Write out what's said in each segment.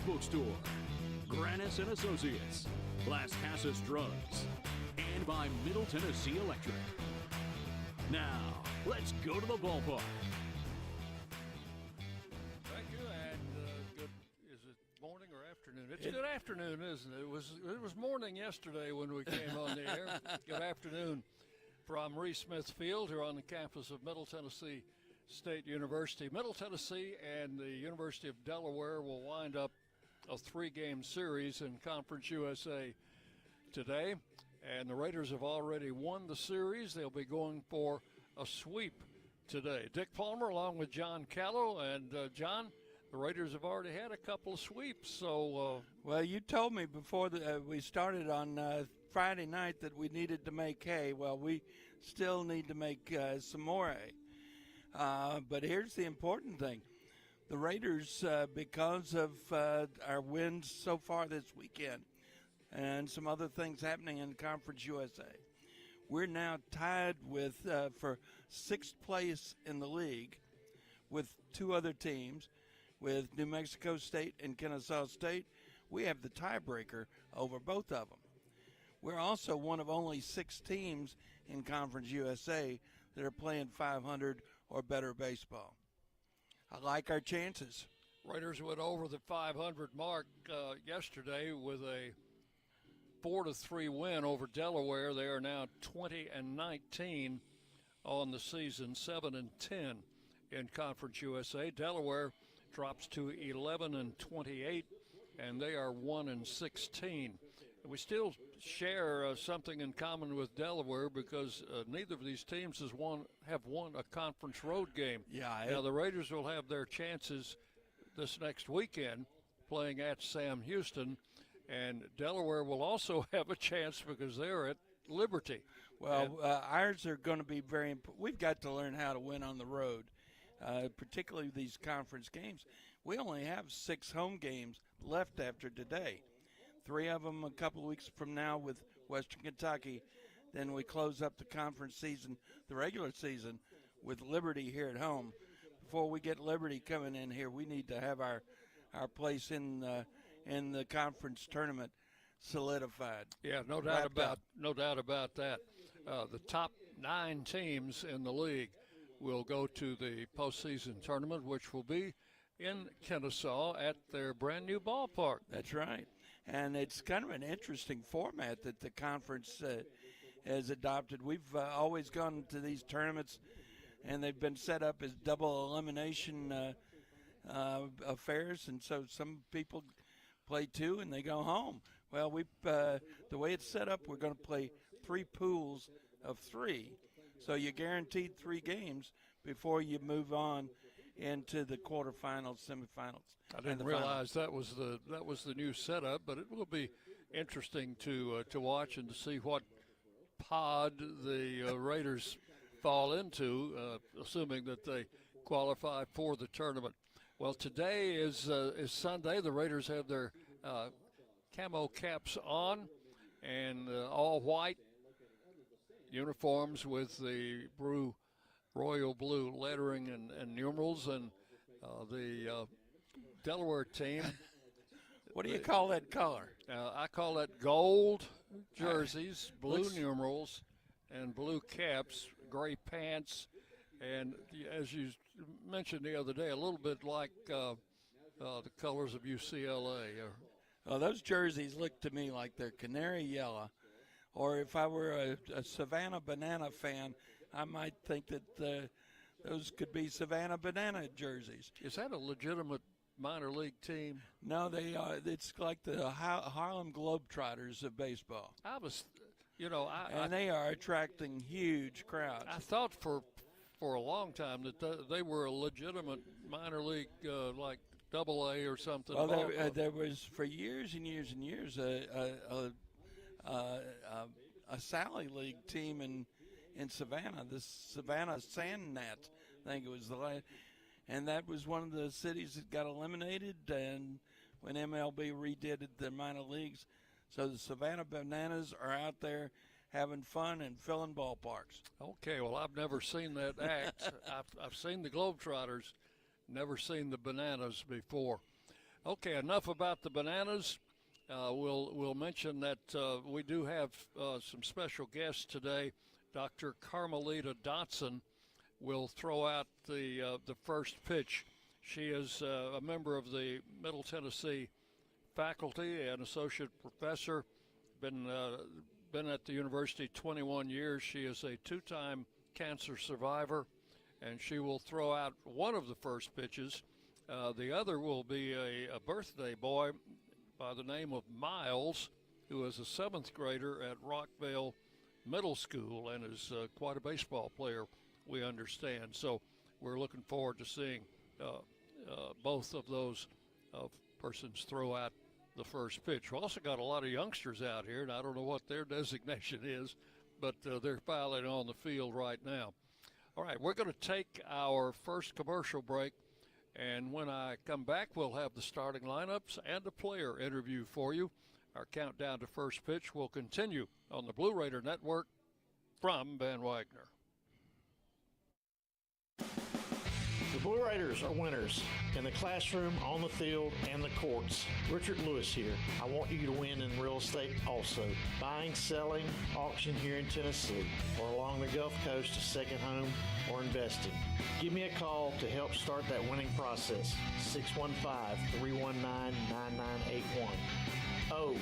Bookstore, Grannis and Associates, Las Casas Drugs, and by Middle Tennessee Electric. Now, let's go to the ballpark. Thank you, and good. Is it morning or afternoon? It's good afternoon, isn't it? It was morning yesterday when we came on the air. Good afternoon from Reese Smith Field here on the campus of Middle Tennessee State University. Middle Tennessee and the University of Delaware will wind up a 3-game series in Conference USA today, and the Raiders have already won the series. They'll be going for a sweep today. Dick Palmer along with John Callow, and John, the Raiders have already had a couple of sweeps. So, well, you told me before we started on Friday night that we needed to make hay. Well, we still need to make some more hay. But here's the important thing. The Raiders, because of our wins so far this weekend and some other things happening in Conference USA, we're now tied with for 6th place in the league with 2 other teams, with New Mexico State and Kennesaw State. We have the tiebreaker over both of them. We're also one of only 6 teams in Conference USA that are playing 500 or better baseball. I like our chances. Raiders went over the 500 mark yesterday with a 4-3 win over Delaware. They are now 20-19 on the season, 7-10 in Conference USA. Delaware drops to 11-28, and they are 1-16. We still share something in common with Delaware because neither of these teams have won a conference road game. Yeah. Now, the Raiders will have their chances this next weekend playing at Sam Houston, and Delaware will also have a chance because they're at Liberty. Well, ours are going to be very important. We've got to learn how to win on the road, particularly these conference games. We only have 6 home games left after today. 3 of them a couple of weeks from now with Western Kentucky. Then we close up the conference season, the regular season, with Liberty here at home. Before we get Liberty coming in here, we need to have our place in the conference tournament solidified. Yeah, no doubt about that. The top 9 teams in the league will go to the postseason tournament, which will be in Kennesaw at their brand new ballpark. That's right. And it's kind of an interesting format that the conference has adopted. We've always gone to these tournaments, and they've been set up as double elimination affairs, and so some people play 2 and they go home. Well, the way it's set up, we're going to play 3 pools of 3, so you're guaranteed 3 games before you move on into the quarterfinals, semifinals. I didn't realize that was the new setup, but it will be interesting to watch and to see what pod the Raiders fall into, assuming that they qualify for the tournament. Well, today is Sunday. The Raiders have their camo caps on and all white uniforms with the royal blue lettering and numerals, and the Delaware team. What do you call that color? I call that gold jerseys, blue numerals, and blue caps, gray pants, and as you mentioned the other day, a little bit like the colors of UCLA. Well, those jerseys look to me like they're canary yellow, or if I were a Savannah Banana fan, I might think that those could be Savannah Banana jerseys. Is that a legitimate minor league team? No, they are. It's like the Harlem Globetrotters of baseball. They are attracting huge crowds. I thought for a long time that they were a legitimate minor league, like Double-A or something. Well, there was for years and years and years a Sally League team in Savannah, the Savannah Sand Gnats, I think it was and that was one of the cities that got eliminated, and when MLB redid their minor leagues. So the Savannah Bananas are out there having fun and filling ballparks. Okay, well, I've never seen that act. I've seen the Globetrotters, never seen the Bananas before. Okay, enough about the Bananas. We'll mention that we do have some special guests today. Dr. Carmelita Dotson will throw out the first pitch. She is a member of the Middle Tennessee faculty and associate professor. Been at the university 21 years. She is a two-time cancer survivor, and she will throw out one of the first pitches. The other will be a birthday boy by the name of Miles, who is a 7th grader at Rockvale Middle School and is quite a baseball player, we understand. So we're looking forward to seeing both of those persons throw out the first pitch. We also got a lot of youngsters out here, and I don't know what their designation is, but they're filing on the field right now. All right, we're going to take our first commercial break, and when I come back, we'll have the starting lineups and a player interview for you. Our countdown to first pitch will continue on the Blue Raider Network from Van Wagner. The Blue Raiders are winners in the classroom, on the field, and the courts. Richard Lewis here. I want you to win in real estate also. Buying, selling, auction here in Tennessee, or along the Gulf Coast, a second home, or investing. Give me a call to help start that winning process. 615-319-9981. Oh,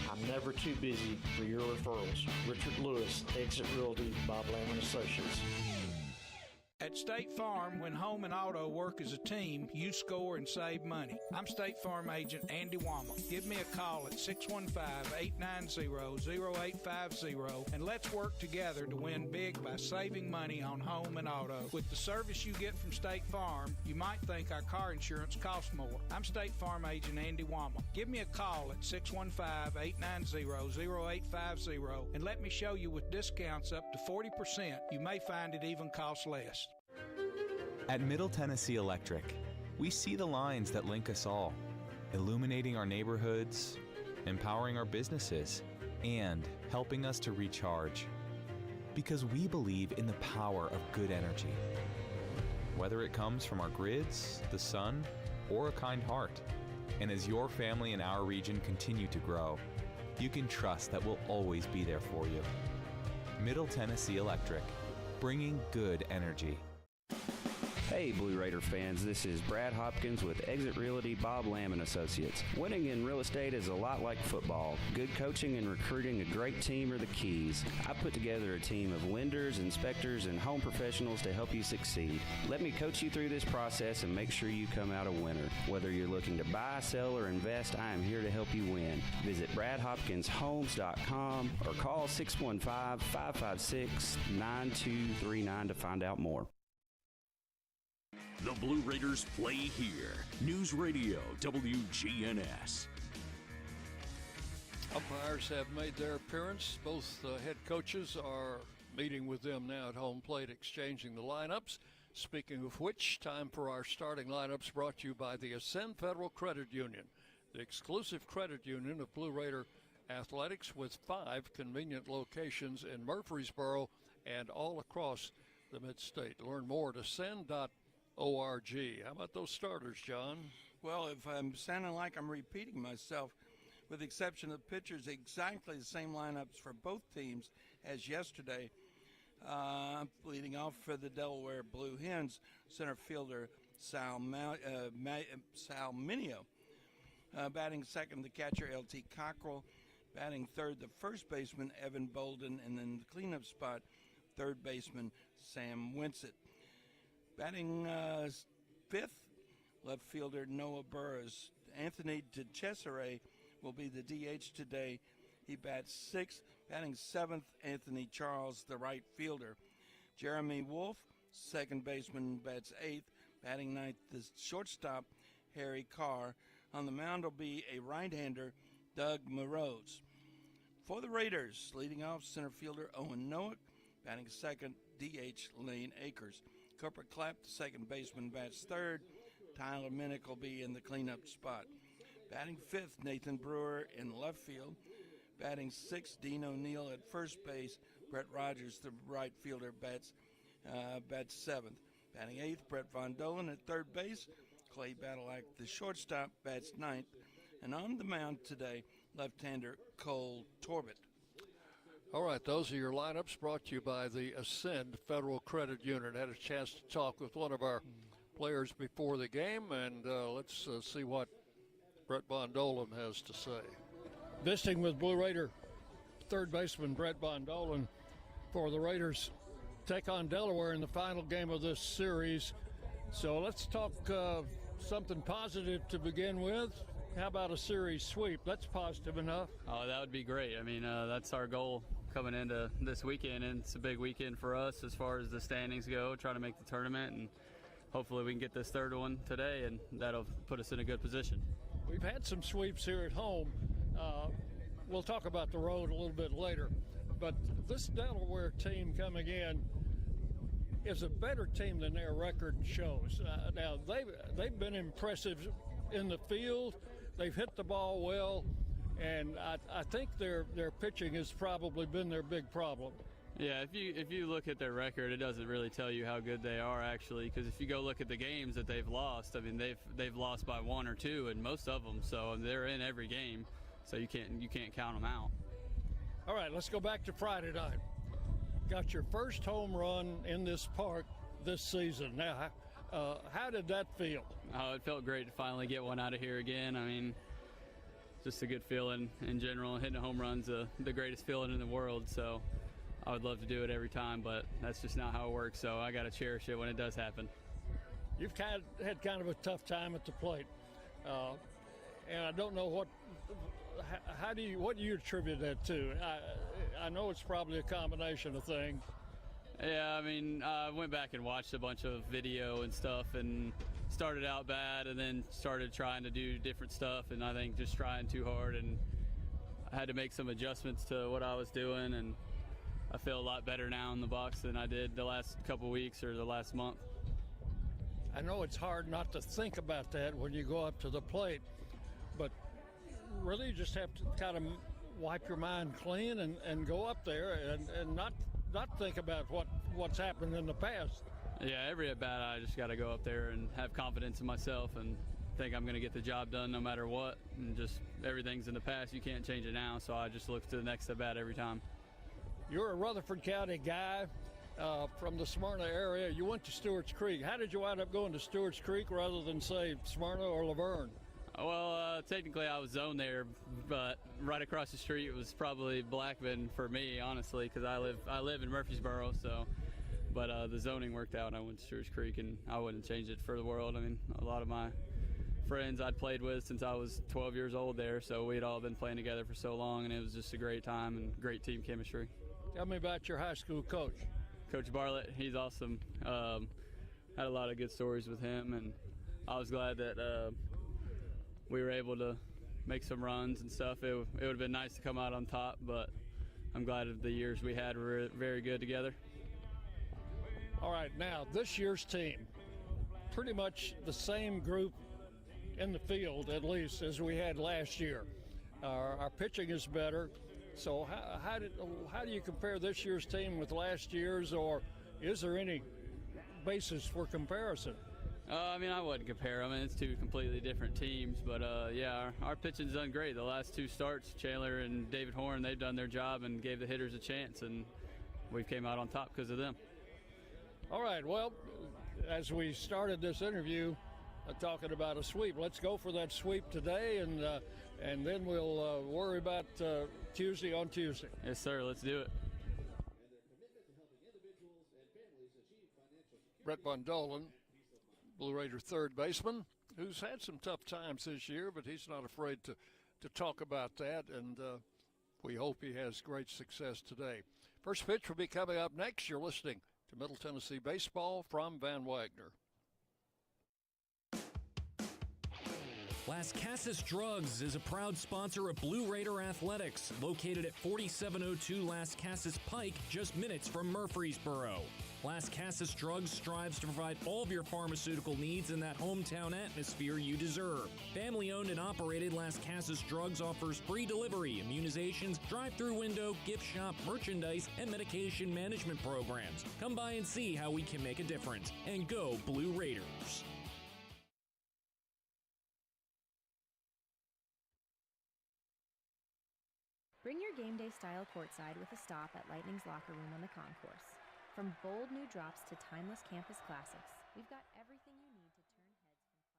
I'm never too busy for your referrals. Richard Lewis, Exit Realty, Bob Lamb & Associates. At State Farm, when home and auto work as a team, you score and save money. I'm State Farm agent Andy Wama. Give me a call at 615-890-0850 and let's work together to win big by saving money on home and auto. With the service you get from State Farm, you might think our car insurance costs more. I'm State Farm agent Andy Wama. Give me a call at 615-890-0850 and let me show you with discounts up to 40%. You may find it even costs less. At Middle Tennessee Electric, we see the lines that link us all, illuminating our neighborhoods, empowering our businesses, and helping us to recharge. Because we believe in the power of good energy. Whether it comes from our grids, the sun, or a kind heart. And as your family and our region continue to grow, you can trust that we'll always be there for you. Middle Tennessee Electric, bringing good energy. Hey Blue Raider fans, this is Brad Hopkins with Exit Realty Bob Lamb & Associates. Winning in real estate is a lot like football. Good coaching and recruiting a great team are the keys. I put together a team of lenders, inspectors, and home professionals to help you succeed. Let me coach you through this process and make sure you come out a winner. Whether you're looking to buy, sell, or invest, I am here to help you win. Visit BradHopkinsHomes.com or call 615-556-9239 to find out more. The Blue Raiders play here. News Radio, WGNS. Umpires have made their appearance. Both head coaches are meeting with them now at home plate, exchanging the lineups. Speaking of which, time for our starting lineups brought to you by the Ascend Federal Credit Union, the exclusive credit union of Blue Raider athletics with 5 convenient locations in Murfreesboro and all across the mid-state. Learn more at ascend.org. How about those starters, John? Well, if I'm sounding like I'm repeating myself, with the exception of pitchers, exactly the same lineups for both teams as yesterday. Leading off for the Delaware Blue Hens, center fielder Sal Minio. Batting second, the catcher L.T. Cockrell. Batting third, the first baseman Evan Bolden. And then the cleanup spot, third baseman Sam Winsett. Batting fifth, left fielder Noah Burris. Anthony DeCesare will be the DH today. He bats sixth. Batting seventh, Anthony Charles, the right fielder. Jeremy Wolf, second baseman, bats eighth. Batting ninth, the shortstop, Harry Carr. On the mound will be a right-hander, Doug Morose. For the Raiders, leading off, center fielder Owen Noack. Batting second, DH Lane Akers. Cooper Clapp, the second baseman, bats third. Tyler Minnick will be in the cleanup spot. Batting fifth, Nathan Brewer in left field. Batting sixth, Dean O'Neill at first base. Brett Rogers, the right fielder, bats seventh. Batting eighth, Brett Von Dolan at third base. Clay Badalack. The shortstop bats ninth. And on the mound today, left-hander Cole Torbett. All right, those are your lineups brought to you by the Ascend Federal Credit Union. Had a chance to talk with one of our players before the game, and let's see what Brett Bondolan has to say. Visiting with Blue Raider third baseman Brett Bondolan for the Raiders take on Delaware in the final game of this series. So let's talk something positive to begin with. How about a series sweep? That's positive enough. Oh, that would be great. I mean, that's our goal coming into this weekend, and it's a big weekend for us as far as the standings go, trying to make the tournament, and hopefully we can get this third one today, and that'll put us in a good position. We've had some sweeps here at home. We'll talk about the road a little bit later, but this Delaware team coming in is a better team than their record shows. Now, they've been impressive in the field. They've hit the ball well, and I think their pitching has probably been their big problem. Yeah, if you look at their record, it doesn't really tell you how good they are, actually, because if you go look at the games that they've lost, I mean, they've lost by 1 or 2 in most of them, so they're in every game, so you can't count them out. All right, let's go back to Friday night. Got your first home run in this park this season. Now, how did that feel? Oh, it felt great to finally get one out of here again. I mean, just a good feeling in general. Hitting a home run's the greatest feeling in the world, so I would love to do it every time, but that's just not how it works, so I got to cherish it when it does happen. You've had kind of a tough time at the plate, and I don't know what do you attribute that to? I know it's probably a combination of things. Yeah, I mean, I went back and watched a bunch of video and stuff, and started out bad, and then started trying to do different stuff, and I think just trying too hard, and I had to make some adjustments to what I was doing, and I feel a lot better now in the box than I did the last couple weeks or the last month. I know it's hard not to think about that when you go up to the plate, but really you just have to kind of wipe your mind clean and go up there and not think about what's happened in the past. Yeah, every at bat I just got to go up there and have confidence in myself and think I'm going to get the job done no matter what, and just everything's in the past, you can't change it now, so I just look to the next at bat every time. You're a Rutherford County guy from the Smyrna area. You went to Stewart's Creek. How did you wind up going to Stewart's Creek rather than, say, Smyrna or Laverne? Well, technically I was zoned there, but right across the street was probably Blackman for me, honestly, because I live in Murfreesboro. So, but the zoning worked out. I went to Stewart's Creek, and I wouldn't change it for the world. I mean, a lot of my friends I'd played with since I was 12 years old there, so we'd all been playing together for so long, and it was just a great time and great team chemistry. Tell me about your high school coach. Coach Bartlett, he's awesome. Had a lot of good stories with him, and I was glad that we were able to make some runs and stuff. It would have been nice to come out on top, but I'm glad of the years we had were very good together. All right, now this year's team, pretty much the same group in the field, at least, as we had last year. Our pitching is better. So how do you compare this year's team with last year's, or is there any basis for comparison? I mean, I wouldn't compare them. I mean, it's two completely different teams, but yeah, our pitching's done great. The last 2 starts, Chandler and David Horn, they've done their job and gave the hitters a chance, and we've came out on top because of them. All right, well, as we started this interview talking about a sweep, let's go for that sweep today, and then we'll worry about Tuesday on Tuesday. Yes, sir. Let's do it. Brett Bondolan, Blue Raider third baseman, who's had some tough times this year, but he's not afraid to talk about that, and we hope he has great success today. First pitch will be coming up next. You're listening to Middle Tennessee Baseball from Van Wagner. Las Casas Drugs is a proud sponsor of Blue Raider Athletics, located at 4702 Las Casas Pike, just minutes from Murfreesboro. Las Casas Drugs strives to provide all of your pharmaceutical needs in that hometown atmosphere you deserve. Family-owned and operated, Las Casas Drugs offers free delivery, immunizations, drive-through window, gift shop, merchandise, and medication management programs. Come by and see how we can make a difference. And go Blue Raiders. Bring your game day style courtside with a stop at Lightning's locker room on the concourse. From bold new drops to timeless campus classics, we've got everything you need to turn heads from class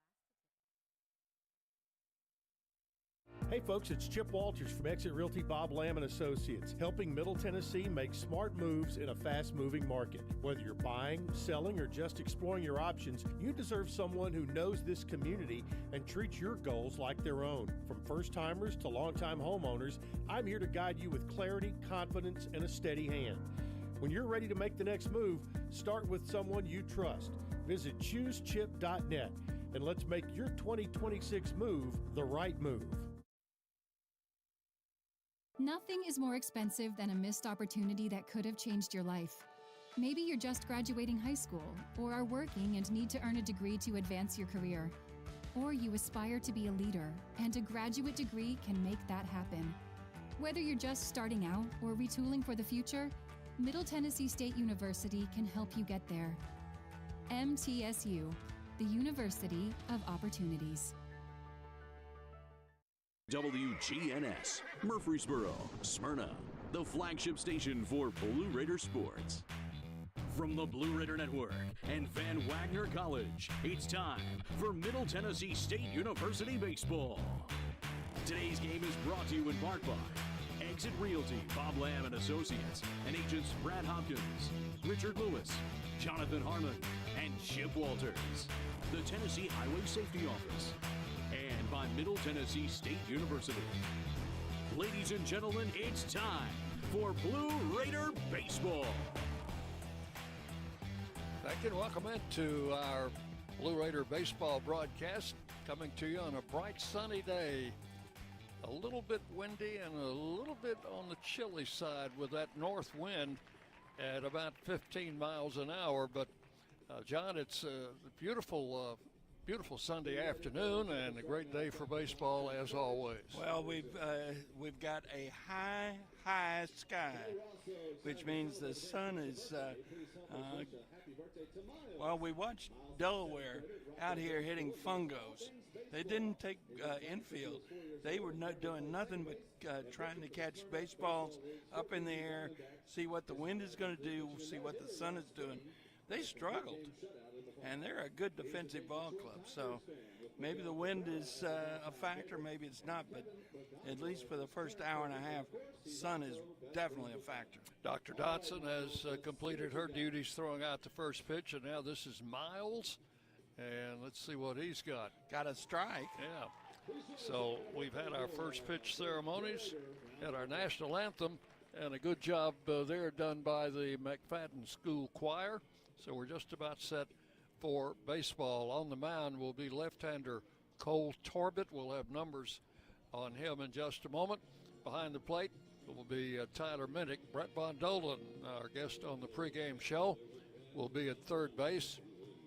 to... Hey folks, it's Chip Walters from Exit Realty Bob Lamb & Associates, helping Middle Tennessee make smart moves in a fast-moving market. Whether you're buying, selling, or just exploring your options, you deserve someone who knows this community and treats your goals like their own. From first-timers to long-time homeowners, I'm here to guide you with clarity, confidence, and a steady hand. When you're ready to make the next move, start with someone you trust. Visit choosechip.net and let's make your 2026 move the right move. Nothing is more expensive than a missed opportunity that could have changed your life. Maybe you're just graduating high school, or are working and need to earn a degree to advance your career. Or you aspire to be a leader, and a graduate degree can make that happen. Whether you're just starting out or retooling for the future, Middle Tennessee State University can help you get there. MTSU, the University of Opportunities. WGNS, Murfreesboro, Smyrna, the flagship station for Blue Raider sports. From the Blue Raider Network and Van Wagner College, it's time for Middle Tennessee State University baseball. Today's game is brought to you in part by Exit Realty, Bob Lamb & Associates, and agents Brad Hopkins, Richard Lewis, Jonathan Harmon, and Chip Walters. The Tennessee Highway Safety Office. And by Middle Tennessee State University. Ladies and gentlemen, it's time for Blue Raider Baseball. Thank you and welcome into our Blue Raider Baseball broadcast, coming to you on a bright sunny day. A little bit windy and a little bit on the chilly side with that north wind at about 15 miles an hour. But, John, it's a beautiful Sunday afternoon and a great day for baseball as always. Well, we've got a high sky, which means the sun is. Well, we watched Delaware out here hitting fungos. They didn't take infield. They were not doing nothing but trying to catch baseballs up in the air, see what the wind is going to do, see what the sun is doing. They struggled. And they're a good defensive ball club, so maybe the wind is a factor, maybe it's not, but at least for the first hour and a half, sun is definitely a factor. Dr. Dotson has completed her duties throwing out the first pitch, and now this is Miles, and let's see what he's got. Got a strike. Yeah. So we've had our first pitch ceremonies, had our national anthem, and a good job there done by the McFadden School Choir. So we're just about set for baseball. On the mound will be left-hander Cole Torbett. We'll have numbers on him in just a moment. Behind the plate will be Tyler Minnick. Brett Von Dolan, our guest on the pregame show, will be at third base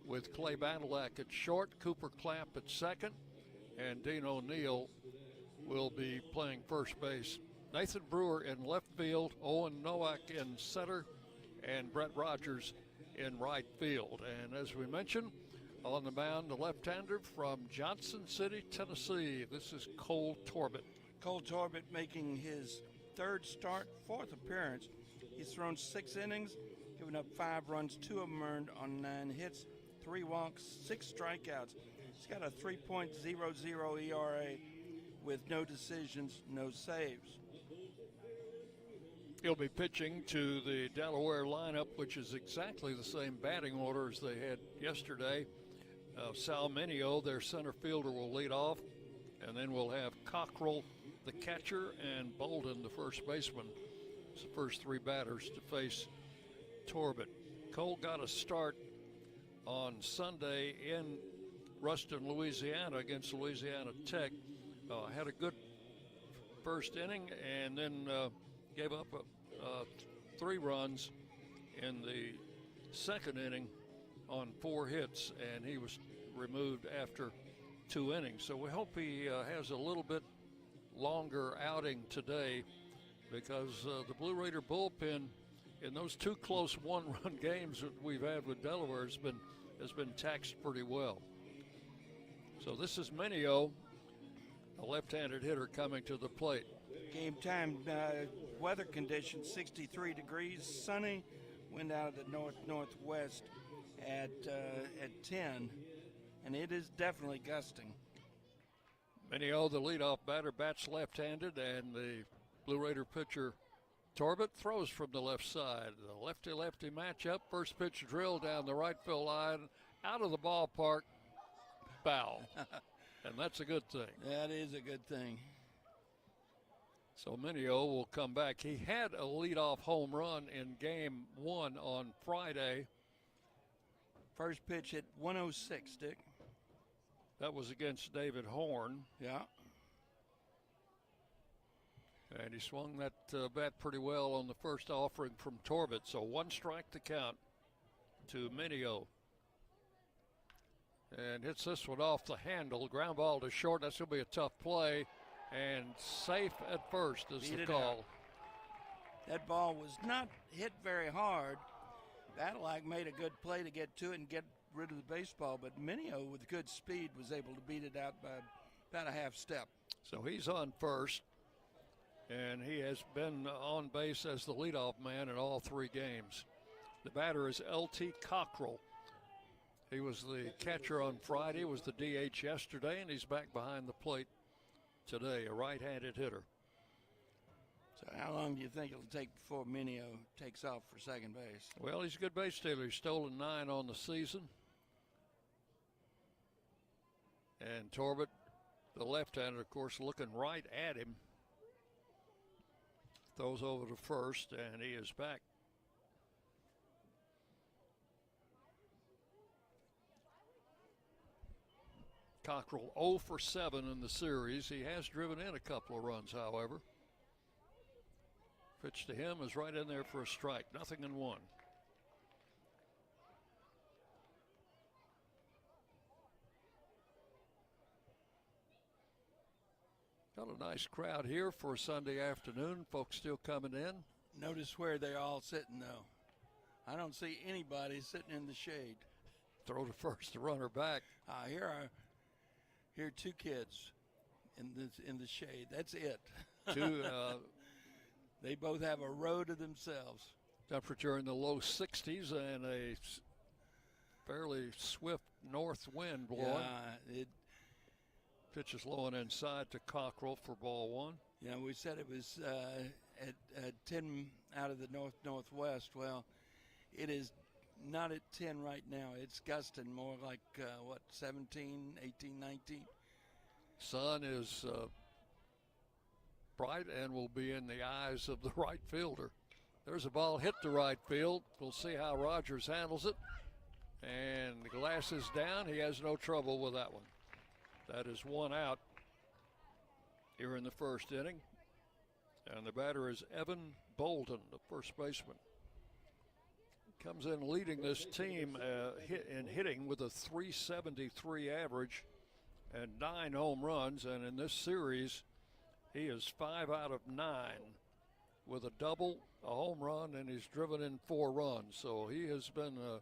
with Clay Bandelack at short, Cooper Clapp at second, and Dean O'Neill will be playing first base. Nathan Brewer in left field, Owen Nowak in center, and Brett Rogers in right field. And as we mentioned, on the mound, the left-hander from Johnson City, Tennessee. This is Cole Torbett. Cole Torbett making his third start, fourth appearance. He's thrown 6 innings, given up 5 runs, 2 of them earned on 9 hits, 3 walks, 6 strikeouts. He's got a 3.00 ERA with no decisions, no saves. He'll be pitching to the Delaware lineup, which is exactly the same batting order as they had yesterday. Sal Mineo, their center fielder, will lead off, and then we'll have Cockrell, the catcher, and Bolden, the first baseman. It's the first 3 batters to face Torbett. Cole got a start on Sunday in Ruston, Louisiana, against Louisiana Tech. Had a good first inning, and then gave up 3 runs in the second inning on 4 hits, and he was removed after 2 innings. So we hope he has a little bit longer outing today, because the Blue Raider bullpen in those 2 close 1-run games that we've had with Delaware has been taxed pretty well. So this is Mineo, a left-handed hitter, coming to the plate. Game time weather conditions, 63 degrees, sunny, wind out of the north-northwest at 10, and it is definitely gusting. Minio, the leadoff batter, bats left-handed, and the Blue Raider pitcher Torbett throws from the left side. The lefty-lefty matchup. First pitch drilled down the right field line, out of the ballpark, foul. And that's a good thing. That is a good thing. So Minio will come back. He had a leadoff home run in game 1 on Friday. First pitch hit 106, Dick. That was against David Horn. Yeah. And he swung that bat pretty well on the first offering from Torbett. So 1 strike to count to Minio. And hits this one off the handle. Ground ball to short. That's going to be a tough play. And safe at first is the call. Out. That ball was not hit very hard. Badalak made a good play to get to it and get rid of the baseball, but Minio with good speed was able to beat it out by about a half step. So he's on first, and he has been on base as the leadoff man in all 3 games. The batter is L.T. Cockrell. He was the catcher on Friday, was the DH yesterday, and he's back behind the plate today, a right-handed hitter. So how long do you think it'll take before Minio takes off for second base? Well, he's a good base stealer. He's stolen 9 on the season. And Torbett, the left-hander, of course, looking right at him. Throws over to first, and he is back. Cockrell 0 for 7 in the series. He has driven in a couple of runs, however. Pitch to him is right in there for a strike. 0-1. Got a nice crowd here for a Sunday afternoon. Folks still coming in. Notice where they're all sitting, though. I don't see anybody sitting in the shade. Throw to first, the runner back. Here are 2 kids in the shade. That's it. 2. They both have a row to themselves. Temperature in the low 60s and a fairly swift north wind blowing. Yeah, Pitch is low and inside to Cockrell for ball 1. You know, we said it was at 10 out of the northwest. Well, it is not at 10 right now. It's gusting more like, 17, 18, 19? Sun is bright and will be in the eyes of the right fielder. There's a ball hit to right field. We'll see how Rogers handles it. And the glass is down. He has no trouble with that one. That is 1 out here in the first inning. And the batter is Evan Bolden, the first baseman. Comes in leading this team in hitting with a .373 average and 9 home runs. And in this series, he is 5 out of 9 with a double, a home run, and he's driven in 4 runs. So he has been a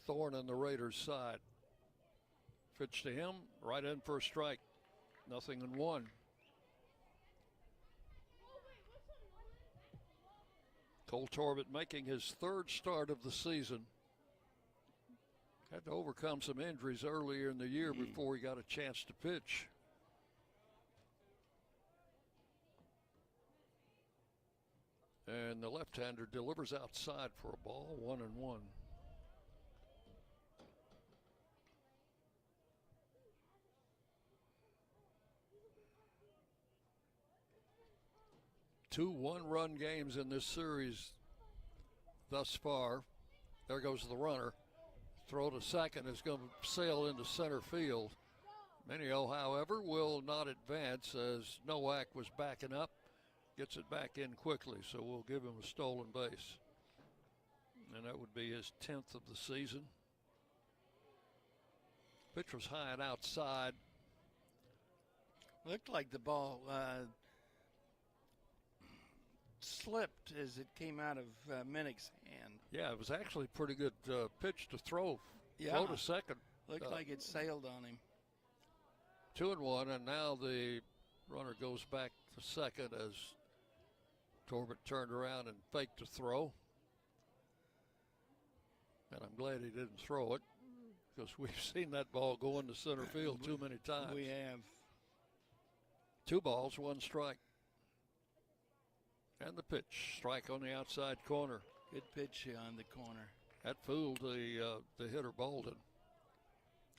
thorn in the Raiders' side. Pitch to him, right in for a strike. 0-1. Cole Torbett making his 3rd start of the season. Had to overcome some injuries earlier in the year before he got a chance to pitch. And the left-hander delivers outside for a ball, 1-1. Two one-run games in this series thus far. There goes the runner. Throw to second is going to sail into center field. Minio, however, will not advance as Nowak was backing up. Gets it back in quickly, so we'll give him a stolen base. And that would be his 10th of the season. Pitch was high and outside. Looked like the ball slipped as it came out of Minnick's hand. Yeah, it was actually a pretty good pitch to throw. Yeah. Throw to second. Looked like it sailed on him. 2-1, and now the Runner goes back to second as Corbett turned around and faked a throw. And I'm glad he didn't throw it, because we've seen that ball go into center field too many times. We have. 2 balls, 1 strike. And the pitch, strike on the outside corner. Good pitch on the corner. That fooled the hitter Bolden.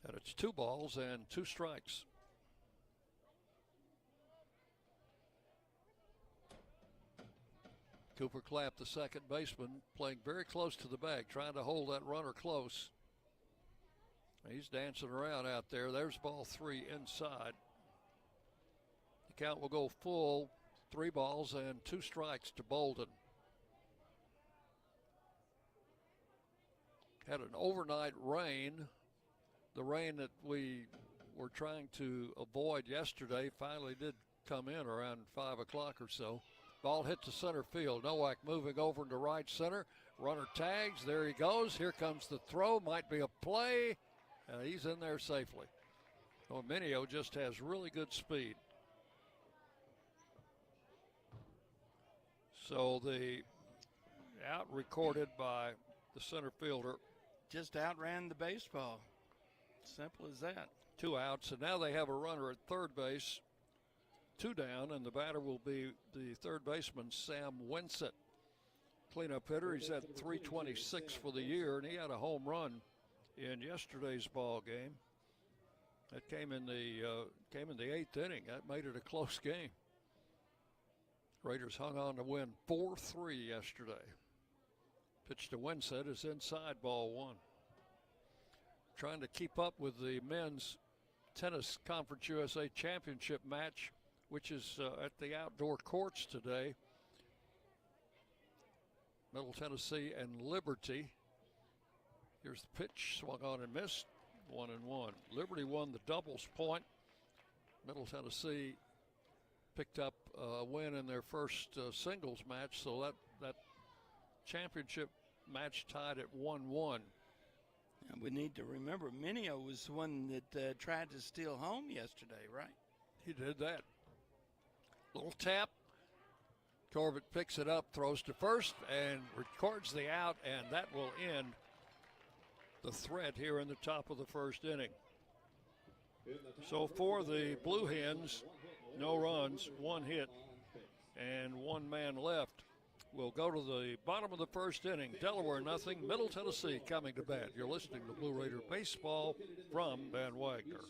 And it's 2 balls and 2 strikes. Cooper Clapp, the second baseman, playing very close to the bag, trying to hold that runner close. He's dancing around out there. There's ball 3 inside. The count will go full, 3 balls and 2 strikes to Bolden. Had an overnight rain. The rain that we were trying to avoid yesterday finally did come in around 5 o'clock or so. Ball hit to center field. Nowak moving over into right center. Runner tags. There he goes. Here comes the throw. Might be a play. He's in there safely. Minio just has really good speed. So the out recorded by the center fielder. Just outran the baseball. Simple as that. 2 outs, and now they have a runner at third base. 2 down, and the batter will be the third baseman, Sam Winsett. Cleanup hitter. He's at 326 for the year, and he had a home run in yesterday's ball game. That came in the 8th inning. That made it a close game. Raiders hung on to win 4-3 yesterday. Pitch to Winsett is inside, ball 1. Trying to keep up with the men's tennis Conference USA Championship match, which is at the outdoor courts today. Middle Tennessee and Liberty. Here's the pitch, swung on and missed, 1-1. Liberty won the doubles point. Middle Tennessee picked up a win in their first singles match, so that championship match tied at 1-1. And we need to remember, Minio was the one that tried to steal home yesterday, right? He did that. Little tap. Corbett picks it up, throws to first, and records the out, and that will end the threat here in the top of the first inning. So for the Blue Hens, no runs, 1 hit, and 1 man left. We'll go to the bottom of the first inning. Delaware nothing, Middle Tennessee coming to bat. You're listening to Blue Raider Baseball from Van Wagner.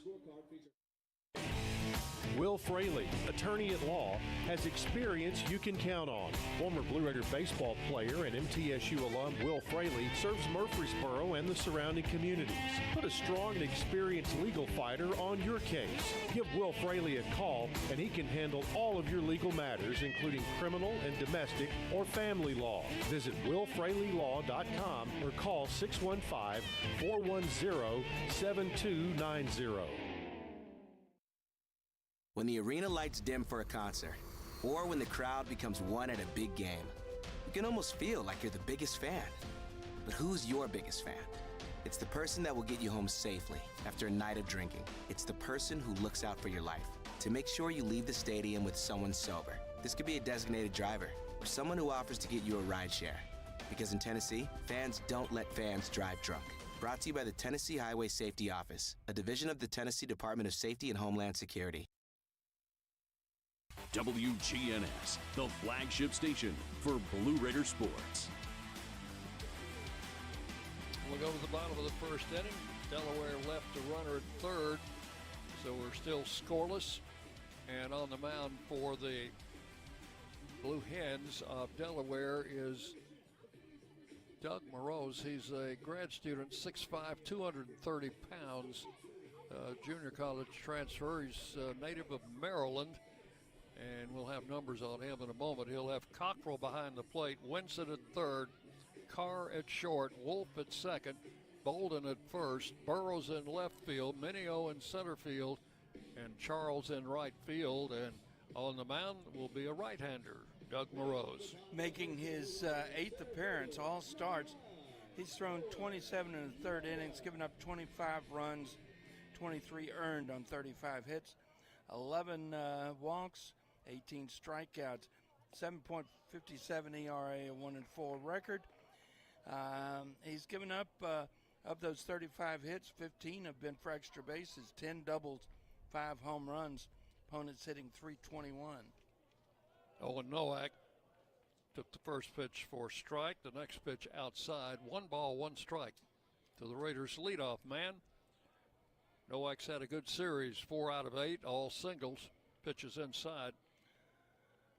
Will Fraley, attorney at law, has experience you can count on. Former Blue Raider baseball player and MTSU alum Will Fraley serves Murfreesboro and the surrounding communities. Put a strong and experienced legal fighter on your case. Give Will Fraley a call and he can handle all of your legal matters, including criminal and domestic or family law. Visit willfraleylaw.com or call 615-410-7290. When the arena lights dim for a concert, or when the crowd becomes one at a big game, you can almost feel like you're the biggest fan. But who's your biggest fan? It's the person that will get you home safely after a night of drinking. It's the person who looks out for your life to make sure you leave the stadium with someone sober. This could be a designated driver or someone who offers to get you a ride share. Because in Tennessee, fans don't let fans drive drunk. Brought to you by the Tennessee Highway Safety Office, a division of the Tennessee Department of Safety and Homeland Security. WGNS, the flagship station for Blue Raider sports. We'll go to the bottom of the first inning. Delaware left a runner at third, so we're still scoreless. And on the mound for the Blue Hens of Delaware is Doug Morose. He's a grad student, 6'5", 230 pounds, junior college transfer. He's a native of Maryland. And we'll have numbers on him in a moment. He'll have Cockrell behind the plate, Winston at third, Carr at short, Wolf at second, Bolden at first, Burrows in left field, Minio in center field, and Charles in right field. And on the mound will be a right-hander, Doug Morose. Making his 8th appearance, all starts. He's thrown 27 in the third innings, given up 25 runs, 23 earned on 35 hits. 11 walks, 18 strikeouts, 7.57 ERA, a 1-4 record. He's given up, of those 35 hits, 15 have been for extra bases, 10 doubles, 5 home runs. Opponents hitting .321. Owen Nowak took the first pitch for a strike. The next pitch outside. 1 ball, 1 strike to the Raiders' leadoff man. Nowak's had a good series, 4 out of 8, all singles. Pitches inside.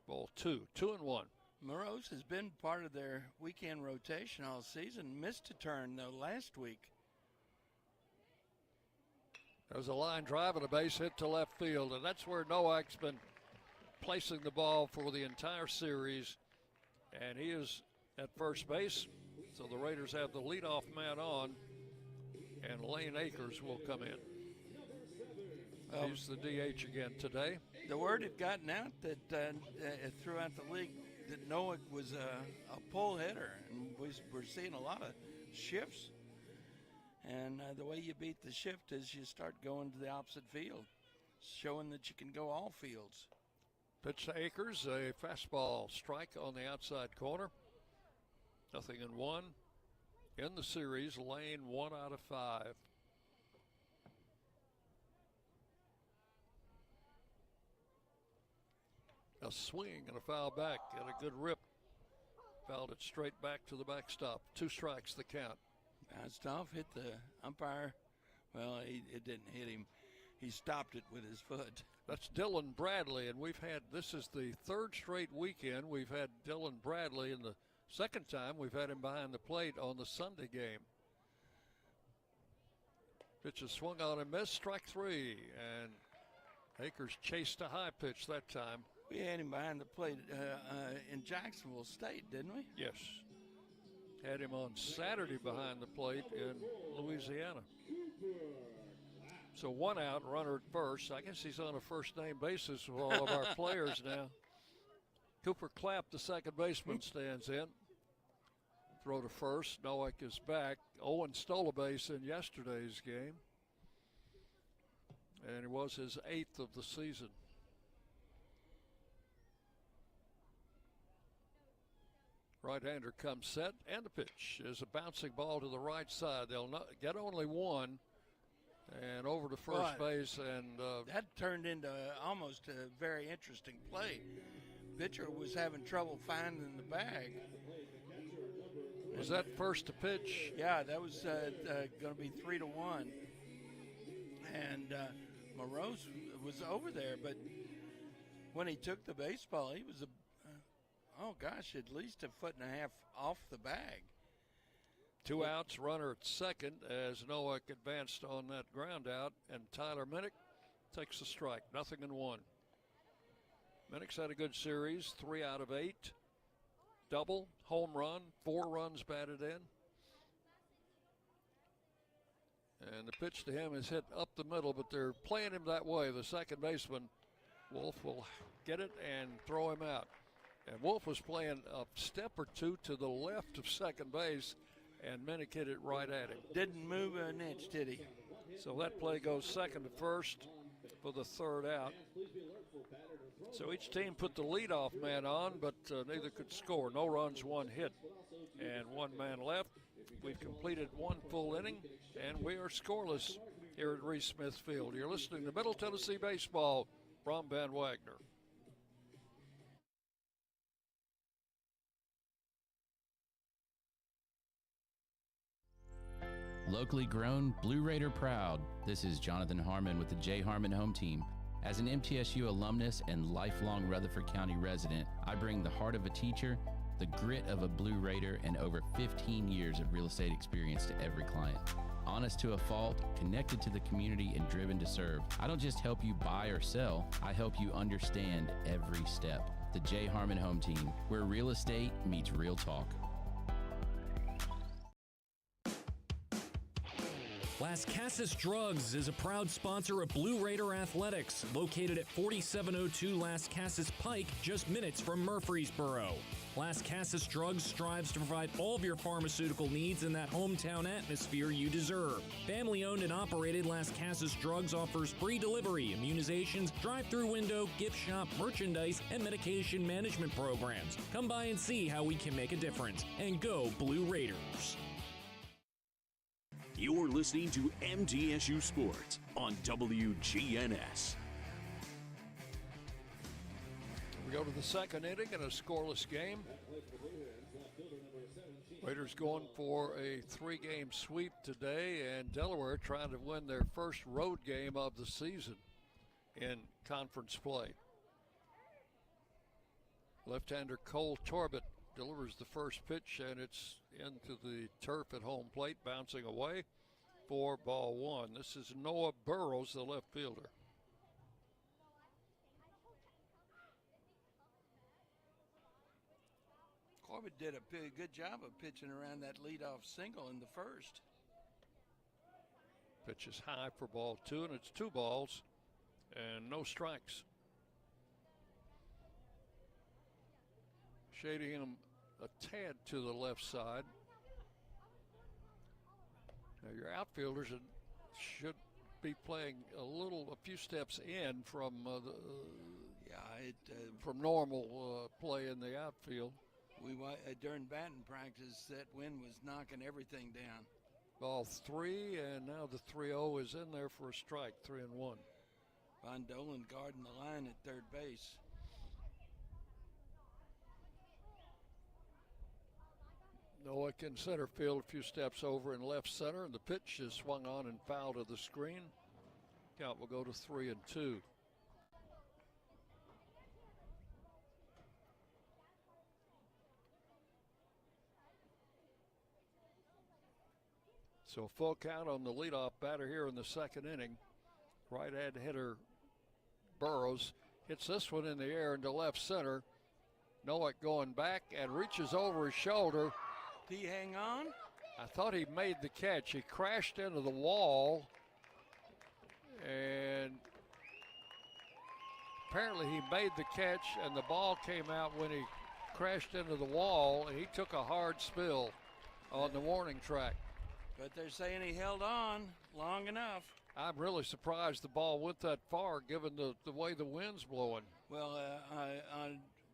Ball 2, 2-1. Morose has been part of their weekend rotation all season. Missed a turn, though, last week. There's a line drive and a base hit to left field, and that's where Nowak's been placing the ball for the entire series, and he is at first base. So the Raiders have the leadoff man on, and Lane Akers will come in. He's the DH again today. The word had gotten out that throughout the league that Nowak was a pull hitter, and we're seeing a lot of shifts. And the way you beat the shift is you start going to the opposite field, showing that you can go all fields. Pitch to Akers, a fastball strike on the outside corner. 0-1 in the series. Lane 1 out of 5. A swing and a foul back and a good rip. Fouled it straight back to the backstop. 2 strikes the count. Stoff hit the umpire. Well, it didn't hit him. He stopped it with his foot. That's Dylan Bradley, and this is the 3rd straight weekend we've had Dylan Bradley, and the 2nd time we've had him behind the plate on the Sunday game. Pitch is swung on and missed, strike 3, and Akers chased a high pitch that time. We had him behind the plate in Jacksonville State, didn't we? Yes. Had him on Saturday behind the plate in Louisiana. So 1 out, runner at first. I guess he's on a first-name basis with all of our players now. Cooper Clapp, the second baseman, stands in. Throw to first. Nowak is back. Owen stole a base in yesterday's game. And it was his 8th of the season. Right-hander comes set, and the pitch is a bouncing ball to the right side. They'll not get only 1, and over to first base. And that turned into almost a very interesting play. Pitcher was having trouble finding the bag. Was that first to pitch? Yeah, that was going to be 3-1. And Morose was over there, but when he took the baseball, he was at least 1.5 feet off the bag. 2 outs, runner at second as Nowak advanced on that ground out, and Tyler Minnick takes the strike. 0-1. Minnick's had a good series, 3 out of 8. Double, home run, 4 runs batted in. And the pitch to him is hit up the middle, but they're playing him that way. The second baseman, Wolf, will get it and throw him out. And Wolf was playing a step or 2 to the left of second base, and Minnick hit it right at him. Didn't move an inch, did he? So that play goes second to first for the 3rd out. So each team put the leadoff man on, but neither could score. No runs, 1 hit, and 1 man left. We've completed 1 full inning, and we are scoreless here at Reese Smith Field. You're listening to Middle Tennessee Baseball from Van Wagner. Locally grown, Blue Raider proud. This is Jonathan Harmon with the J. Harmon Home Team. As an MTSU alumnus and lifelong Rutherford County resident, I bring the heart of a teacher, the grit of a Blue Raider, and over 15 years of real estate experience to every client. Honest to a fault, connected to the community, and driven to serve. I don't just help you buy or sell, I help you understand every step. The J. Harmon Home Team, where real estate meets real talk. Las Casas Drugs is a proud sponsor of Blue Raider Athletics, located at 4702 Las Casas Pike, just minutes from Murfreesboro. Las Casas Drugs strives to provide all of your pharmaceutical needs in that hometown atmosphere you deserve. Family-owned and operated, Las Casas Drugs offers free delivery, immunizations, drive-through window, gift shop, merchandise, and medication management programs. Come by and see how we can make a difference. And go Blue Raiders. You're listening to MTSU Sports on WGNS. We go to the second inning in a scoreless game. Raiders going for a 3-game sweep today, and Delaware trying to win their first road game of the season in conference play. Left-hander Cole Torbett delivers the first pitch, and it's into the turf at home plate, bouncing away for ball one. This is Noah Burrows, the left fielder. Corbett did a good job of pitching around that leadoff single in the first. Pitch is high for ball two, and it's 2 balls and no strikes. Shading him a tad to the left side. Now your outfielders should be playing a few steps in from from normal play in the outfield. During batting practice, that wind was knocking everything down. Ball 3, and now the 3-0 is in there for a strike, 3-1. Von Dolan guarding the line at third base. Noack in center field, a few steps over in left center, and the pitch is swung on and fouled to the screen. Count will go to 3-2. So full count on the leadoff batter here in the second inning. Right-hand hitter Burrows hits this one in the air into left center. Noack going back and reaches over his shoulder. Did he hang on? I thought he made the catch. He crashed into the wall, and apparently he made the catch, and the ball came out when he crashed into the wall, and he took a hard spill on the warning track. But they're saying he held on long enough. I'm really surprised the ball went that far, given the way the wind's blowing. Well,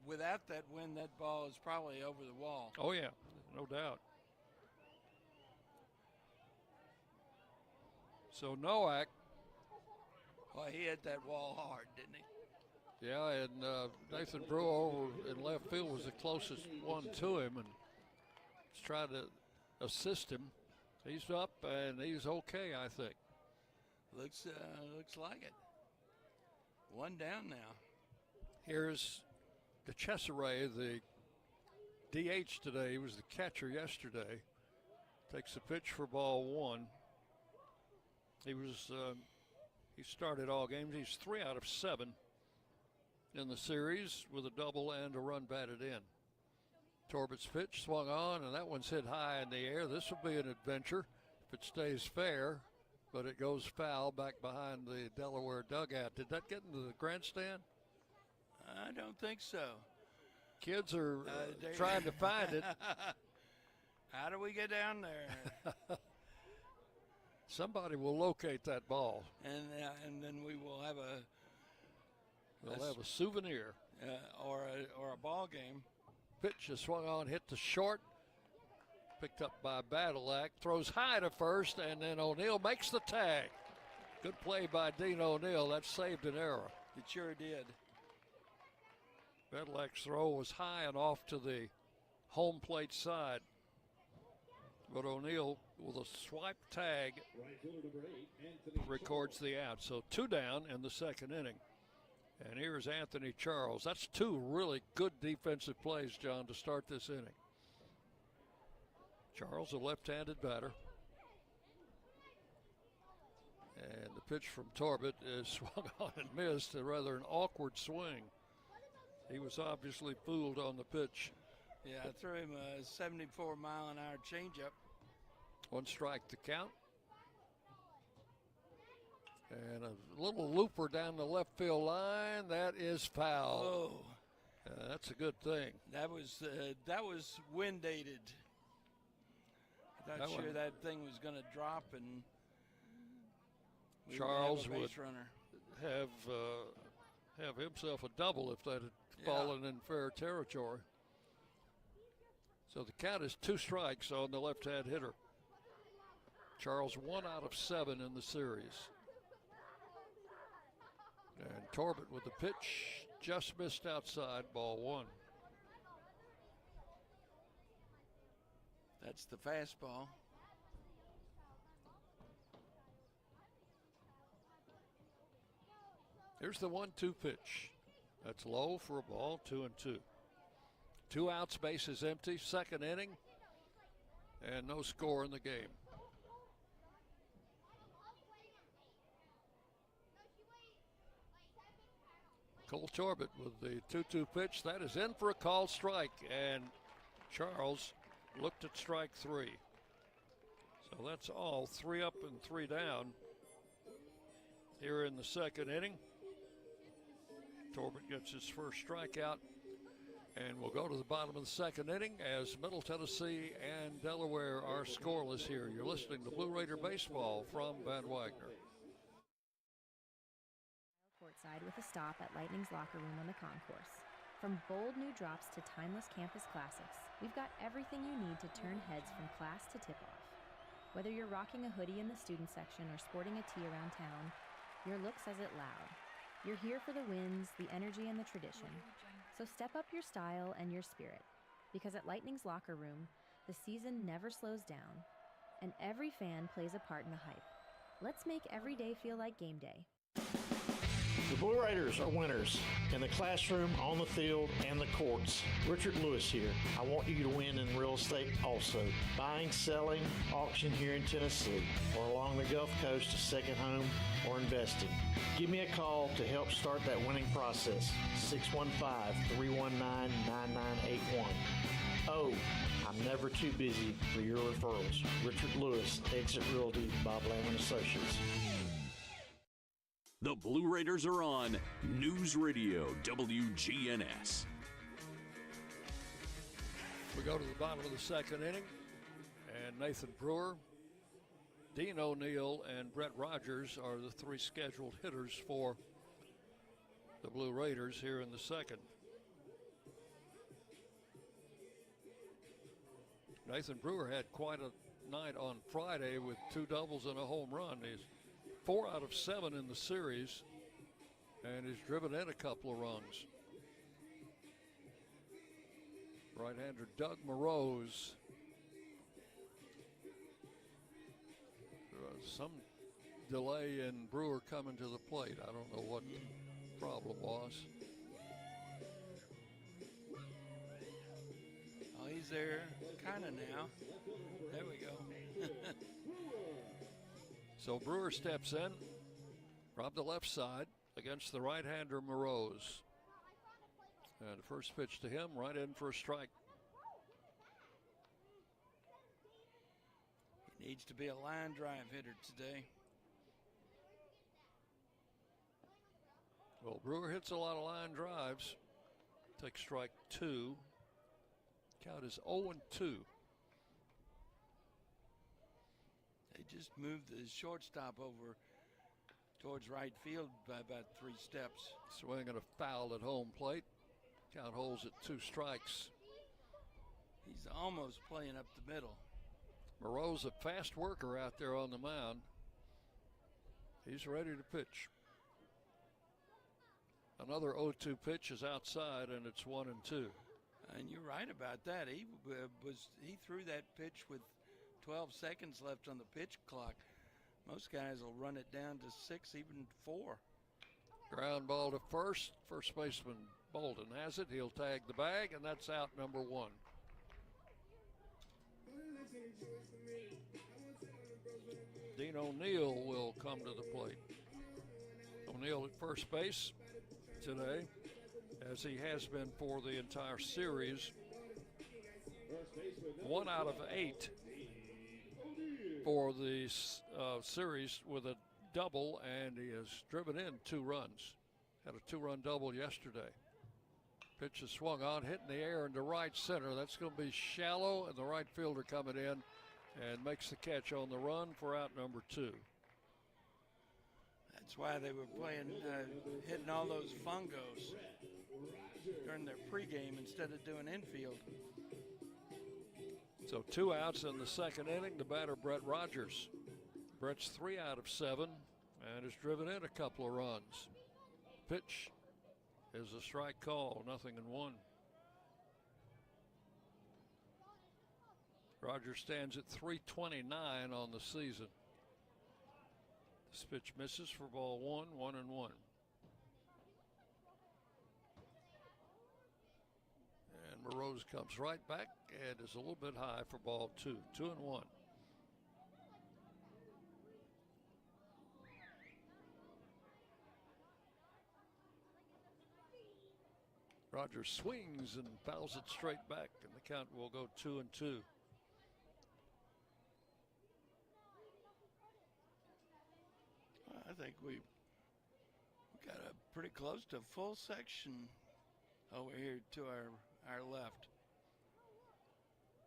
without that wind, that ball is probably over the wall. Oh, yeah, no doubt. So Noack. Well, he hit that wall hard, didn't he? Yeah, and Nathan Brewer over in left field was the closest one to him, and he's trying to assist him. He's up, and he's okay, I think. Looks like it. One down now. Here's Cesare, the DH today. He was the catcher yesterday. Takes the pitch for ball one. He started all games. He's 3 out of 7 in the series with a double and a run batted in. Torbett's pitch swung on, and that one's hit high in the air. This will be an adventure if it stays fair, but it goes foul back behind the Delaware dugout. Did that get into the grandstand? I don't think so. Kids are trying to find it. How do we get down there? Somebody will locate that ball. And then we will have a souvenir. Or a ball game. Pitch is swung on, hit to short. Picked up by Badalak. Throws high to first, and then O'Neill makes the tag. Good play by Dean O'Neill. That saved an error. It sure did. Badalak's throw was high and off to the home plate side. But O'Neill, with a swipe tag, records the out. So 2 down in the second inning. And here's Anthony Charles. That's 2 really good defensive plays, John, to start this inning. Charles, a left-handed batter. And the pitch from Torbett is swung on and missed, a rather an awkward swing. He was obviously fooled on the pitch. Yeah, I threw him a 74-mile-an-hour changeup. 1 strike to count. And a little looper down the left field line. That is foul. Oh. That's a good thing. That was wind aided. I'm not sure that thing was going to drop, and Charles would would runner. have himself a double if that had fallen in fair territory. So the count is 2 strikes on the left-hand hitter. Charles 1 out of 7 in the series. And Torbett with the pitch, just missed outside, ball 1. That's the fastball. Here's the 1-2 pitch. That's low for a ball, 2-2. 2 outs, bases empty, second inning, and no score in the game. Cole Torbett with the 2-2 pitch. That is in for a called strike, and Charles looked at strike 3. So that's all, 3 up and 3 down here in the second inning. Torbett gets his first strikeout, and we'll go to the bottom of the second inning as Middle Tennessee and Delaware are scoreless here. You're listening to Blue Raider Baseball from Van Wagner. Courtside with a stop at Lightning's locker room on the concourse. From bold new drops to timeless campus classics, we've got everything you need to turn heads from class to tip-off. Whether you're rocking a hoodie in the student section or sporting a tee around town, your look says it loud. You're here for the wins, the energy, and the tradition. So step up your style and your spirit, because at Lightning's locker room, the season never slows down, and every fan plays a part in the hype. Let's make every day feel like game day. The Blue Raiders are winners in the classroom, on the field, and the courts. Richard Lewis here. I want you to win in real estate also. Buying, selling, auction here in Tennessee, or along the Gulf Coast, a second home, or investing. Give me a call to help start that winning process. 615-319-9981. Oh, I'm never too busy for your referrals. Richard Lewis, Exit Realty, Bob Lamb & Associates. The Blue Raiders are on News Radio WGNS. We go to the bottom of the second inning, and Nathan Brewer, Dean O'Neill, and Brett Rogers are the 3 scheduled hitters for the Blue Raiders here in the second. Nathan Brewer had quite a night on Friday with 2 doubles and a home run. He's 4 out of 7 in the series, and he's driven in a couple of runs. Right-hander Doug Morose. Some delay in Brewer coming to the plate. I don't know what the problem was. Oh, he's there kind of now. There we go. So Brewer steps in from the left side against the right-hander Morose. And the first pitch to him, right in for a strike. He needs to be a line drive hitter today. Well, Brewer hits a lot of line drives. Takes strike 2. Count is 0-2. They just moved the shortstop over towards right field by about 3 steps. Swing and a foul at home plate. Count holds at 2 strikes. He's almost playing up the middle. Moreau's a fast worker out there on the mound. He's ready to pitch. Another 0-2 pitch is outside, and it's 1-2. And you're right about that. He threw that pitch with 12 seconds left on the pitch clock. Most guys will run it down to 6, even 4. Ground ball to first. First baseman Bolden has it. He'll tag the bag, and that's out number 1. Dean O'Neill will come to the plate. O'Neill at first base today, as he has been for the entire series. 1 out of 8 for the series with a double, and he has driven in 2 runs. Had a 2-run double yesterday. Pitch is swung on, hit in the air into right center. That's going to be shallow, and the right fielder coming in and makes the catch on the run for out number 2. That's why they were playing, hitting all those fungos during their pregame instead of doing infield. So 2 outs in the second inning. The batter, Brett Rogers. Brett's 3 out of 7 and has driven in a couple of runs. Pitch is a strike call, 0-1. Rogers stands at 329 on the season. This pitch misses for ball 1, 1-1. And Moroz comes right back and is a little bit high for ball 2, 2-1. Rogers swings and fouls it straight back, and the count will go 2-2. I think we got a pretty close to full section over here to our left.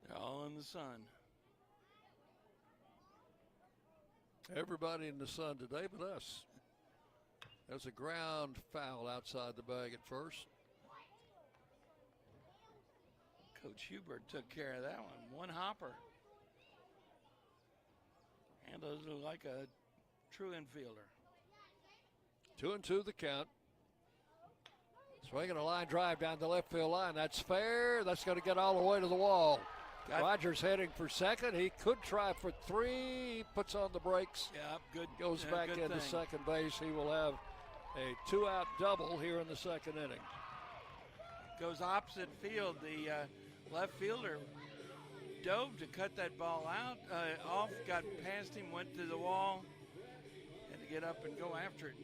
They're all in the sun. Everybody in the sun today but us. There's a ground foul outside the bag at first. Coach Hubert took care of that one. 1 hopper. Handles it like a true infielder. 2-2 the count. Swinging a line drive down the left field line. That's fair. That's going to get all the way to the wall. Rogers heading for second. He could try for 3. He puts on the brakes. Yeah, good. Goes back good into thing. second base. He will have a 2-out double here in the second inning. Goes opposite field. The left fielder dove to cut that ball out. Off, got past him, went to the wall, had to get up and go after it.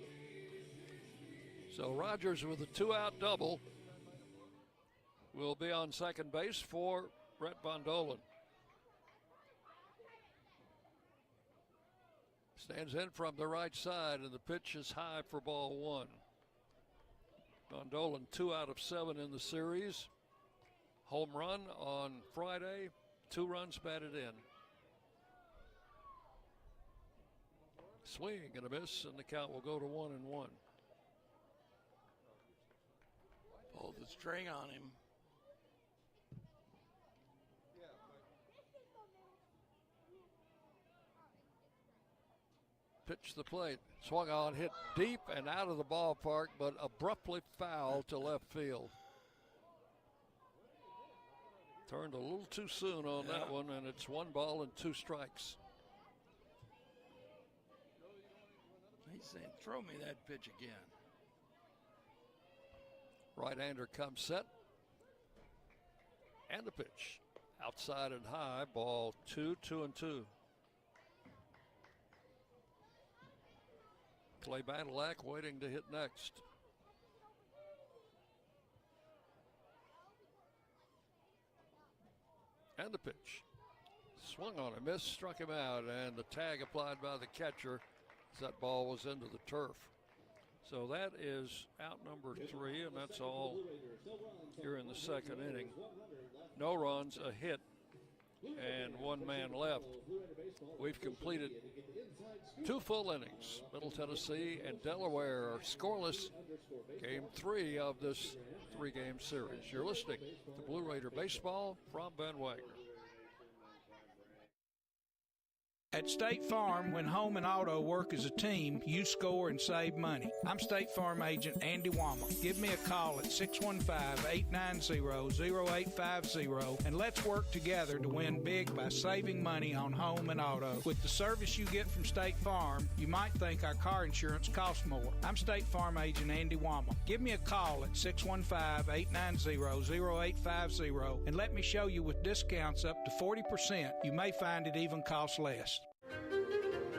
So Rogers with a 2-out double will be on second base for Brett Von Dolen. Stands in from the right side, and the pitch is high for ball 1. Von Dolen 2 out of 7 in the series. Home run on Friday, 2 runs batted in. Swing and a miss, and the count will go to 1-1. Pulled the string on him. Pitch the plate, swung on, hit deep and out of the ballpark, but abruptly foul to left field. Turned a little too soon on that one, and it's 1 ball and 2 strikes. He's saying, throw me that pitch again. Right-hander comes set. And the pitch. Outside and high, ball 2, 2-2. Clay Badalak waiting to hit next. And the pitch. Swung on a miss, struck him out, and the tag applied by the catcher as that ball was into the turf. So that is out number 3, and that's all here in the second inning. No runs, a hit, and 1 man left. We've completed 2 full innings. Middle Tennessee and Delaware are scoreless. Game 3 of this 3-game series. You're listening to Blue Raider Baseball from Ben Wagner. At State Farm, when home and auto work as a team, you score and save money. I'm State Farm agent Andy Wama. Give me a call at 615-890-0850 and let's work together to win big by saving money on home and auto. With the service you get from State Farm, you might think our car insurance costs more. I'm State Farm agent Andy Wama. Give me a call at 615-890-0850 and let me show you with discounts up to 40%. You may find it even costs less.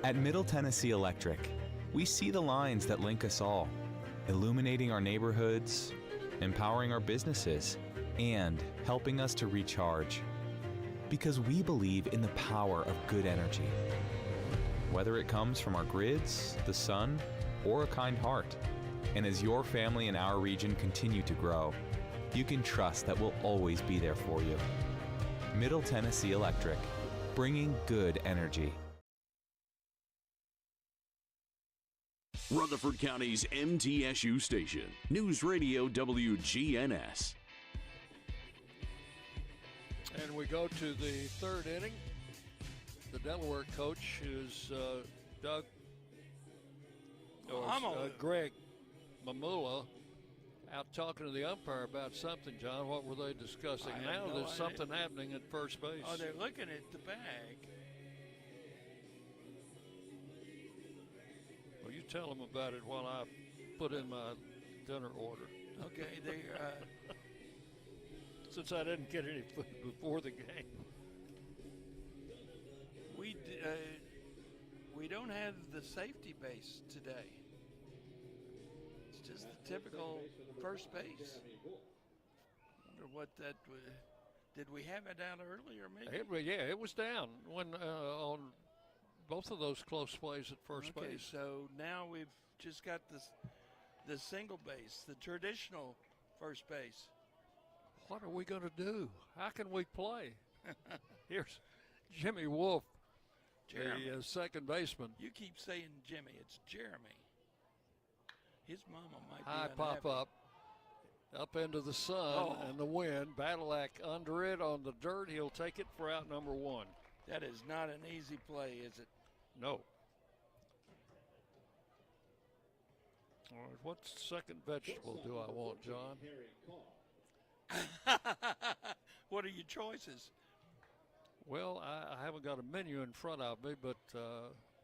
At Middle Tennessee Electric, we see the lines that link us all, illuminating our neighborhoods, empowering our businesses, and helping us to recharge. Because we believe in the power of good energy. whether it comes from our grids, the sun, or a kind heart. And as your family and our region continue to grow, you can trust that we'll always be there for you. Middle Tennessee Electric, bringing good energy. Rutherford County's MTSU station, News Radio WGNS. And we go to the third inning. The Delaware coach is Greg Mamula, out talking to the umpire about something, John. What were they discussing? Now there's something happening at first base. Oh, they're looking at the bag. Well, you tell them about it while I put in my dinner order. Okay, they since I didn't get any food before the game. We don't have the safety base today. It's just the typical first base. Wonder what that was. Did we have it out earlier, maybe? It was down when on both of those close plays at first Okay, base. so now we've just got the single base, the traditional first base. What are we going to do? How can we play? Here's Jimmy Wolf, the second baseman. You keep saying Jimmy. It's Jeremy. His mama might High be pop up into the sun and the wind. Badalak under it on the dirt. He'll take it for out number one. That is not an easy play, is it? No. All right, what second vegetable do I want, John? What are your choices? Well, I haven't got a menu in front of me, but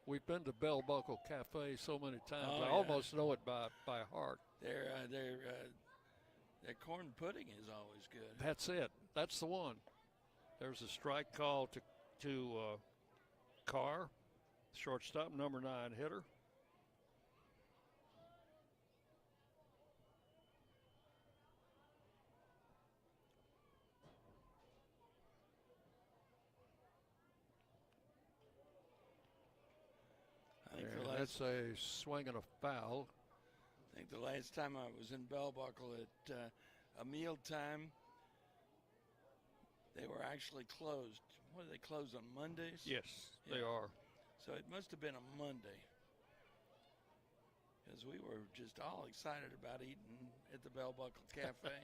we've been to Bell Buckle Cafe so many times. I almost know it by heart. Their corn pudding is always good. That's it. That's the one. There's a strike call to Carr, shortstop, number 9 hitter. That's a swing and a foul. I think the last time I was in Bell Buckle at a meal time, they were actually closed. What, do they close on Mondays? Yes, they are. So it must have been a Monday, because we were just all excited about eating at the Bell Buckle Cafe.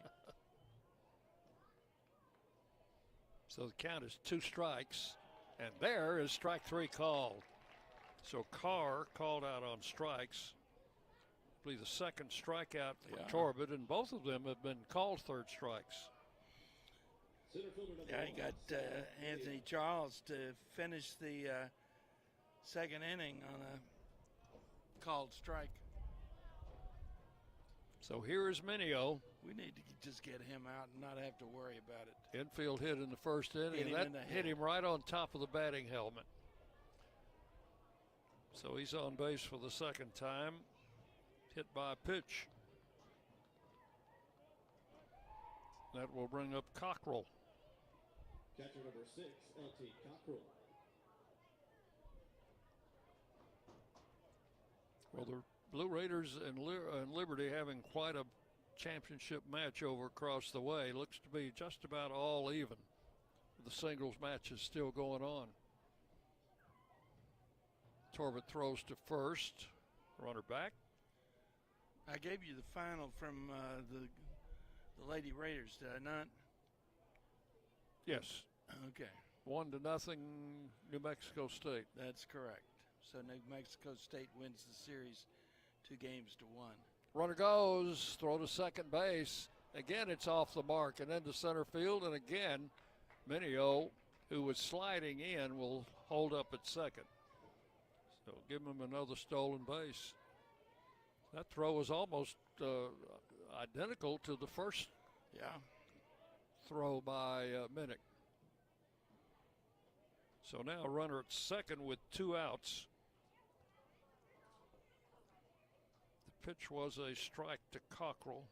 So the count is 2 strikes, and there is strike 3 called. So Carr called out on strikes. Be the second strikeout for Torbett, and both of them have been called third strikes. Yeah, he got Anthony Charles to finish the second inning on a called strike. So here is Minio. We need to just get him out and not have to worry about it. Infield hit in the first inning. That hit him right on top of the batting helmet. So he's on base for the second time. Hit by a pitch. That will bring up Cockrell. Catcher number 6, LT Cockrell. Well, the Blue Raiders and Liberty having quite a championship match over across the way. Looks to be just about all even. The singles match is still going on. Torbett throws to first. Runner back. I gave you the final from the Lady Raiders, did I not? Yes. Okay. 1-0, New Mexico State. That's correct. So New Mexico State wins the series 2-1. Runner goes, throw to second base. Again, it's off the mark and into center field. And again, Minio, who was sliding in, will hold up at second. So give him another stolen base. That throw was almost identical to the first throw by Minnick. So now a runner at second with 2 outs. The pitch was a strike to Cockrell.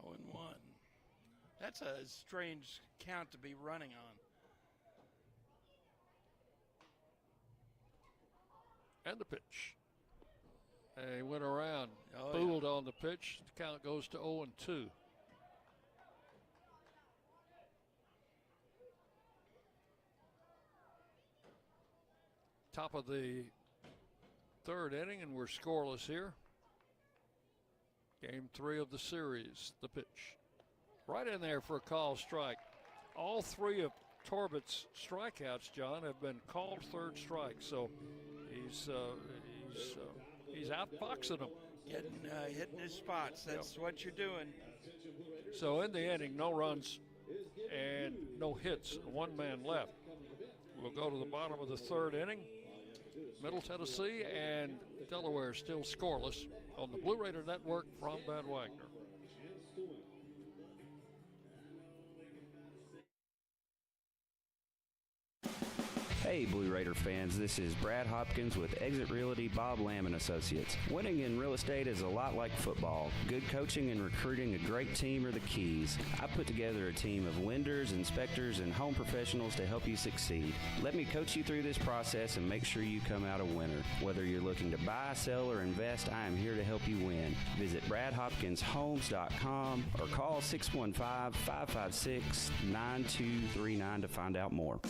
0-1. That's a strange count to be running on. And the pitch. And he went around, Oh, fooled on the pitch. The count goes to 0-2. Top of the third inning, and we're scoreless here. Game 3 of the series. The pitch. Right in there for a call strike. All 3 of Torbett's strikeouts, John, have been called third strike. So he's outboxing them. Hitting his spots. That's what you're doing. So in the inning, no runs and no hits. 1 man left. We'll go to the bottom of the third inning. Middle Tennessee and Delaware still scoreless on the Blue Raider Network from Van Wagner. Hey Blue Raider fans, this is Brad Hopkins with Exit Realty Bob Lamb & Associates. Winning in real estate is a lot like football. Good coaching and recruiting a great team are the keys. I put together a team of lenders, inspectors, and home professionals to help you succeed. Let me coach you through this process and make sure you come out a winner. Whether you're looking to buy, sell, or invest, I am here to help you win. Visit BradHopkinsHomes.com or call 615-556-9239 to find out more.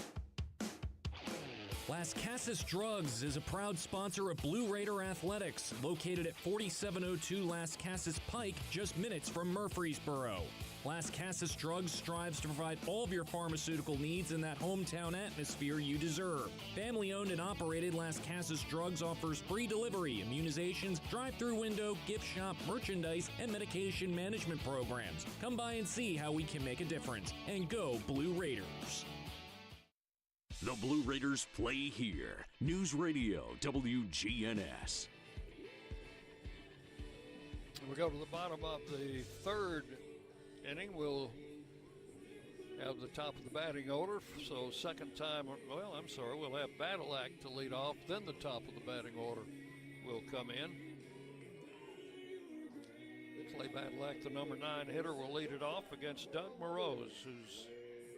Las Casas Drugs is a proud sponsor of Blue Raider Athletics, located at 4702 Las Casas Pike, just minutes from Murfreesboro. Las Casas Drugs strives to provide all of your pharmaceutical needs in that hometown atmosphere you deserve. Family-owned and operated, Las Casas Drugs offers free delivery, immunizations, drive-through window, gift shop, merchandise, and medication management programs. Come by and see how we can make a difference. And go Blue Raiders. The Blue Raiders play here. News Radio WGNS. We go to the bottom of the third inning. We'll have the top of the batting order. So we'll have Badalak to lead off. Then the top of the batting order will come in. Clay Badalak, the number 9 hitter, will lead it off against Doug Morose, who's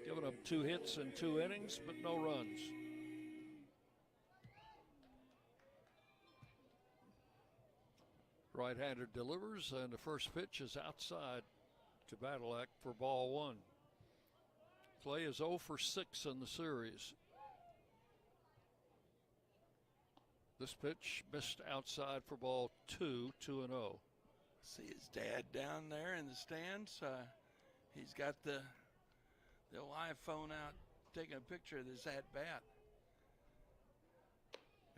given up 2 hits in 2 innings, but no runs. Right-hander delivers, and the first pitch is outside to Badalak for ball 1. Clay is 0 for 6 in the series. This pitch missed outside for ball 2, 2-0. See his dad down there in the stands. He's got the live phone out, taking a picture of this at bat.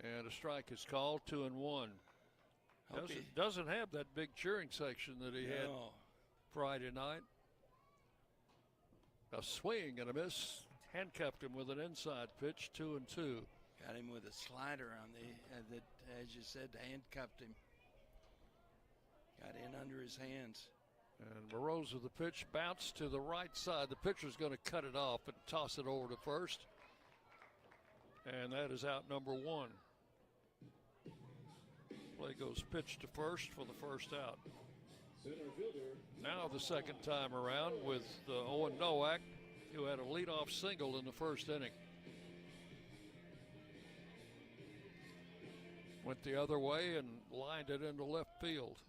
And a strike is called, 2-1. Doesn't have that big cheering section that he had Friday night. A swing and a miss. Handcuffed him with an inside pitch, 2-2. Got him with a slider on that, as you said, handcuffed him. Got in under his hands. And Morose with the pitch, bounce to the right side. The pitcher's going to cut it off and toss it over to first. And that is out number 1. Play goes pitch to first for the first out. Now the second time around with Owen Nowak, who had a leadoff single in the first inning. Went the other way and lined it into left field.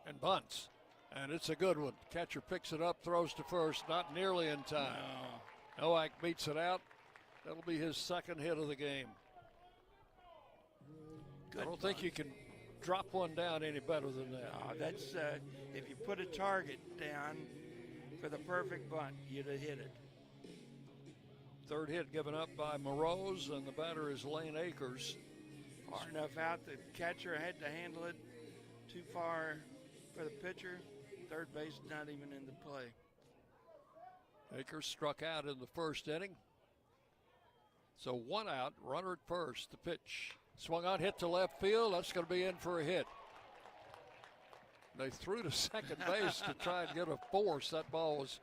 And bunts. And it's a good one. Catcher picks it up, throws to first, not nearly in time. No. Nowak beats it out. That'll be his second hit of the game. Good I don't think you can drop one down any better than that. That's if you put a target down for the perfect bunt, you'd have hit it. Third hit given up by Morose, and the batter is Lane Akers. Far enough out, the catcher had to handle it. Too far for the pitcher. Third base not even in the play. Akers struck out in the first inning. So 1 out, runner at first. The pitch swung on, hit to left field. That's going to be in for a hit. They threw to second base to try and get a force. That ball was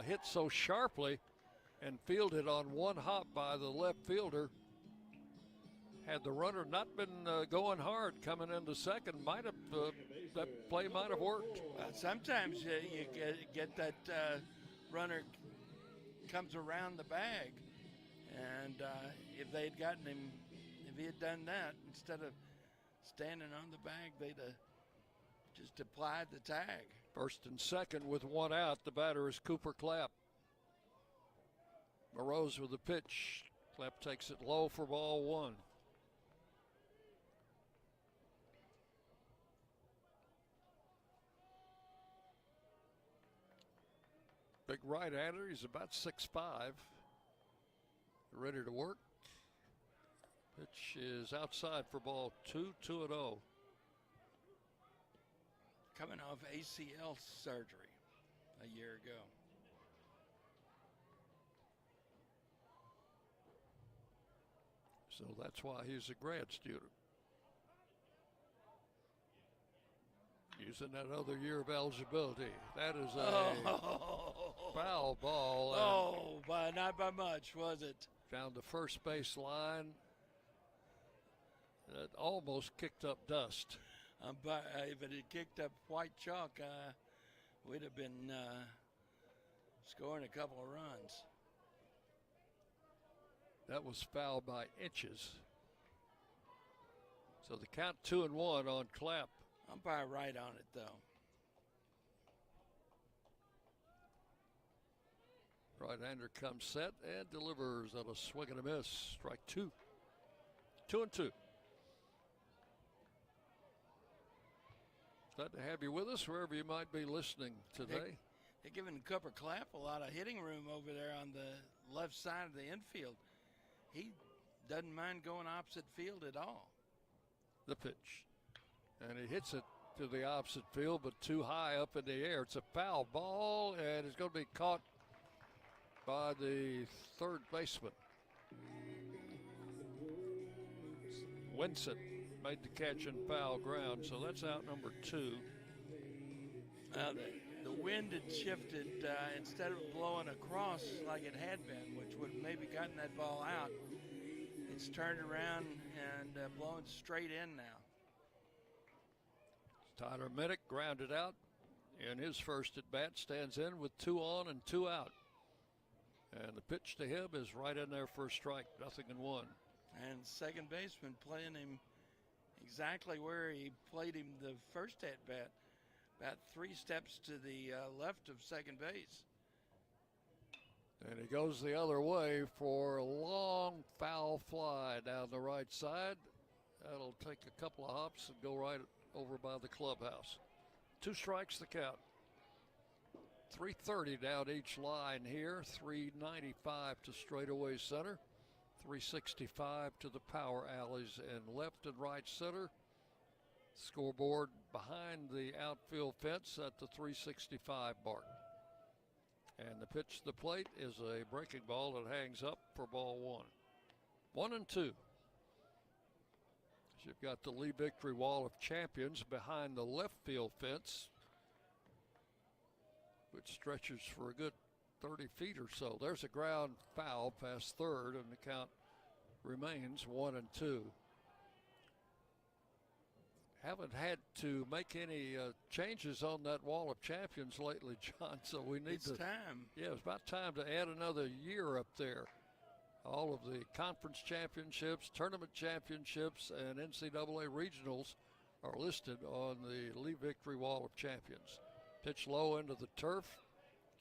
hit so sharply and fielded on one hop by the left fielder. Had the runner not been going hard coming into second, that play might have worked. Sometimes you get that runner comes around the bag, and if they had gotten him, if he had done that, instead of standing on the bag, they'd have just applied the tag. First and second with one out. The batter is Cooper Clapp. Morose with the pitch. Clapp takes it low for ball one. Big right-hander. He's about 6'5". Ready to work. Pitch is outside for ball two, 2-0. Coming off ACL surgery a year ago. So that's why he's a grad student. Using that other year of eligibility. That is a foul ball. Not by much, was it? Down the first base line. That almost kicked up dust. If it had kicked up white chalk, we'd have been scoring a couple of runs. That was fouled by inches. So the count 2-1 on Clapp. Umpire right on it, though. Right-hander comes set and delivers on a swing and a miss. Strike two. 2-2. Glad to have you with us wherever you might be listening today. They're giving Cooper Clapp a lot of hitting room over there on the left side of the infield. He doesn't mind going opposite field at all. The pitch. And he hits it to the opposite field, but too high up in the air. It's a foul ball, and it's going to be caught by the third baseman. Winston made the catch in foul ground, so that's out number two. The wind had shifted. Instead of blowing across like it had been, which would have maybe gotten that ball out, it's turned around and blowing straight in now. Tyler Minnick grounded out in his first at bat, stands in with 2 on and 2 out. And the pitch to him is right in there for a strike, 0-1. And second baseman playing him exactly where he played him the first at bat, about 3 steps to the left of second base. And he goes the other way for a long foul fly down the right side. That'll take a couple of hops and go right over by the clubhouse. 2 strikes the count. 330 down each line here. 395 to straightaway center. 365 to the power alleys and left and right center. Scoreboard behind the outfield fence at the 365 mark. And the pitch to the plate is a breaking ball that hangs up for ball 1. 1-2. You've got the Lee Victory Wall of Champions behind the left field fence, which stretches for a good 30 feet or so. There's a ground foul past third, and the count remains 1-2. Haven't had to make any changes on that Wall of Champions lately, John, so we need It's time. Yeah, it's about time to add another year up there. All of the conference championships, tournament championships, and NCAA regionals are listed on the Lee Victory Wall of Champions. Pitch low into the turf.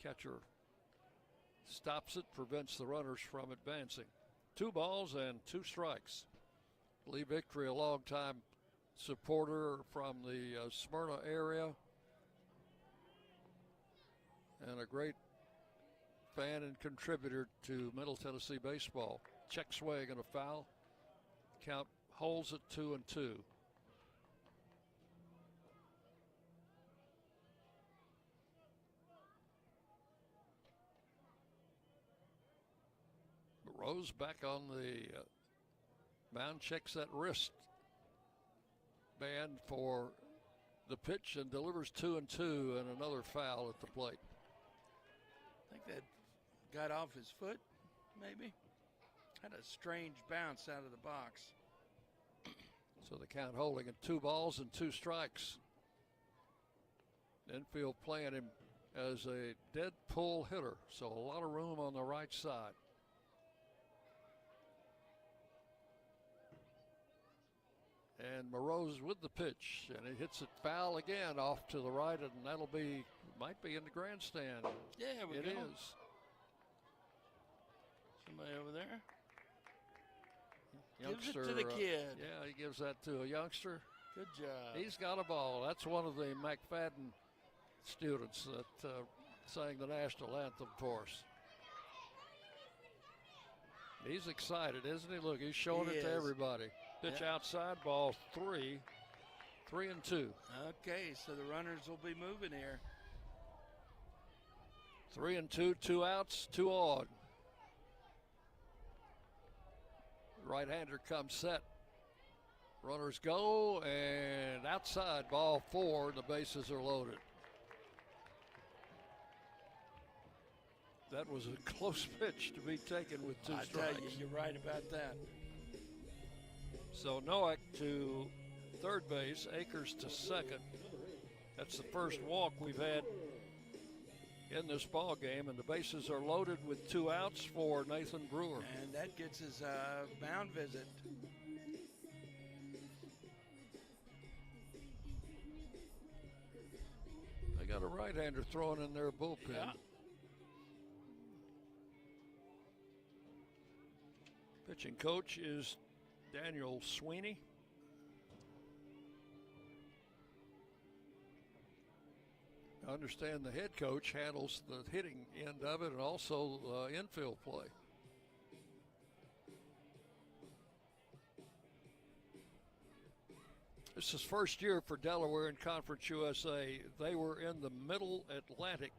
Catcher stops it, prevents the runners from advancing. 2 balls and 2 strikes. Lee Victory, a long-time supporter from the Smyrna area, and a great fan and contributor to Middle Tennessee baseball. Check swing and a foul. Count holds at 2-2. Rose back on the mound, checks that wrist band for the pitch and delivers 2-2 and another foul at the plate. I think that got off his foot, maybe. Had a strange bounce out of the box. So the count holding at 2 balls and 2 strikes. Infield playing him as a dead pull hitter, so a lot of room on the right side. And Moreau's with the pitch, and it hits it foul again off to the right, and might be in the grandstand. Yeah, it go. is. Somebody over there? Youngster, gives it to the kid. Yeah, he gives that to a youngster. Good job. He's got a ball. That's one of the McFadden students that sang the national anthem for us. He's excited, isn't he? Look, he's showing it to everybody. Pitch outside, ball 3, 3-2. Okay, so the runners will be moving here. 3-2, 2 outs, 2 on. Right-hander comes set. Runners go, and outside, ball 4, and the bases are loaded. That was a close pitch to be taken with 2 strikes. I tell you, you're right about that. So Noack to third base, Akers to second. That's the first walk we've had in this ball game, and the bases are loaded with 2 outs for Nathan Brewer. And that gets his mound visit. They got a right-hander throwing in their bullpen. Yeah. Pitching coach is Daniel Sweeney. I understand the head coach handles the hitting end of it and also infield play. This is first year for Delaware in Conference USA. They were in the Middle Atlantic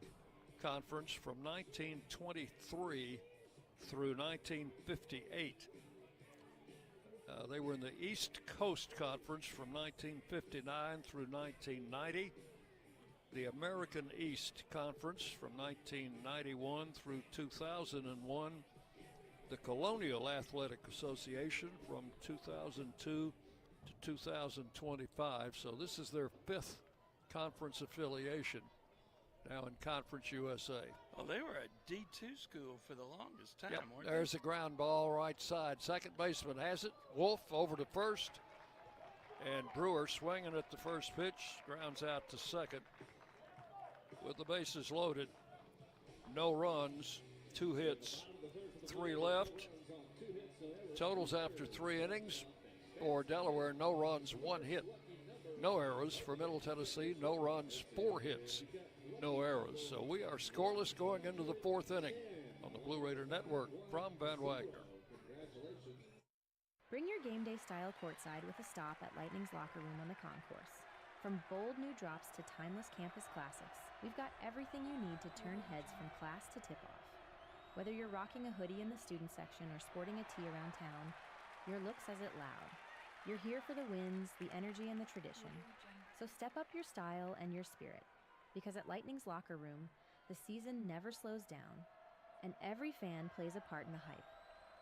Conference from 1923 through 1958. They were in the East Coast Conference from 1959 through 1990. The American East Conference from 1991 through 2001. The Colonial Athletic Association from 2002 to 2025. So this is their 5th conference affiliation now in Conference USA. Well, they were a D2 school for the longest time, weren't There's a ground ball right side. Second baseman has it. Wolf over to first. And Brewer swinging at the first pitch. Grounds out to second. With the bases loaded. No runs. 2 hits. 3 left. Totals after 3 innings. For Delaware, no runs, 1 hit. No errors for Middle Tennessee. No runs, 4 hits. No errors. So we are scoreless going into the 4th inning on the Blue Raider Network from Van Wagner. Bring your game day style courtside with a stop at Lightning's locker room on the concourse. From bold new drops to timeless campus classics, we've got everything you need to turn heads from class to tip-off. Whether you're rocking a hoodie in the student section or sporting a tee around town, your look says it loud. You're here for the wins, the energy, and the tradition. So step up your style and your spirit. Because at Lightning's locker room, the season never slows down, and every fan plays a part in the hype.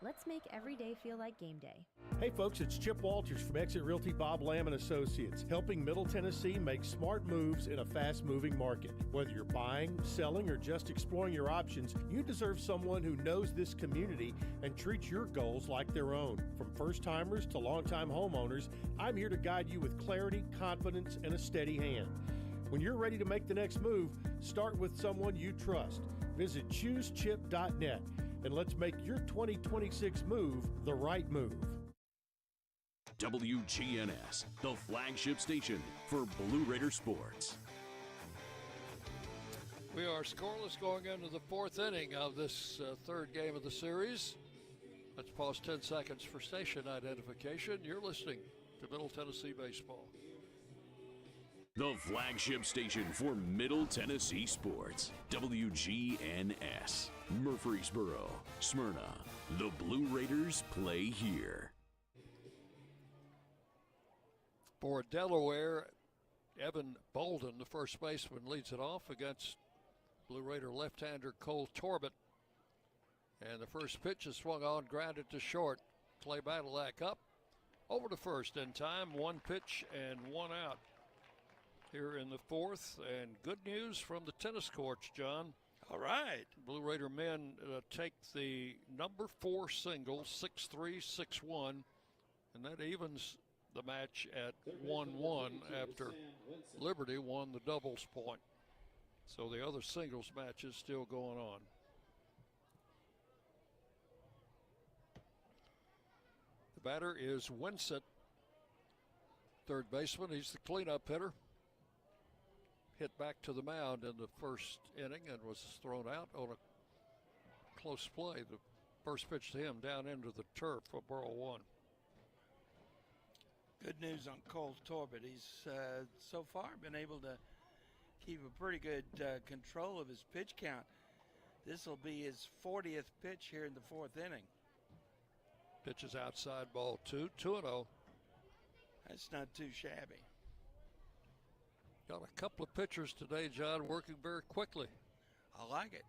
Let's make every day feel like game day. Hey folks, it's Chip Walters from Exit Realty Bob Lamb & Associates, helping Middle Tennessee make smart moves in a fast-moving market. Whether you're buying, selling, or just exploring your options, you deserve someone who knows this community and treats your goals like their own. From first-timers to long-time homeowners, I'm here to guide you with clarity, confidence, and a steady hand. When you're ready to make the next move, start with someone you trust. Visit choosechip.net and let's make your 2026 move the right move. WGNS, the flagship station for Blue Raider sports. We are scoreless going into the 4th inning of this 3rd game of the series. Let's pause 10 seconds for station identification. You're listening to Middle Tennessee Baseball. The flagship station for Middle Tennessee sports. WGNS, Murfreesboro, Smyrna. The Blue Raiders play here. For Delaware, Evan Bolden, the first baseman, leads it off against Blue Raider left-hander Cole Torbett. And the first pitch is swung on, grounded to short. Clay Badalak up, over to first in time. 1 pitch and 1 out here in the 4th. And good news from the tennis courts, John. All right. Blue Raider men take the number 4 single, 6-3, 6-1, and that evens the match at 1-1 after Liberty won the doubles point. So the other singles match is still going on. The batter is Winsett, third baseman. He's the cleanup hitter. Hit back to the mound in the first inning and was thrown out on a close play. The first pitch to him down into the turf for ball one. Good news on Cole Torbett. He's so far been able to keep a pretty good control of his pitch count. This will be his 40th pitch here in the fourth inning. Pitch is outside, ball two, 2-0. That's not too shabby. Got a couple of pitchers today, John, working very quickly. I like it.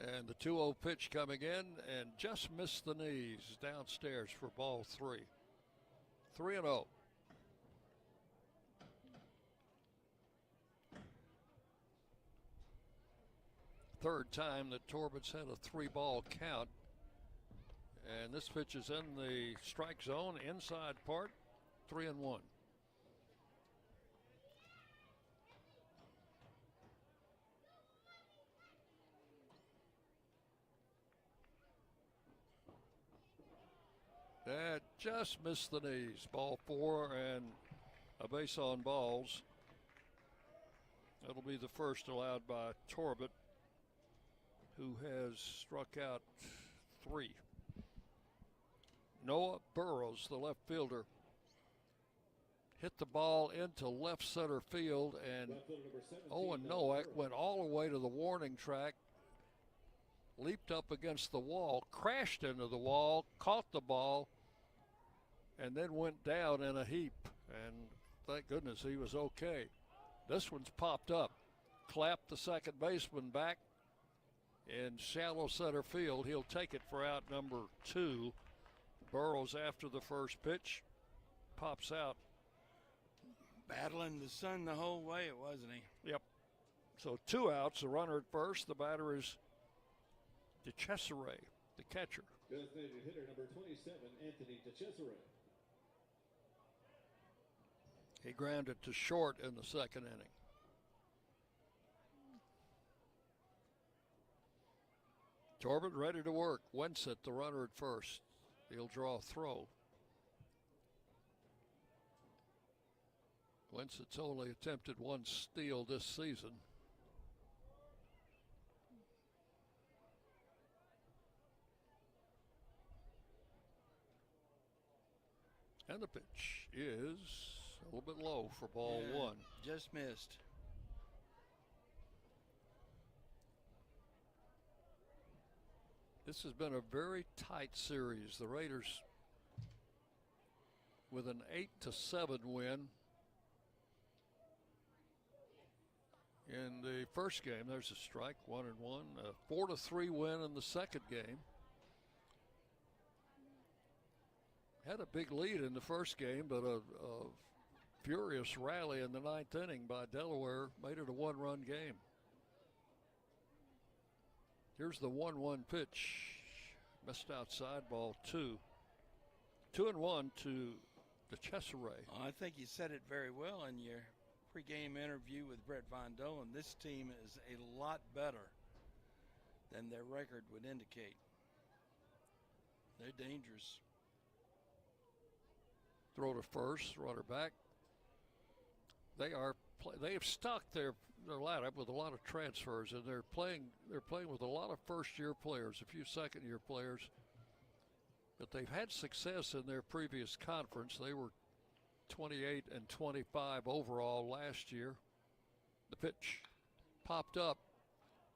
And the 2-0 pitch coming in and just missed the knees downstairs for ball three. 3-0. Third time that Torbett's had a 3-ball count. And this pitch is in the strike zone, inside part, 3-1. That just missed the knees. Ball four and a base on balls. That'll be the first allowed by Torbett, who has struck out 3. Noah Burrows, the left fielder, hit the ball into left center field, and Owen Nowak went all the way to the warning track, leaped up against the wall, crashed into the wall, caught the ball, and then went down in a heap. And thank goodness he was okay. This one's popped up. Clapped the second baseman back in shallow center field. He'll take it for out number 2. Burrows, after the first pitch, pops out. Battling the sun the whole way, wasn't he? Yep. So 2 outs, a runner at first. The batter is DeCesare, the catcher. Designated hitter number 27, Anthony DeCesare. He grounded to short in the second inning. Torbett ready to work. Winsett, the runner at first. He'll draw a throw. Winsett's only attempted 1 steal this season. And the pitch is a little bit low for ball 1. Just missed. This has been a very tight series. The Raiders with an 8-7 win in the first game. There's a strike, 1-1. A 4-3 win in the second game. Had a big lead in the first game, but a furious rally in the 9th inning by Delaware made it a 1-run game. Here's the 1-1 pitch. Missed outside, ball 2. 2-1 to DeCesare. I think you said it very well in your pregame interview with Brett Von Dolan. This team is a lot better than their record would indicate. They're dangerous. Throw to first, runner back. They have stocked their lineup with a lot of transfers, and they're playing with a lot of first-year players, a few second-year players. But they've had success in their previous conference. They were 28-25 overall last year. The pitch popped up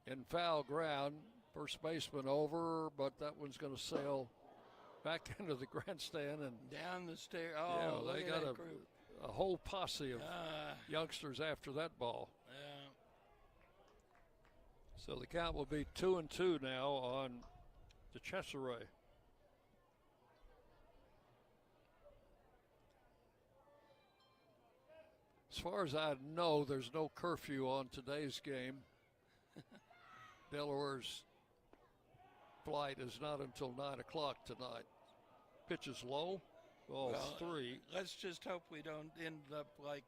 in foul ground. First baseman over, but that one's going to sail back into the grandstand and down the stair. Oh, yeah, they got a whole posse of youngsters after that ball. Yeah. So the count will be 2-2 now on DeCesare. As far as I know, there's no curfew on today's game. Delaware's flight is not until 9 o'clock tonight. Pitch is low. Ball 3. Let's just hope we don't end up like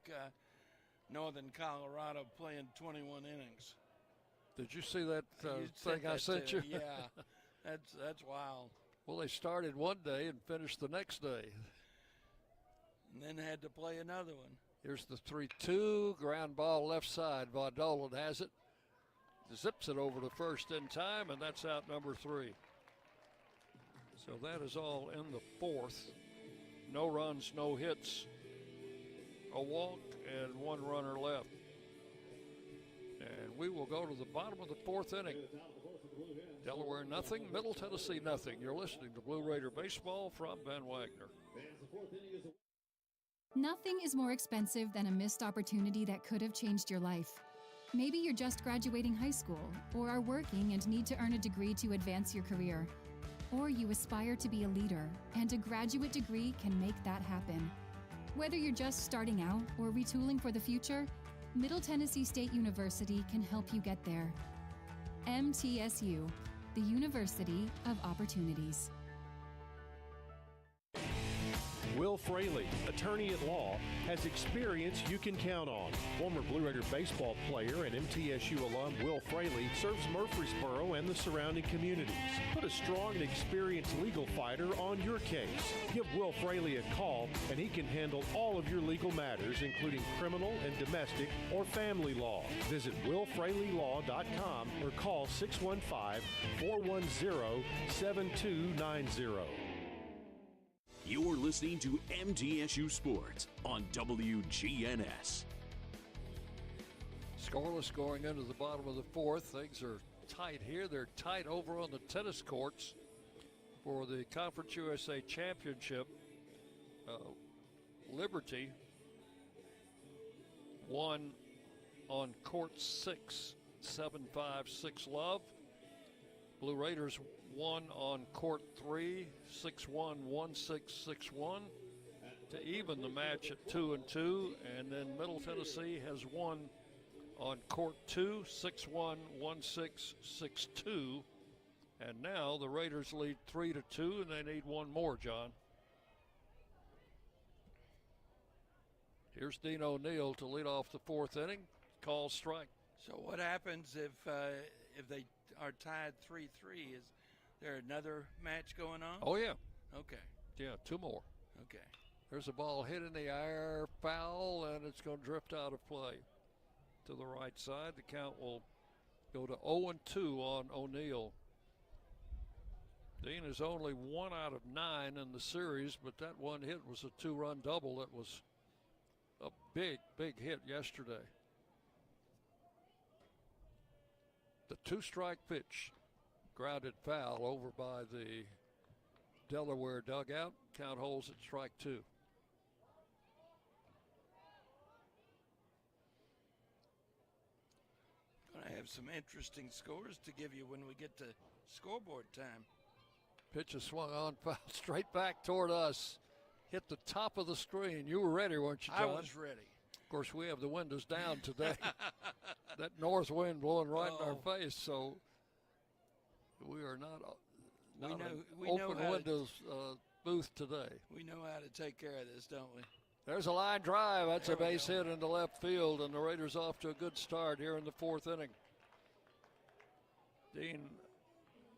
Northern Colorado playing 21 innings. Did you see that thing I sent you? Yeah, that's wild. Well, they started one day and finished the next day. And then had to play another one. Here's the 3-2, ground ball left side. Von Dolan has it. Zips it over to first in time, and that's out number 3. So that is all in the 4th. No runs, no hits, a walk, and 1 runner left. And we will go to the bottom of the 4th inning. Delaware nothing, Middle Tennessee nothing. You're listening to Blue Raider Baseball from Van Wagner. Nothing is more expensive than a missed opportunity that could have changed your life. Maybe you're just graduating high school, or are working and need to earn a degree to advance your career. Or you aspire to be a leader, and a graduate degree can make that happen. Whether you're just starting out or retooling for the future, Middle Tennessee State University can help you get there. MTSU, the University of Opportunities. Will Fraley, attorney at law, has experience you can count on. Former Blue Raider baseball player and MTSU alum Will Fraley serves Murfreesboro and the surrounding communities. Put a strong and experienced legal fighter on your case. Give Will Fraley a call and he can handle all of your legal matters, including criminal and domestic or family law. Visit willfraleylaw.com or call 615-410-7290. You're listening to MTSU Sports on WGNS. Scoreless going into the bottom of the 4th. Things are tight here. They're tight over on the tennis courts for the Conference USA Championship. Liberty won on court 6, 7-5, 6-love. Blue Raiders won on court 3, 6-1, 1-6, 6-1 to even the match at 2-2. And then Middle Tennessee has won on court 2, 6-1, 1-6, 6-2. And now the Raiders lead 3-2, and they need one more, John. Here's Dean O'Neill to lead off the 4th inning. Call strike. So what happens if they are tied 3-3? Is there another match going on? Oh, yeah. Okay. Yeah, 2 more. Okay. There's a ball hit in the air, foul, and it's going to drift out of play to the right side. The count will go to 0-2 on O'Neill. Dean is only 1 out of 9 in the series, but that one hit was a 2-run double. That was a big, big hit yesterday. The 2-strike pitch, grounded foul over by the Delaware dugout. Count holds at strike 2. Going to have some interesting scores to give you when we get to scoreboard time. Pitch is swung on, foul straight back toward us. Hit the top of the screen. You were ready, weren't you, John? I was ready. Of course, we have the windows down today. That north wind blowing right in our face, so we are not open windows booth today. We know how to take care of this, don't we? There's a line drive. That's a base hit into left field, and the Raiders off to a good start here in the 4th inning. Dean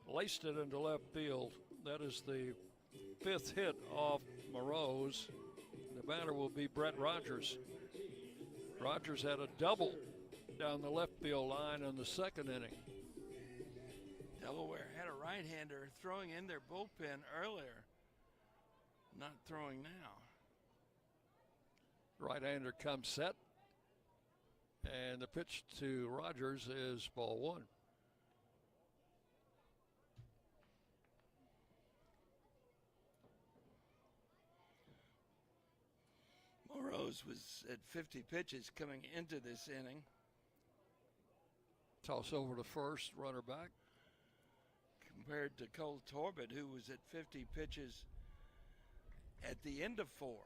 laced it into left field. That is the 5th hit off Morose. The batter will be Brett Rogers. Rogers had a double down the left field line in the 2nd inning. Delaware had a right-hander throwing in their bullpen earlier. Not throwing now. Right-hander comes set. And the pitch to Rogers is ball 1. Morose was at 50 pitches coming into this inning. Toss over to first, runner back. Compared to Cole Torbett, who was at 50 pitches at the end of 4.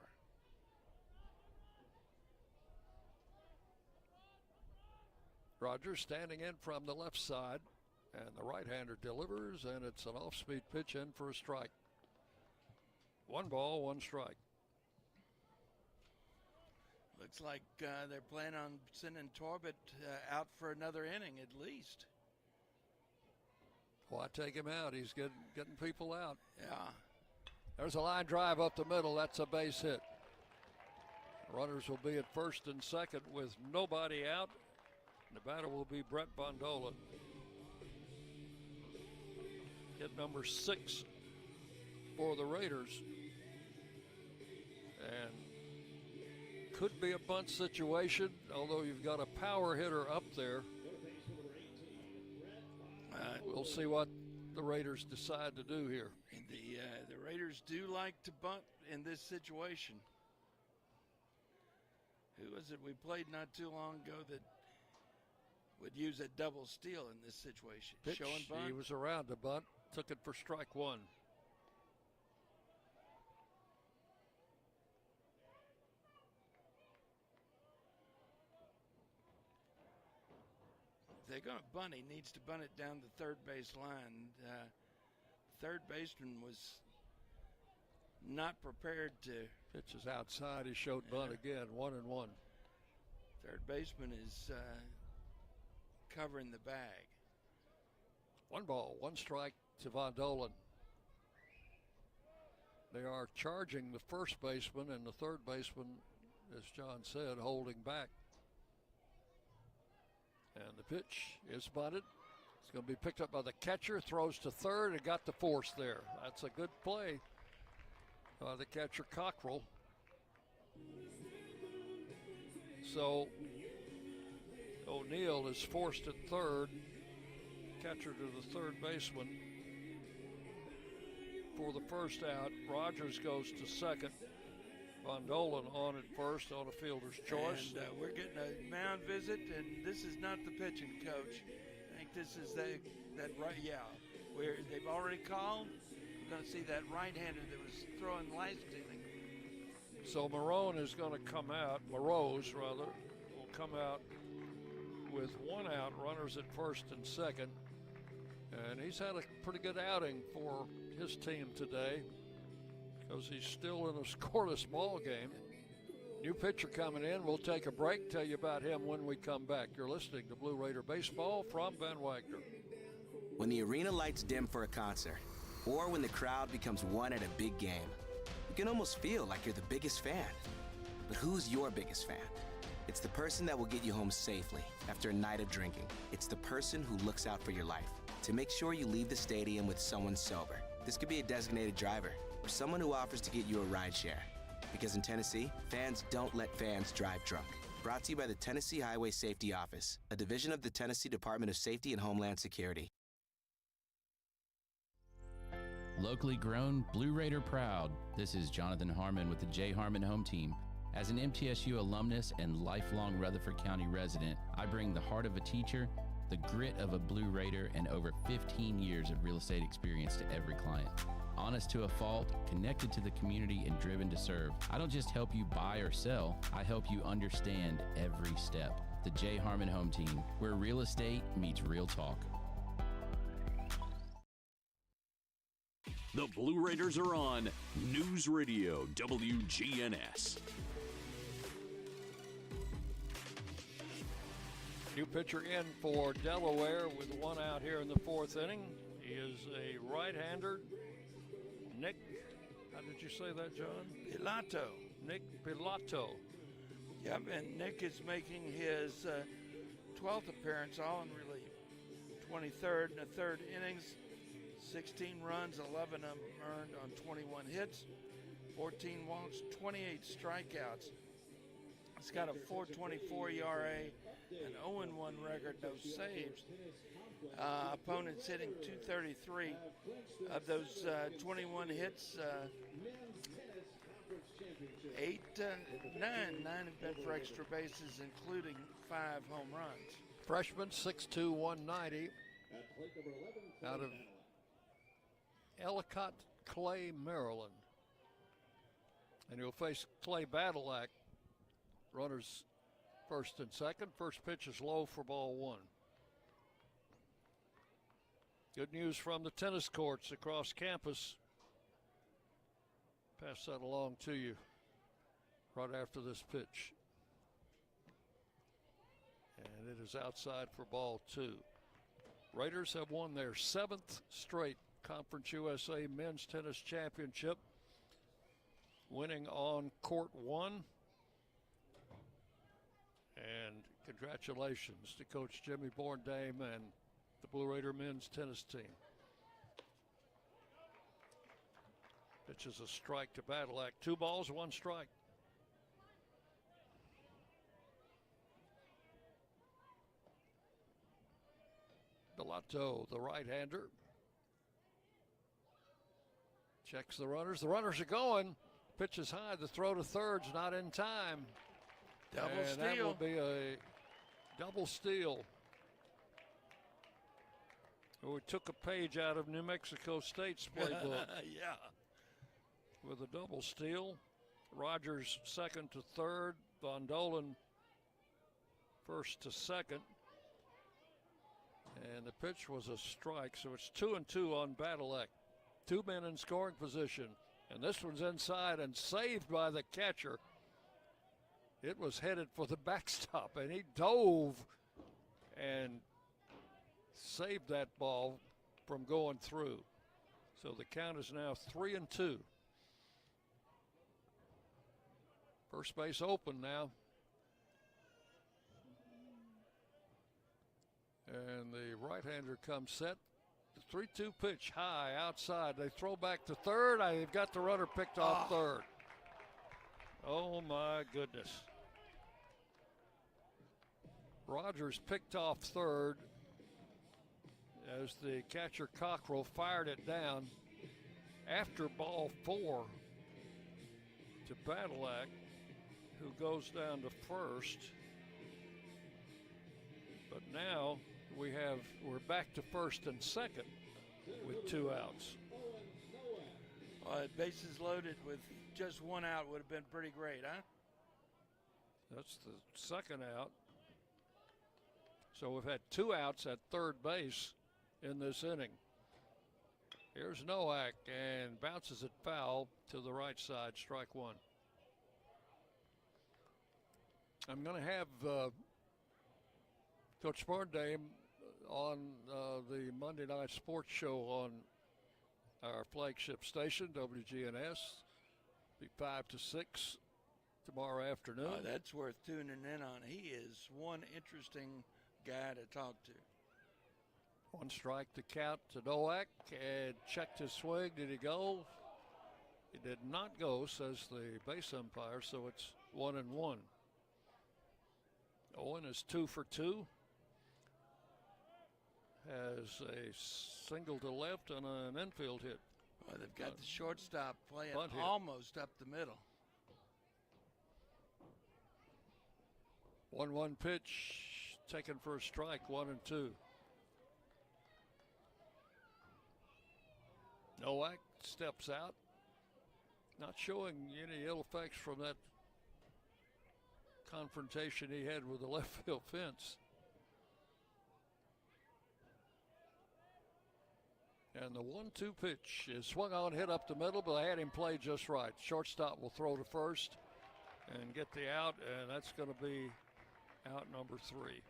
Rogers standing in from the left side, and the right-hander delivers, and it's an off-speed pitch in for a strike. 1 ball, 1 strike. Looks like they're planning on sending Torbett out for another inning at least. Why take him out? He's getting people out. Yeah. There's a line drive up the middle. That's a base hit. Runners will be at first and second with nobody out. The batter will be Brett Bondola. Hit number 6 for the Raiders. And could be a bunt situation, although you've got a power hitter up there. We'll see what the Raiders decide to do here. The Raiders do like to bunt in this situation. Who was it we played not too long ago that would use a double steal in this situation? Pitch, Show and bunt? he was around the bunt, took it for strike 1. They're going to bunt. He needs to bunt it down the third base line. Third baseman was not prepared to. Pitch is outside. He showed bunt again. 1-1. Third baseman is covering the bag. 1 ball, 1 strike to Von Dolan. They are charging the first baseman and the third baseman, as John said, holding back. And the pitch is bunted. It's going to be picked up by the catcher, throws to third, and got the force there. That's a good play by the catcher, Cockrell. So O'Neill is forced at third, catcher to the third baseman. For the first out, Rogers goes to second. Von Dolan on at first on a fielder's choice. And we're getting a mound visit, and this is not the pitching coach. I think this is that right, yeah. They've already called. We're going to see that right-hander that was throwing last inning. So Marone is going to come out, Morose rather, will come out with 1 out, runners at first and second. And he's had a pretty good outing for his team today, because he's still in a scoreless ball game. New pitcher coming in. We'll take a break, tell you about him when we come back. You're listening to Blue Raider Baseball from Van Wagner. When the arena lights dim for a concert, or when the crowd becomes one at a big game, you can almost feel like you're the biggest fan. But who's your biggest fan? It's the person that will get you home safely after a night of drinking. It's the person who looks out for your life to make sure you leave the stadium with someone sober. This could be a designated driver, or someone who offers to get you a ride share. Because in Tennessee, fans don't let fans drive drunk. Brought to you by the Tennessee Highway Safety Office, a division of the Tennessee Department of Safety and Homeland Security. Locally grown, Blue Raider proud. This is Jonathan Harmon with the J. Harmon Home Team. As an MTSU alumnus and lifelong Rutherford County resident, I bring the heart of a teacher, the grit of a Blue Raider, and over 15 years of real estate experience to every client. Honest to a fault, connected to the community, and driven to serve. I don't just help you buy or sell, I help you understand every step. The J. Harmon Home Team, where real estate meets real talk. The Blue Raiders are on News Radio WGNS. New pitcher in for Delaware with 1 out here in the 4th inning. He is a right-hander. Nick, how did you say that, John? Pilato. Nick Pilato. Yep, and Nick is making his 12th appearance all in relief. 23rd and a third innings, 16 runs, 11 of them earned on 21 hits, 14 walks, 28 strikeouts. He's got a 4.24 ERA, an 0-1 record, no saves. Opponents hitting .233. Of those 21 hits, 9 have been for extra bases, including 5 home runs. Freshman, 6'2", 190, out of Ellicott Clay, Maryland. And he'll face Clay Badalack. Runners first and second. First pitch is low for ball 1. Good news from the tennis courts across campus. Pass that along to you right after this pitch. And it is outside for ball 2. Raiders have won their 7th straight Conference USA Men's Tennis Championship, winning on court 1. And congratulations to Coach Jimmy Borndame and the Blue Raider men's tennis team. Pitches a strike to Badalak. 2 balls, 1 strike. Bellato, the right-hander, checks the runners. The runners are going. Pitch is high. The throw to third's not in time. Double and steal. That will be a double steal. We took a page out of New Mexico State's playbook. Yeah. With a double steal. Rogers second to third. Von Dolan first to second. And the pitch was a strike, so it's 2-2 on Badalek. 2 men in scoring position. And this one's inside and saved by the catcher. It was headed for the backstop, and he dove and saved that ball from going through. So the count is now 3-2. First base open now. And the right-hander comes set. The 3-2 pitch high outside. They throw back to third. They've got the runner picked off third. Oh, my goodness. Rogers picked off third as the catcher Cockrell fired it down after ball 4 to Badalak, who goes down to first. But now we're back to first and second with 2 outs. Bases loaded with just 1 out would have been pretty great, huh? That's the second out. So we've had 2 outs at third base in this inning. Here's Nowak and bounces it foul to the right side, strike 1. I'm going to have Coach Borndame on the Monday Night Sports Show on our flagship station, WGNS. Be 5 to 6 tomorrow afternoon. That's worth tuning in on. He is one interesting guy to talk to. 1 strike to count to Nowak, and checked his swing. Did he go? He did not go, says the base umpire, so it's 1-1. Owen is 2 for 2. Has a single to left and an infield hit. Well, they've got the shortstop playing bunt hit. Almost up the middle. 1-1 pitch, taken for a strike, 1-2. Nowak steps out, not showing any ill effects from that confrontation he had with the left field fence. And the 1-2 pitch is swung on, hit up the middle, but I had him play just right. Shortstop will throw to first and get the out, and that's going to be out number 3.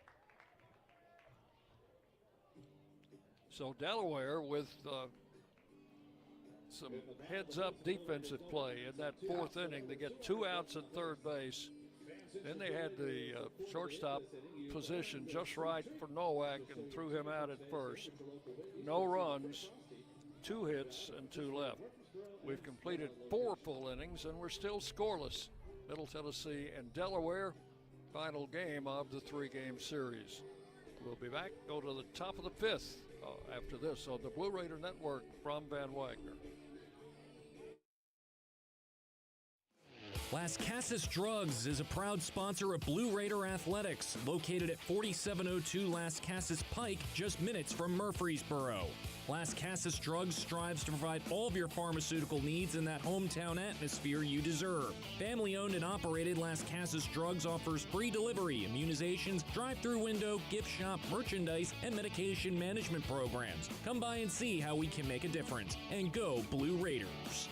So Delaware with some heads-up defensive play in that 4th inning. They get 2 outs at third base. Then they had the shortstop position just right for Nowak and threw him out at first. No runs, 2 hits, and 2 left. We've completed 4 full innings, and we're still scoreless. Middle Tennessee and Delaware, final game of the 3-game series. We'll be back, go to the top of the 5th after this on the Blue Raider Network from Van Wagner. Las Casas Drugs is a proud sponsor of Blue Raider Athletics, located at 4702 Las Casas Pike, just minutes from Murfreesboro. Las Casas Drugs strives to provide all of your pharmaceutical needs in that hometown atmosphere you deserve. Family-owned and operated, Las Casas Drugs offers free delivery, immunizations, drive-through window, gift shop, merchandise, and medication management programs. Come by and see how we can make a difference. And go Blue Raiders.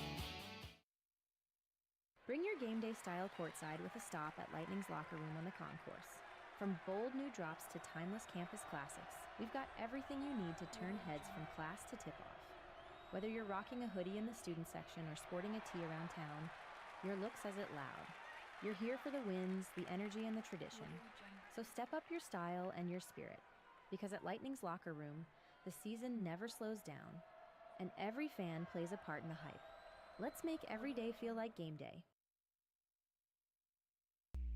game day style courtside with a stop at Lightning's locker room on the concourse. From bold new drops to timeless campus classics, we've got everything you need to turn heads from class to tip-off. Whether you're rocking a hoodie in the student section or sporting a tee around town, your look says it loud. You're here for the wins, the energy, and the tradition. So step up your style and your spirit, because at Lightning's locker room, the season never slows down, and every fan plays a part in the hype. Let's make every day feel like game day.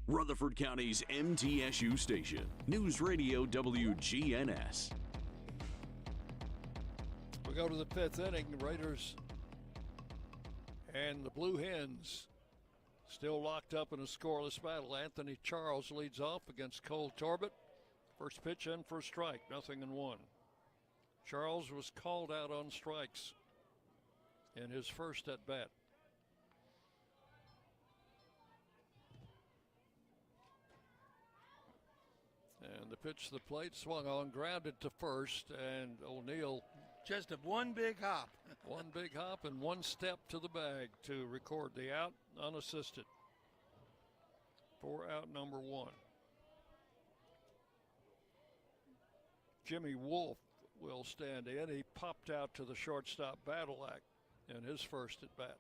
Rutherford County's MTSU station, News Radio WGNS. We go to the 5th inning. The Raiders and the Blue Hens still locked up in a scoreless battle. Anthony Charles leads off against Cole Torbett. First pitch in for a strike, 0-1. Charles was called out on strikes in his first at bat. And the pitch to the plate, swung on, grounded to first, and O'Neill. Just a one big hop. One big hop and one step to the bag to record the out unassisted. For out number 1. Jimmy Wolf will stand in. He popped out to the shortstop Badalak in his first at bat.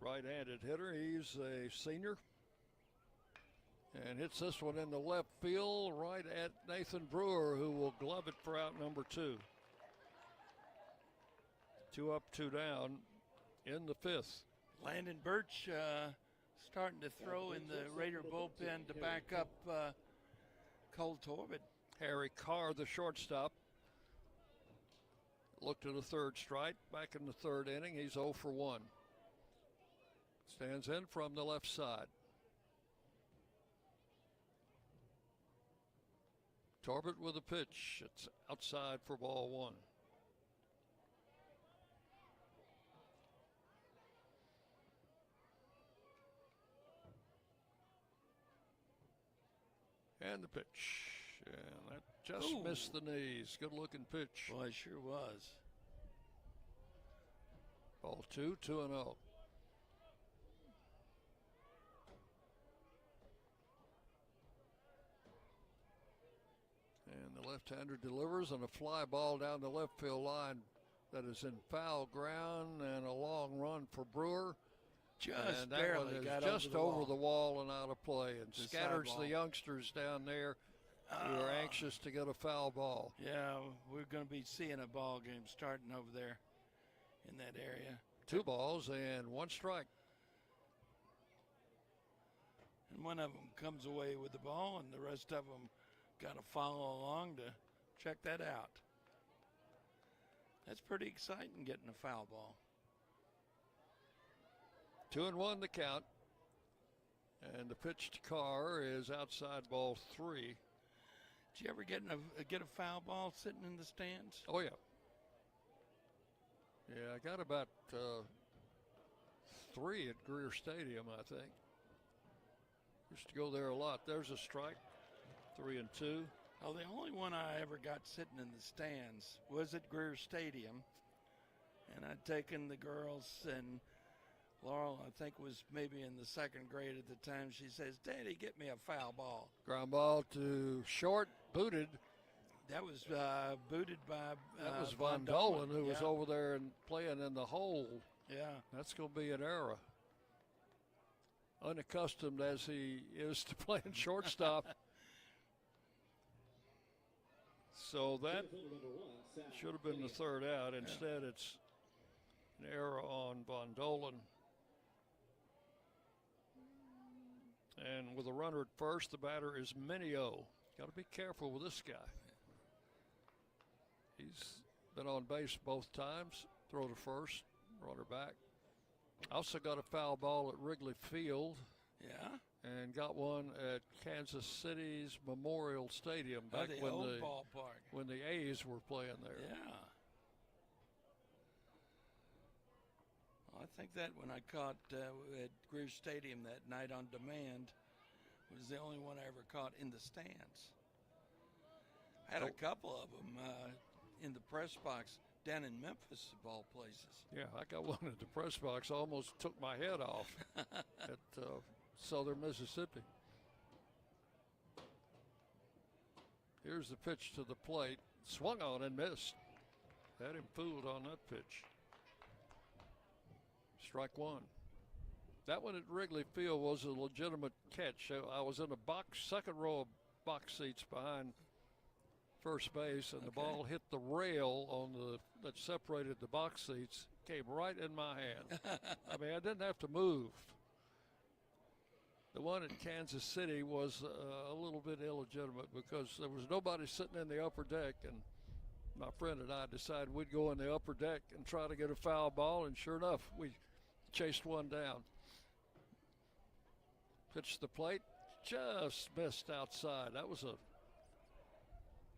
Right-handed hitter. He's a senior. And hits this one in the left field right at Nathan Brewer, who will glove it for out number 2. 2 up, 2 down in the 5th. Landon Birch starting to throw in the Raider bullpen to back up Cole Torbett. Harry Carr, the shortstop, looked at a third strike. Back in the 3rd inning, he's 0 for 1. Stands in from the left side. Torbett with a pitch. It's outside for ball 1. And the pitch. And that just missed the knees. Good looking pitch. Well, it sure was. Ball 2, 2-0. And the left-hander delivers on a fly ball down the left field line that is in foul ground, and a long run for Brewer. Just barely got just over the wall and out of play, and The scatters sideball. the youngsters down there who are anxious to get a foul ball. Yeah, we're going to be seeing a ball game starting over there in that area. 2 balls and 1 strike. And one of them comes away with the ball, and the rest of them got to follow along to check that out. That's pretty exciting, getting a foul ball. 2-1 the count. And the pitch to Carr is outside ball 3. Did you ever get a foul ball sitting in the stands? Oh, yeah. Yeah, I got about 3 at Greer Stadium, I think. Used to go there a lot. There's a strike. 3-2. Oh, the only one I ever got sitting in the stands was at Greer Stadium. And I'd taken the girls, and Laurel, I think, was maybe in the 2nd grade at the time. She says, "Daddy, get me a foul ball." Ground ball to short, booted. That was booted by That was Von Dolan, who was Yeah. over there and playing in the hole. Yeah. That's going to be an error. Unaccustomed as he is to playing shortstop. So that should have been the 3rd out. Instead, it's an error on Von Dolan. And with a runner at first, the batter is Minio. Got to be careful with this guy. He's been on base both times. Throw to first, runner back. Also got a foul ball at Wrigley Field. Yeah. And got one at Kansas City's Memorial Stadium back the when old ballpark. when the A's were playing there. Yeah. Well, I think that one I caught at Greer Stadium that night on demand was the only one I ever caught in the stands. I had a couple of them in the press box down in Memphis, of all places. Yeah, I got one at the press box. Almost took my head off at Southern Mississippi. Here's the pitch to the plate. Swung on and missed. Had him fooled on that pitch. Strike one. That one at Wrigley Field was a legitimate catch. I was in a box, second row of box seats behind first base, and the ball hit the rail on that separated the box seats, came right in my hand. I mean, I didn't have to move. The one at Kansas City was a little bit illegitimate because there was nobody sitting in the upper deck, and my friend and I decided we'd go in the upper deck and try to get a foul ball, and sure enough, we chased one down. Pitched the plate, just missed outside. That was a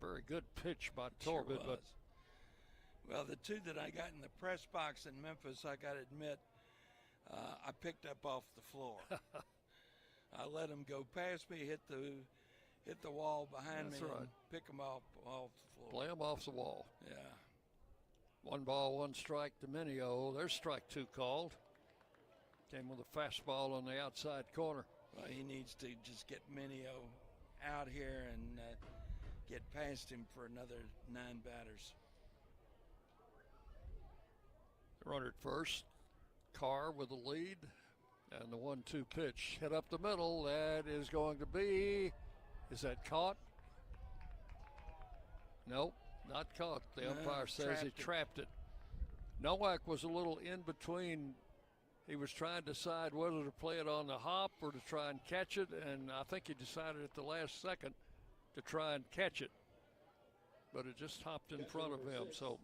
very good pitch by Torbett. Sure was. Well, the two that I got in the press box in Memphis, I got to admit, I picked up off the floor. I let them go past me, hit the wall behind me, and pick them off the floor. Play them off the wall. Yeah. 1 ball, 1 strike to Mineo. There's strike 2 called. Came with a fastball on the outside corner. Well, he needs to just get Mineo out here and get past him for another 9 batters. Runner at first. Carr with the lead. And the 1-2 pitch hit up the middle. That is going to be, is that caught? Nope, not caught. The umpire says he trapped it. Nowak was a little in between. He was trying to decide whether to play it on the hop or to try and catch it, and I think he decided at the last second to try and catch it. But it just hopped in front of him. So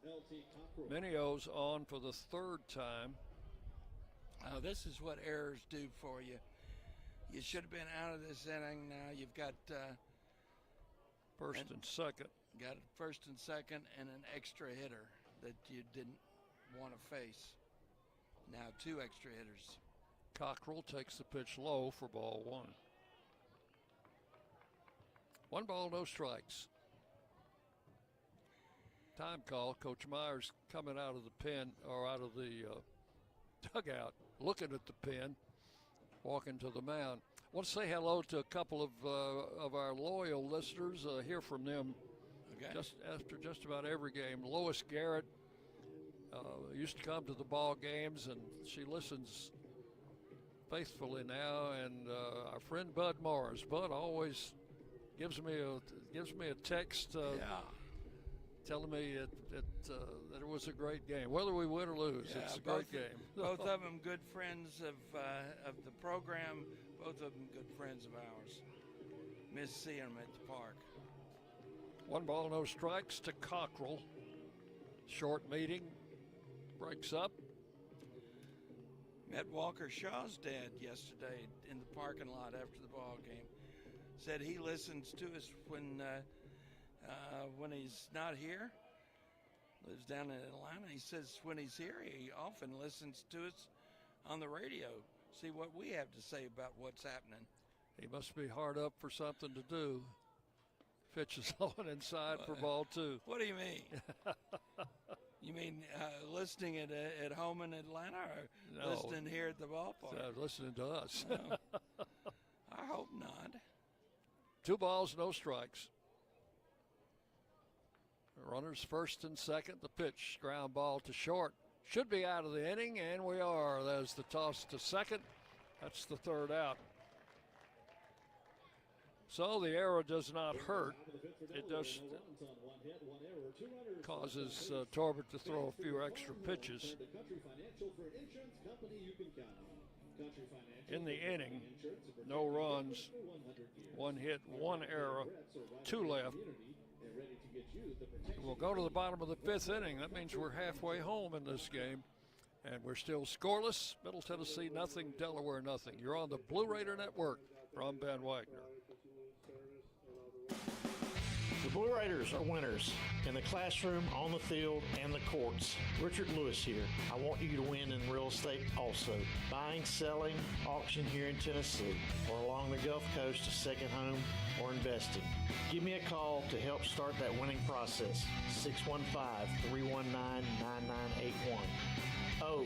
Mineo's on for the 3rd time. Oh, this is what errors do for you. You should have been out of this inning. Now you've got first and second. Got first and second and an extra hitter that you didn't want to face. Now 2 extra hitters. Cockrell takes the pitch low for ball 1. 1 ball, no strikes. Time call. Coach Myers coming out of the pen or out of the dugout, looking at the pen, walking to the mound. I want to say hello to a couple of our loyal listeners. Hear from them just after just about every game. Lois Garrett used to come to the ball games, and she listens faithfully now. And our friend Bud Morris. Bud always gives me a text. Telling me that it was a great game. Whether we win or lose, it's a great game. Both of them good friends of the program. Both of them good friends of ours. Miss seeing them at the park. 1 ball, no strikes to Cockrell. Short meeting. Breaks up. Met Walker Shaw's dad yesterday in the parking lot after the ball game. Said he listens to us when he's not here. Lives down in Atlanta. He says when he's here, he often listens to us on the radio. See what we have to say about what's happening. He must be hard up for something to do. Pitch is on inside for ball 2. What do you mean? You mean listening at home in Atlanta or listening here at the ballpark? Listening to us. No. I hope not. 2 balls, no strikes. Runners first and second. The pitch, ground ball to short. Should be out of the inning, and we are. There's the toss to second. That's the 3rd out. So the error does not hurt. It just causes Torbett to throw a few extra pitches. In the inning, no runs, 1 hit, 1 error, 2 left. We'll go to the bottom of the 5th inning. That means we're halfway home in this game. And we're still scoreless. Middle Tennessee nothing, Delaware nothing. You're on the Blue Raider Network from Ben Wagner. The Blue Raiders are winners in the classroom, on the field, and the courts. Richard Lewis here. I want you to win in real estate also. Buying, selling, auction here in Tennessee, or along the Gulf Coast, a second home, or investing. Give me a call to help start that winning process. 615-319-9981. Oh,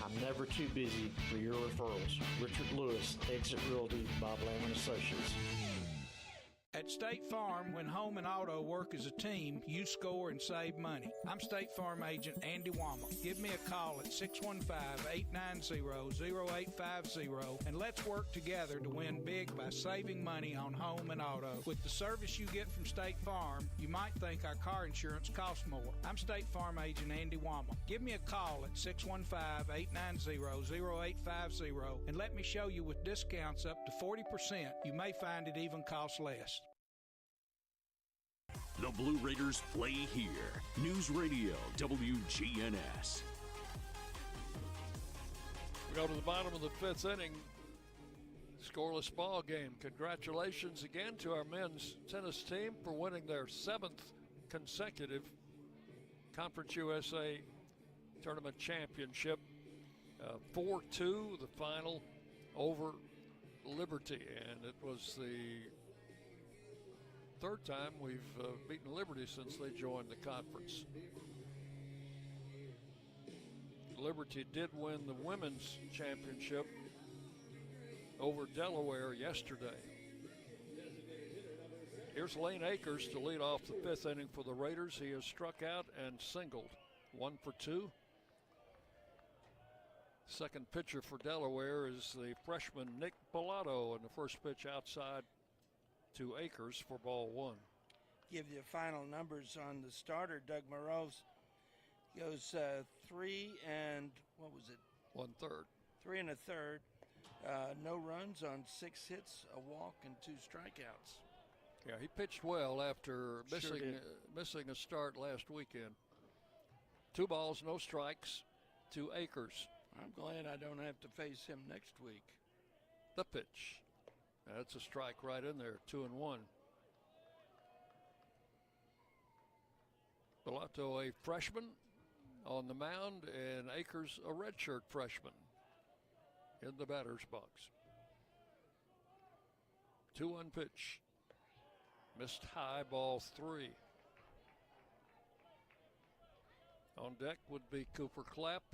I'm never too busy for your referrals. Richard Lewis, Exit Realty, Bob Lamb & Associates. At State Farm, when home and auto work as a team, you score and save money. I'm State Farm agent Andy Womack. Give me a call at 615-890-0850 and let's work together to win big by saving money on home and auto. With the service you get from State Farm, you might think our car insurance costs more. I'm State Farm agent Andy Womack. Give me a call at 615-890-0850 and let me show you with discounts up to 40%. You may find it even costs less. The Blue Raiders play here. News Radio WGNS. We go to the bottom of the fifth inning. Scoreless ball game. Congratulations again to our men's tennis team for winning their 7th consecutive Conference USA Tournament Championship. 4-2, the final over Liberty. And it was the third time we've beaten Liberty since they joined the conference. Liberty did win the women's championship over Delaware yesterday. Here's Lane Akers to lead off the fifth inning for the Raiders. He has struck out and singled. 1 for 2. Second pitcher for Delaware is the freshman Nick Bellato, and the first pitch outside to Akers for ball 1. Give you final numbers on the starter. Doug Morose goes 3 and what was it? 1/3. 3 1/3. No runs on 6 hits, a walk, and 2 strikeouts. Yeah, he pitched well after Sure missing a start last weekend. 2 balls, no strikes to Akers. I'm glad I don't have to face him next week. The pitch. That's a strike right in there, 2-1. Bellato, a freshman on the mound, and Akers, a redshirt freshman in the batter's box. 2-1 pitch. Missed high, ball 3. On deck would be Cooper Clapp.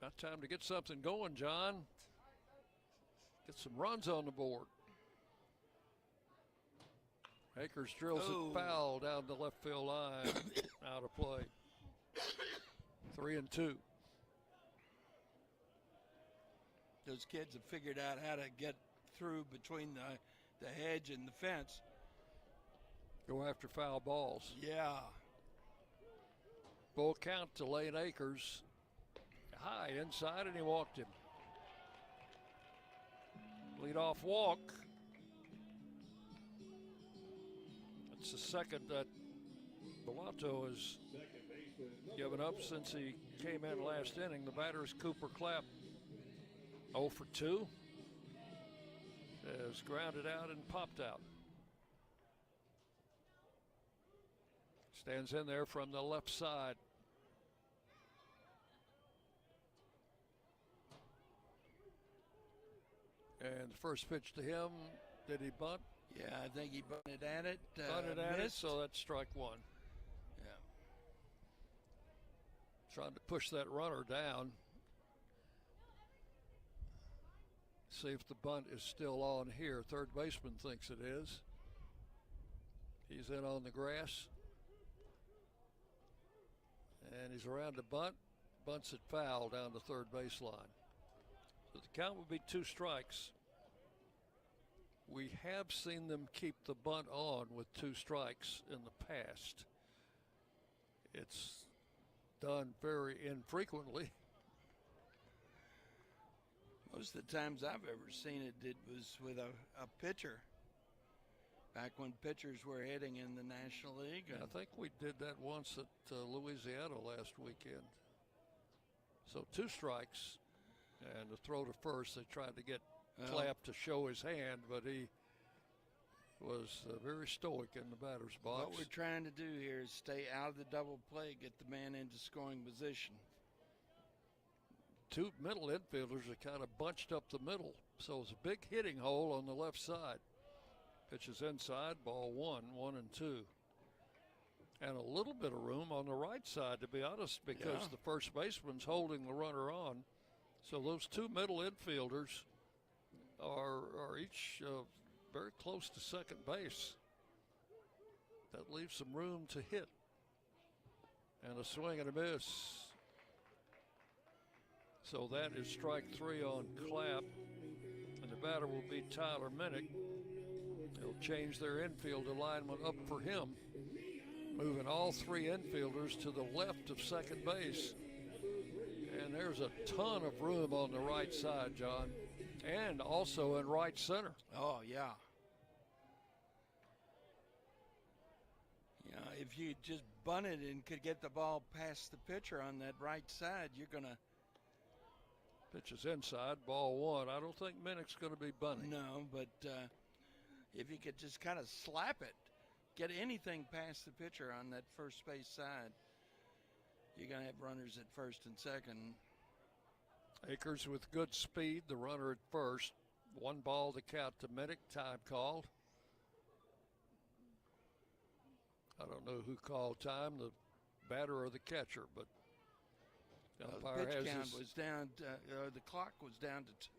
About time to get something going, John. Get some runs on the board. Akers drills it foul down the left field line. Out of play. 3-2. Those kids have figured out how to get through between the hedge and the fence. Go after foul balls. Yeah. Full count to Lane Akers. High inside, and he walked him. Leadoff walk. It's the second that Bellato has given up since he came in last inning. The batter is Cooper Clapp. 0 for 2. Has grounded out and popped out. Stands in there from the left side. And the first pitch to him, did he bunt? Yeah, I think he bunted at it. Bunted at it, missed. so that's strike 1. Yeah. Trying to push that runner down. See if the bunt is still on here. Third baseman thinks it is. He's in on the grass. And he's around the bunt. Bunts it foul down the third baseline. So the count would be 2 strikes. We have seen them keep the bunt on with 2 strikes in the past. It's done very infrequently. Most of the times I've ever seen it was with a pitcher. Back when pitchers were hitting in the National League. I think we did that once at Louisiana last weekend. So 2 strikes. And the throw to first, they tried to get Clapp to show his hand, but was very stoic in the batter's box. What we're trying to do here is stay out of the double play, get the man into scoring position. Two middle infielders are kind of bunched up the middle, so it's a big hitting hole on the left side. Pitches inside, ball 1-1-2. And a little bit of room on the right side, to be honest, because the first baseman's holding the runner on. So those two middle infielders are each very close to second base. That leaves some room to hit. And a swing and a miss. So that is strike 3 on Clapp. And the batter will be Tyler Minnick. They'll change their infield alignment up for him, moving all three infielders to the left of second base. And there's a ton of room on the right side, John, and also in right center. Oh, yeah. If you just bunted and could get the ball past the pitcher on that right side, you're going to. Pitches inside, ball 1. I don't think Minnick's going to be bunting. No, but if you could just kind of slap it, get anything past the pitcher on that first base side, you're going to have runners at first and second. Akers with good speed, the runner at first. 1 ball to count to Minnick, time called. I don't know who called time, the batter or the catcher, but the umpire pitch has count was down, the clock was down to 2,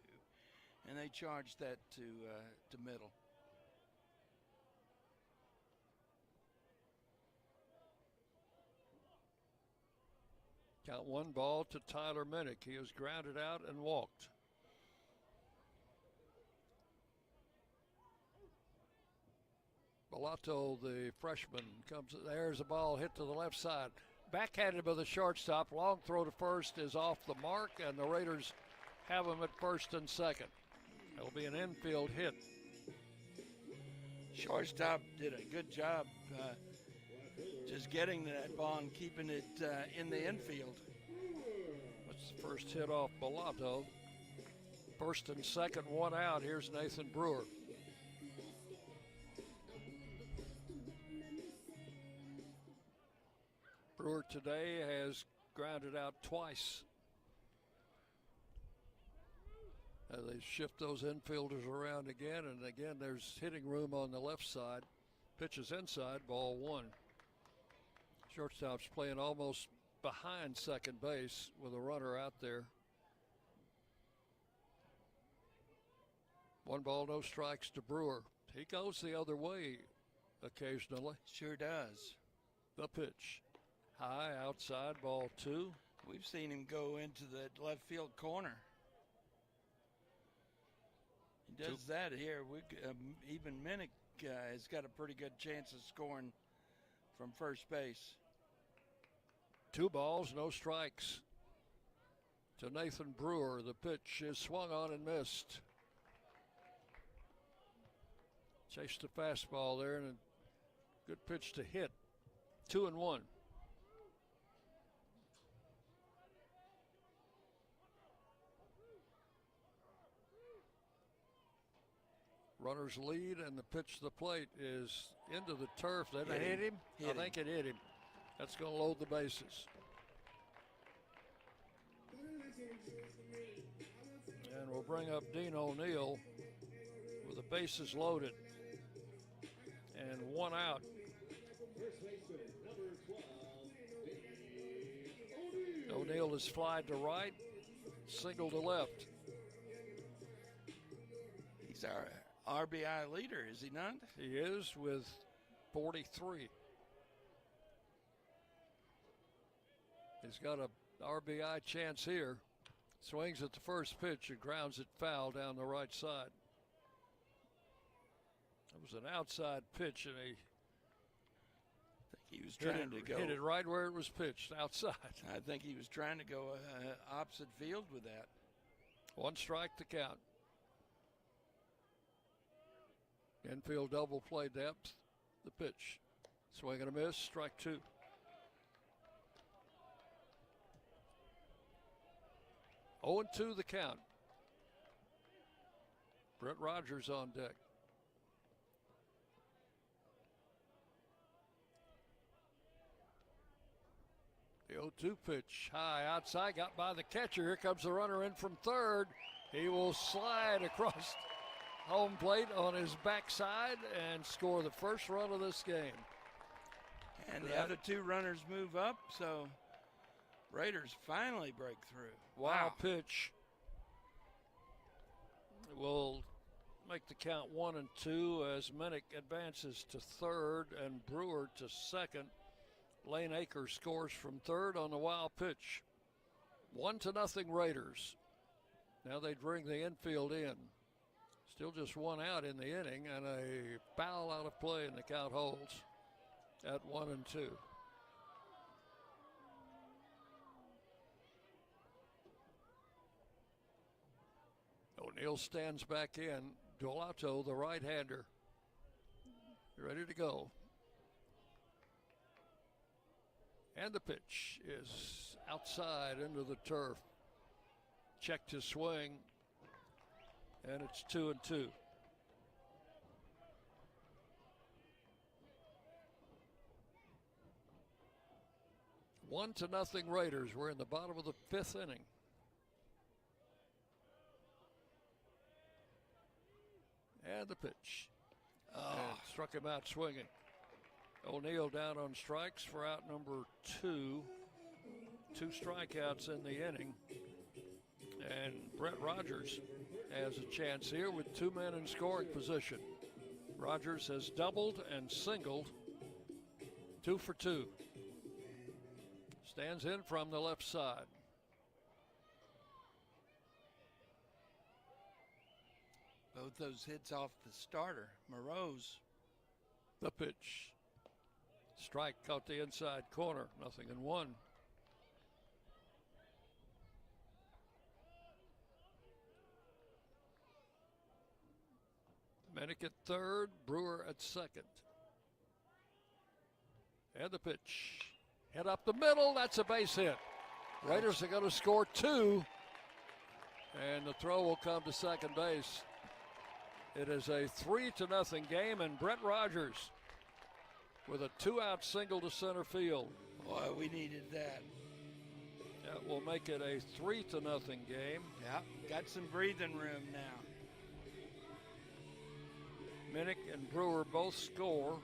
and they charged that to middle. Count 1 ball to Tyler Minnick. He is grounded out and walked. Bellato, the freshman, comes. There's a ball hit to the left side. Backhanded by the shortstop. Long throw to first is off the mark, and the Raiders have him at first and second. It'll be an infield hit. Shortstop did a good job just getting that ball and keeping it in the infield. That's the first hit off Bellato. First and second, 1 out. Here's Nathan Brewer. Brewer today has grounded out twice. They shift those infielders around again, and again there's hitting room on the left side. Pitches inside, ball 1. Shortstop's playing almost behind second base with a runner out there. 1 ball, no strikes to Brewer. He goes the other way occasionally. Sure does. The pitch. High, outside, ball 2. We've seen him go into the left field corner. He does that here. Even Minnick has got a pretty good chance of scoring from first base. 2 balls, no strikes to Nathan Brewer. The pitch is swung on and missed. Chased the fastball there, and a good pitch to hit. 2-1. Runners lead, and the pitch to the plate is into the turf. Did it hit him? I think it hit him. That's going to load the bases. And we'll bring up Dean O'Neill with the bases loaded. And 1 out. O'Neill is flied to right, single to left. He's our RBI leader, is he not? He is, with 43. He's got a RBI chance here. Swings at the first pitch and grounds it foul down the right side. It was an outside pitch, and he was trying to hit it right where it was pitched, outside. I think he was trying to go opposite field with that. 1 strike to count. Infield double play depth. The pitch. Swing and a miss. Strike 2. Oh, 2 the count. Brett Rogers on deck. 0-2 pitch. High outside, got by the catcher. Here comes the runner in from third. He will slide across home plate on his backside and score the first run of this game. And the other two runners move up, so Raiders finally break through. Wild pitch will make the count 1-2 as Minnick advances to third and Brewer to second. Lane Akers scores from third on the wild pitch. 1-0 Raiders. Now they bring the infield in. Still just one out in the inning, and a foul out of play, and the count holds at 1-2. O'Neill stands back in. Dolato, the right-hander, ready to go. And the pitch is outside into the turf. Checked his swing, and it's 2-2. One to nothing Raiders. We're in the bottom of the fifth inning. And the pitch. And struck him out swinging. O'Neill down on strikes for out number 2. 2 strikeouts in the inning. And Brett Rogers has a chance here with 2 men in scoring position. Rogers has doubled and singled. 2 for 2. Stands in from the left side. Both those hits off the starter, Moreau's. The pitch. Strike caught the inside corner. 0-1. Minnick at third, Brewer at second. And the pitch. Hit up the middle. That's a base hit. Raiders are going to score 2. And the throw will come to second base. It is a 3-0 game, and Brett Rogers with a 2-out single to center field. Boy, we needed that. That will make it a 3-0 game. Yep, got some breathing room now. Minnick and Brewer both score.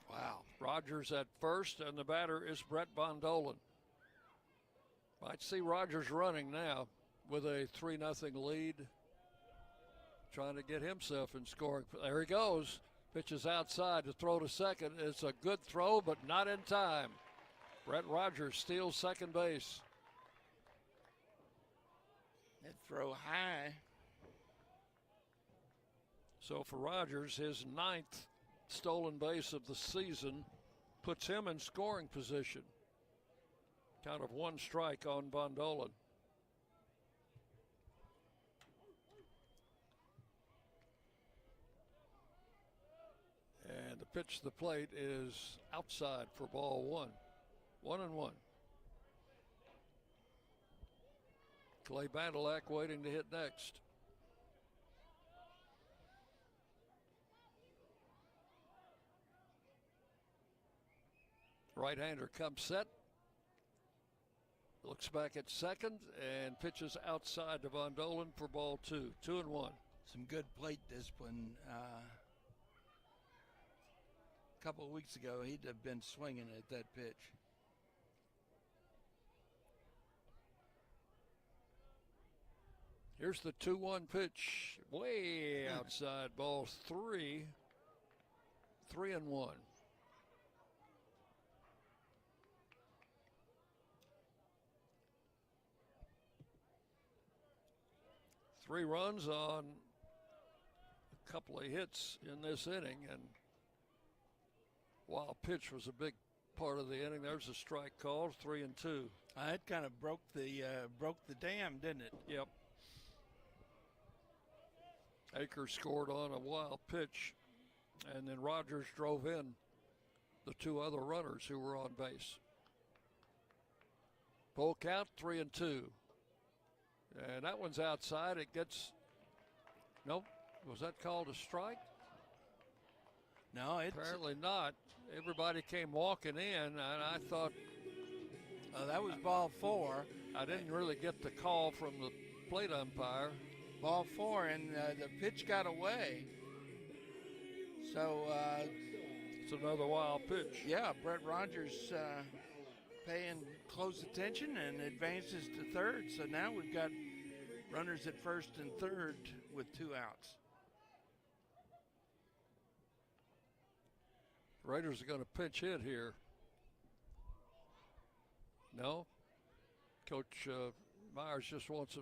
Wow. Rogers at first, and the batter is Brett Bondolan. Might see Rogers running now with a 3-0 lead. Trying to get himself in scoring. There he goes. Pitches outside to throw to second. It's a good throw, but not in time. Brett Rogers steals second base. That throw high. So for Rogers, his 9th stolen base of the season puts him in scoring position. Count of 1 strike on Bondolan. And the pitch to the plate is outside for ball 1. 1-1. Clay Badalak waiting to hit next. Right-hander comes set. Looks back at second and pitches outside to Bondolan for ball 2. 2-1. Some good plate discipline. A couple of weeks ago, he'd have been swinging at that pitch. Here's the 2-1 pitch. Way outside. Ball 3. 3-1. Three runs on a couple of hits in this inning, and wild pitch was a big part of the inning. There's a strike called. 3-2. It kind of broke the dam, didn't it? Yep. Akers scored on a wild pitch, and then Rogers drove in the 2 other runners who were on base. Full count, 3-2. And that one's outside. It gets, nope. Was that called a strike? No, apparently not. Everybody came walking in, and I thought that was ball 4. I didn't really get the call from the plate umpire. Ball 4, and the pitch got away. So it's another wild pitch. Yeah, Brett Rogers paying close attention and advances to third. So now we've got runners at first and third with 2 outs. Raiders are going to pinch hit here. No? Coach Myers just wants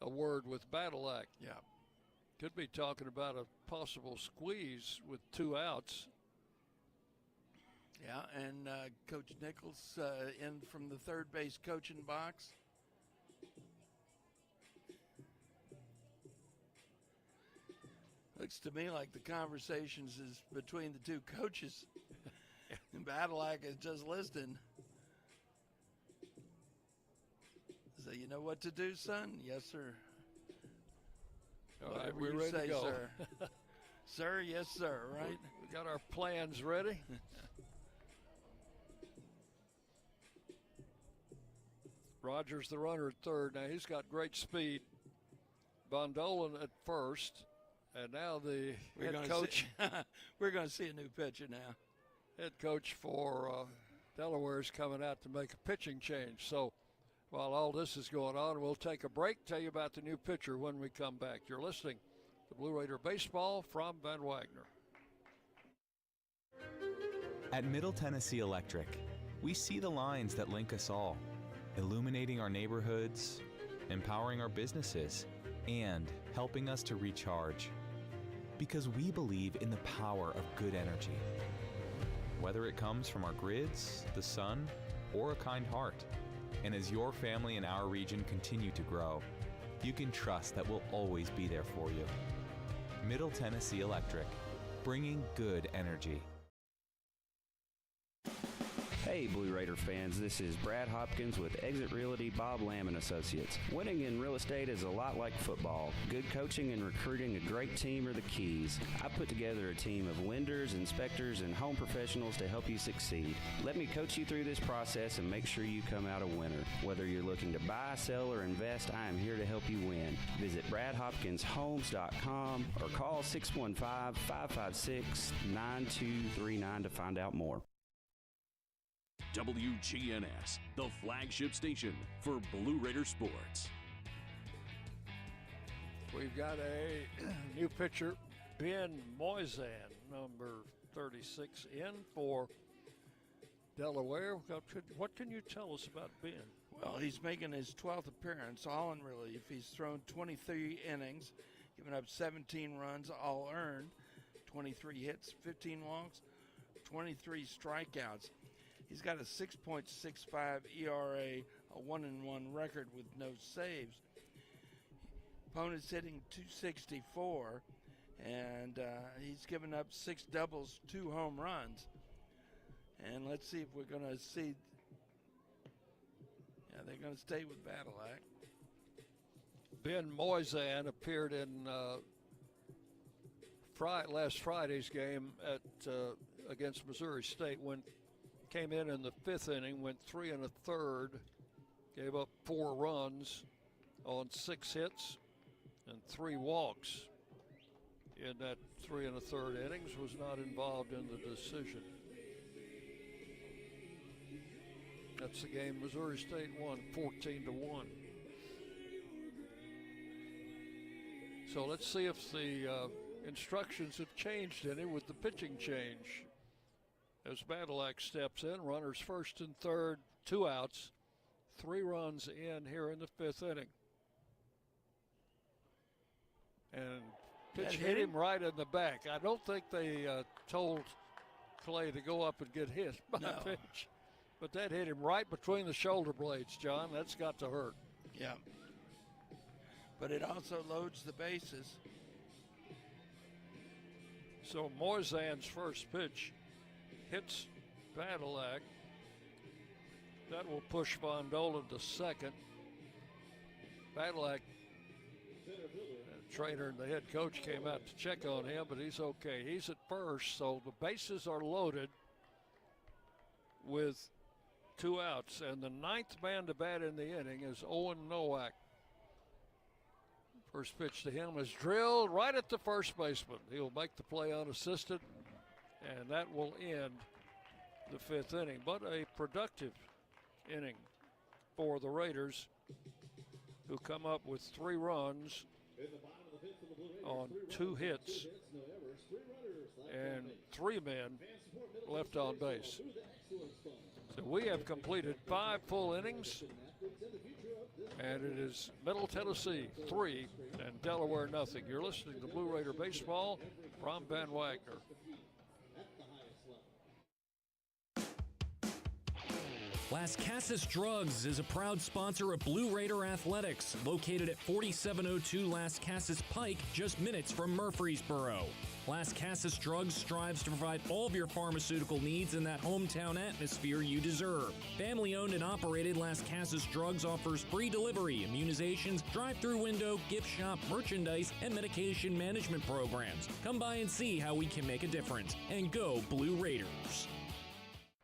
a word with Badalak. Yeah. Could be talking about a possible squeeze with 2 outs. Yeah, and Coach Nichols in from the third base coaching box. Looks to me like the conversations is between the 2 coaches. And Badalak is just listening. So you know what to do, son? Yes, sir. All right, Whatever we're you ready say, to go. sir. Sir, yes, sir, right? We got our plans ready. Rogers, the runner at third. Now he's got great speed. Von Dolan at first. And now the head coach. We're going to see a new pitcher now. Head coach for Delaware is coming out to make a pitching change. So while all this is going on, we'll take a break, tell you about the new pitcher when we come back. You're listening to Blue Raider Baseball from Van Wagner. At Middle Tennessee Electric, we see the lines that link us all, illuminating our neighborhoods, empowering our businesses, and helping us to recharge. Because we believe in the power of good energy. Whether it comes from our grids, the sun, or a kind heart. And as your family and our region continue to grow, you can trust that we'll always be there for you. Middle Tennessee Electric, bringing good energy. Hey Blue Raider fans, this is Brad Hopkins with Exit Realty Bob Lamb & Associates. Winning in real estate is a lot like football. Good coaching and recruiting a great team are the keys. I put together a team of lenders, inspectors, and home professionals to help you succeed. Let me coach you through this process and make sure you come out a winner. Whether you're looking to buy, sell, or invest, I am here to help you win. Visit BradHopkinsHomes.com or call 615-556-9239 to find out more. WGNS, the flagship station for Blue Raider sports. We've got a new pitcher, Ben Moisan, number 36, in for Delaware. What can you tell us about Ben? Well, he's making his 12th appearance, all in relief. He's thrown 23 innings, given up 17 runs, all earned, 23 hits, 15 walks, 23 strikeouts. He's got a 6.65 ERA, a 1-1 record with no saves. Opponent's hitting .264, and he's given up 6 doubles, 2 home runs. And let's see if we're going to see. Yeah, they're going to stay with Badalak. Ben Moisan appeared in last Friday's game against Missouri State. Came in the 5th inning, went 3 1/3, gave up 4 runs on 6 hits and 3 walks in that 3 1/3 innings. Was not involved in the decision. That's the game Missouri State won 14-1. So let's see if the instructions have changed any with the pitching change. As Badalak steps in, runners first and third, 2 outs, 3 runs in here in the 5th inning. And pitch hit him right in the back. I don't think they told Clay to go up and get hit by a pitch. But that hit him right between the shoulder blades, John. That's got to hurt. Yeah. But it also loads the bases. So Moisan's first pitch hits Badalak. That will push Von Dolan to second. Badalak trainer and the head coach came out to check on him, but he's okay. He's at first, so the bases are loaded with 2 outs. And the 9th man to bat in the inning is Owen Nowak. First pitch to him is drilled right at the first baseman. He'll make the play unassisted, and that will end the 5th inning. But a productive inning for the Raiders, who come up with 3 runs on 2 hits and 3 men left on base. So we have completed 5 full innings, and it is Middle Tennessee 3 and Delaware nothing. You're listening to Blue Raider Baseball from Van Wagner. Las Casas Drugs is a proud sponsor of Blue Raider Athletics, located at 4702 Las Casas Pike, just minutes from Murfreesboro. Las Casas Drugs strives to provide all of your pharmaceutical needs in that hometown atmosphere you deserve. Family-owned and operated, Las Casas Drugs offers free delivery, immunizations, drive-through window, gift shop, merchandise, and medication management programs. Come by and see how we can make a difference. And go Blue Raiders!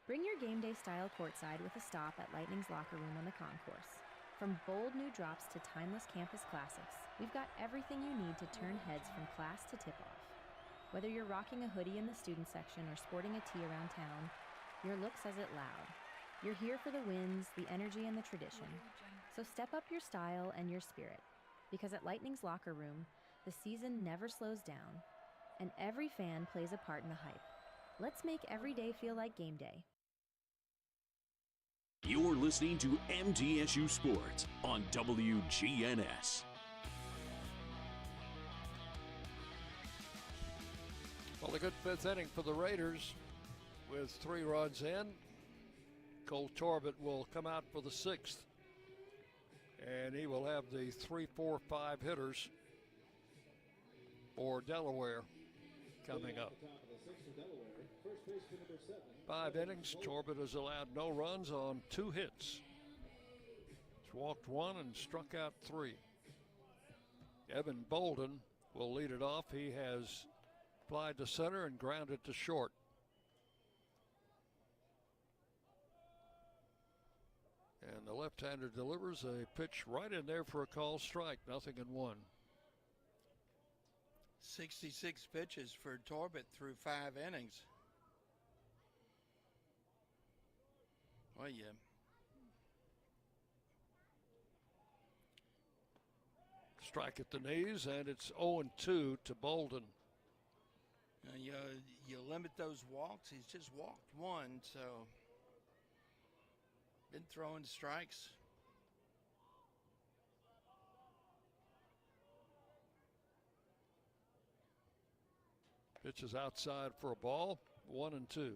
Bring your game day style courtside with a stop at Lightning's locker room on the concourse. From bold new drops to timeless campus classics, we've got everything you need to turn heads from class to tip-off. Whether you're rocking a hoodie in the student section or sporting a tee around town, your look says it loud. You're here for the wins, the energy, and the tradition. So step up your style and your spirit, because at Lightning's locker room, the season never slows down, and every fan plays a part in the hype. Let's make every day feel like game day. You're listening to MTSU Sports on WGNS. Well, a good 5th inning for the Raiders with 3 runs in. Cole Torbett will come out for the 6th, and he will have the 3, 4, 5 hitters for Delaware coming up. 5 innings, Torbett has allowed no runs on 2 hits. He's walked 1 and struck out 3. Evan Bolden will lead it off. He has flied to center and grounded to short. And the left-hander delivers a pitch right in there for a call strike, 0-1. 66 pitches for Torbett through 5 innings. Well, yeah. Strike at the knees, and it's 0-2 to Bolden. You limit those walks. He's just walked 1, so been throwing strikes. Pitch is outside for a ball, 1-2.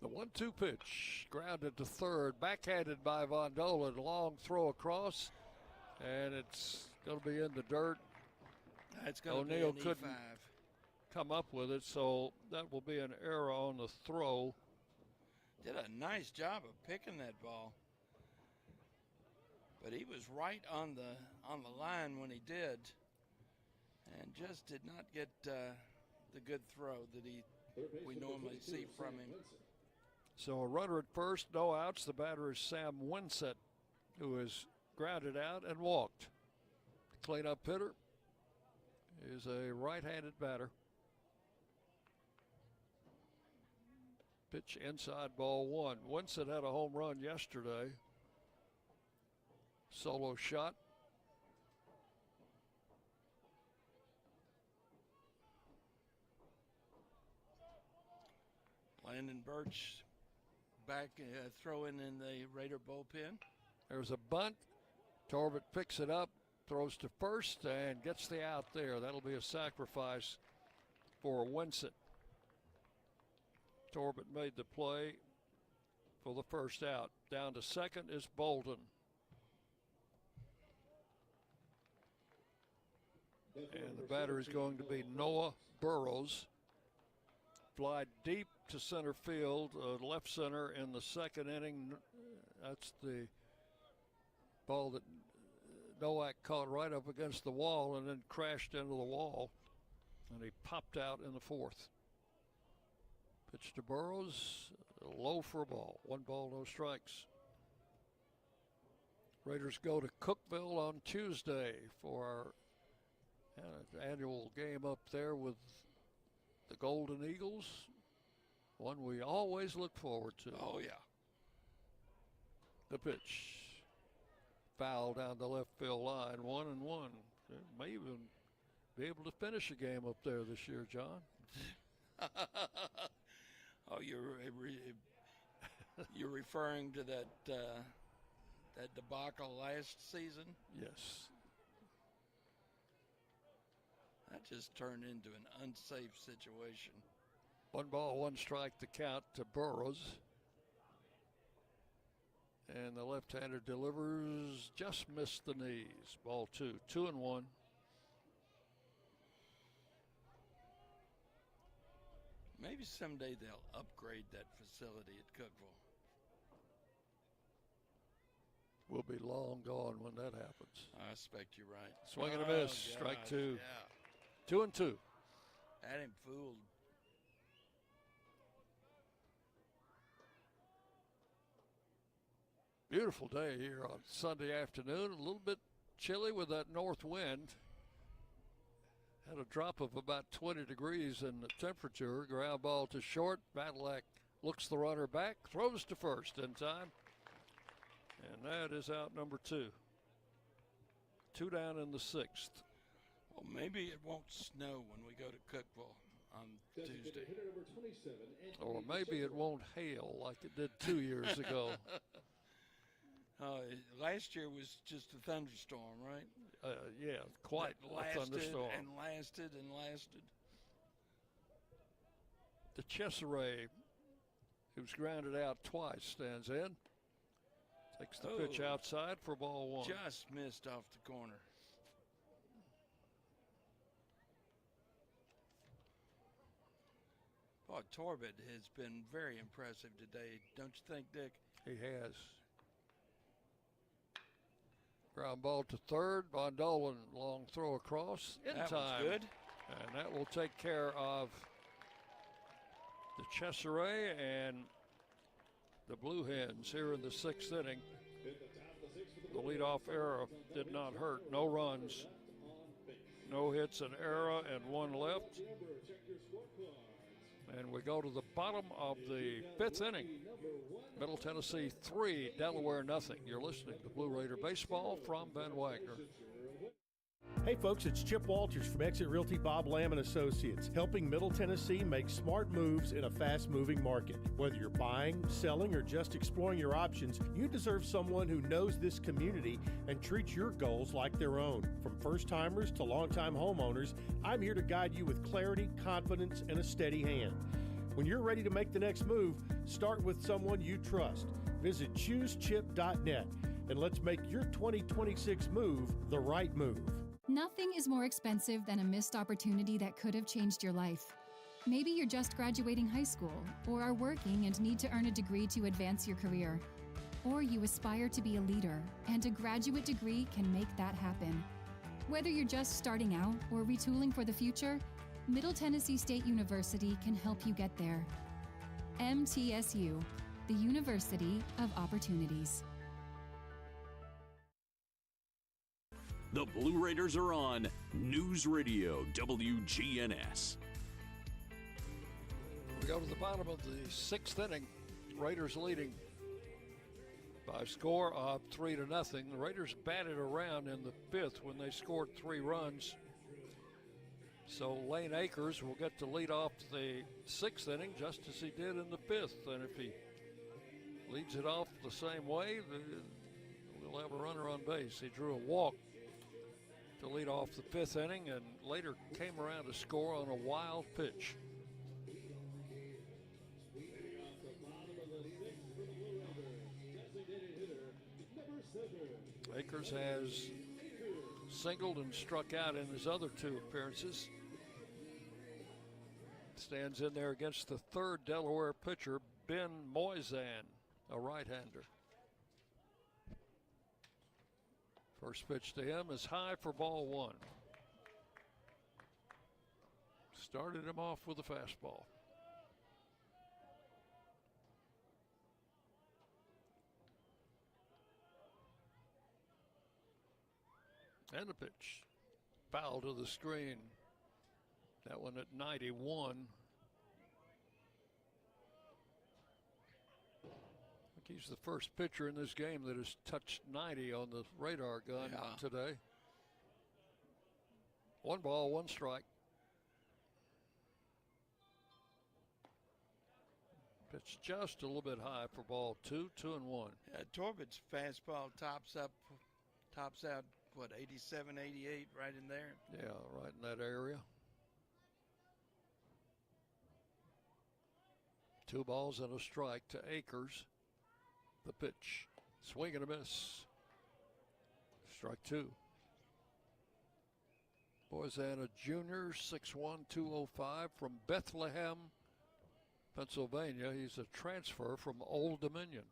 The 1-2 pitch, grounded to third, backhanded by Von Dolan. Long throw across, and it's going to be in the dirt. It's going to be O'Neal an couldn't E5. come up with it, so that will be an error on the throw. Did a nice job of picking that ball, but he was right on the line when he did, and just did not get the good throw that we normally see from him. So a runner at first, no outs. The batter is Sam Winsett, who is grounded out and walked. The cleanup hitter is a right-handed batter. Pitch inside, ball 1. Winsett had a home run yesterday. Solo shot. Landon Birch back throwing in the Raider bullpen. There's a bunt. Torbett picks it up, throws to first, and gets the out there. That'll be a sacrifice for Winsett. Torbett made the play for the first out. Down to second is Bolden. And the batter is going to be Noah Burrows. Fly deep to center field, left center in the second inning. That's the ball that Nowak caught right up against the wall and then crashed into the wall. And he popped out in the fourth. Pitch to Burrows, low for a ball. 1 ball, no strikes. Raiders go to Cookeville on Tuesday for our annual game up there with the Golden Eagles. One we always look forward to. Oh, yeah. The pitch. Foul down the left field line, 1-1. May even be able to finish a game up there this year, John. Oh, you're referring to that that debacle last season? Yes. That just turned into an unsafe situation. 1 ball, 1 strike to count to Burrows. And the left-hander delivers, just missed the knees. Ball 2, 2-1. Maybe someday they'll upgrade that facility at Cookeville. We'll be long gone when that happens. I expect you're right. Swing and a miss, gosh, strike 2. Yeah. 2-2. Had him fooled. Beautiful day here on Sunday afternoon. A little bit chilly with that north wind. Had a drop of about 20 degrees in the temperature. Ground ball to short. Badalak looks the runner back, throws to first in time. And that is out number 2. 2 down in the 6th. Well, maybe it won't snow when we go to Cookeville on Tuesday. Or maybe it won't hail like it did 2 years ago. Last year was just a thunderstorm, right? Yeah, quite a thunderstorm. And lasted and lasted. The Chesseray, who's grounded out twice, stands in. Takes the pitch outside for ball 1. Just missed off the corner. Boy, Torbett has been very impressive today, don't you think, Dick? He has. Ground ball to third. Von Dolan, long throw across in that time. Was good. And that will take care of the Chesseray and the Blue Hens here in the 6th inning. The leadoff error did not hurt. No runs, no hits, an error, and 1 left. And we go to the bottom of the 5th inning. Middle Tennessee 3, Delaware nothing. You're listening to Blue Raider Baseball from Ben Wagner. Hey folks, it's Chip Walters from Exit Realty Bob Lamb & Associates, helping Middle Tennessee make smart moves in a fast-moving market. Whether you're buying, selling, or just exploring your options, you deserve someone who knows this community and treats your goals like their own. From first-timers to long-time homeowners, I'm here to guide you with clarity, confidence, and a steady hand. When you're ready to make the next move, start with someone you trust. Visit choosechip.net and let's make your 2026 move the right move. Nothing is more expensive than a missed opportunity that could have changed your life. Maybe you're just graduating high school, or are working and need to earn a degree to advance your career. Or you aspire to be a leader, and a graduate degree can make that happen. Whether you're just starting out or retooling for the future, Middle Tennessee State University can help you get there. MTSU, the University of Opportunities. The Blue Raiders are on News Radio WGNS. We go to the bottom of the 6th inning. Raiders leading by a score of 3-0. The Raiders batted around in the 5th when they scored 3 runs. So Lane Akers will get to lead off the 6th inning just as he did in the 5th. And if he leads it off the same way, we'll have a runner on base. He drew a walk to lead off the 5th inning and later came around to score on a wild pitch. Akers has singled and struck out in his other 2 appearances. Stands in there against the 3rd Delaware pitcher, Ben Moisan, a right-hander. First pitch to him is high for ball 1. Started him off with a fastball. And a pitch. Foul to the screen. That one at 91. I think he's the first pitcher in this game that has touched 90 on the radar gun today. 1 ball, 1 strike. Pitch just a little bit high for ball 2, 2-1. Yeah, Torbett's fastball tops out, what, 87, 88, right in there? Yeah, right in that area. 2 balls and a strike to Akers. The pitch. Swing and a miss. Strike 2. Moisan, a junior, 6'1", 205 from Bethlehem, Pennsylvania. He's a transfer from Old Dominion.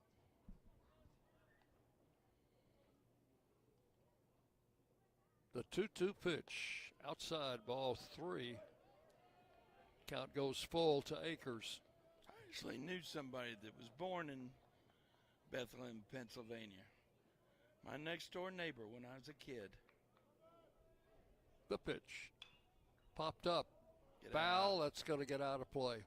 The 2-2 pitch, outside, ball 3. Count goes full to Akers. I actually knew somebody that was born in Bethlehem, Pennsylvania. My next door neighbor when I was a kid. The pitch. Popped up. Foul, that's going to get out of play.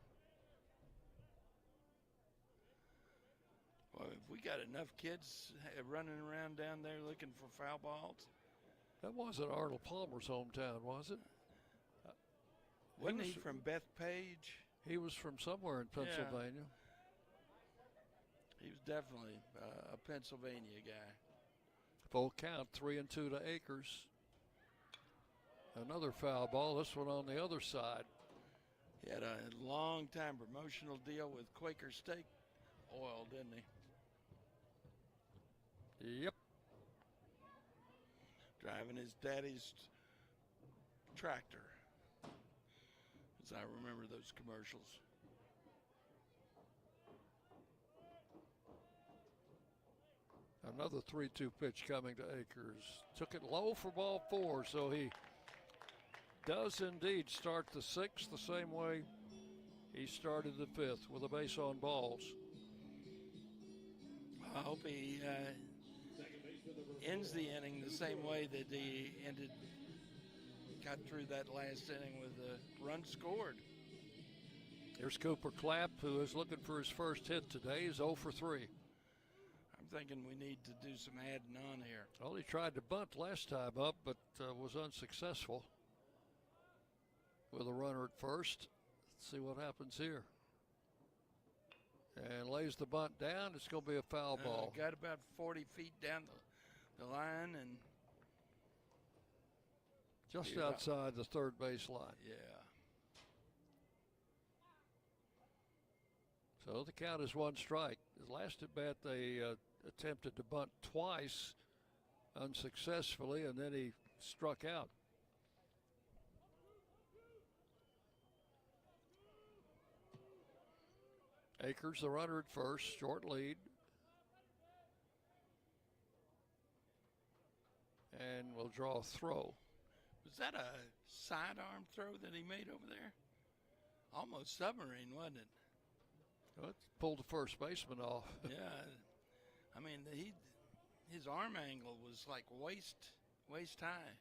Well, if we got enough kids running around down there looking for foul balls. That wasn't Arnold Palmer's hometown, was it? Wasn't he from Bethpage? He was from somewhere in Pennsylvania. Yeah. He was definitely a Pennsylvania guy. Full count, 3-2 to Akers. Another foul ball, this one on the other side. He had a long time promotional deal with Quaker Steak Oil, didn't he? Yep. Driving his daddy's tractor, as I remember those commercials. Another 3-2 pitch coming to Akers. Took it low for ball 4, so he does indeed start the 6th the same way he started the 5th, with a base on balls. I hope he ends the inning the same way that he got through that last inning with a run scored. Here's Cooper Clapp, who is looking for his first hit today. He's 0 for 3. I'm thinking we need to do some adding on here. Well, he tried to bunt last time up, but was unsuccessful with a runner at first. Let's see what happens here. And lays the bunt down. It's going to be a foul ball. Got about 40 feet down the line and just outside the third base line. Yeah. So the count is 1 strike. His last at bat, they attempted to bunt twice unsuccessfully, and then he struck out. Akers, the runner at first, short lead. And will draw a throw. Was that a sidearm throw that he made over there? Almost submarine, wasn't it? Well, it pulled the first baseman off. Yeah. I mean, his arm angle was like waist high.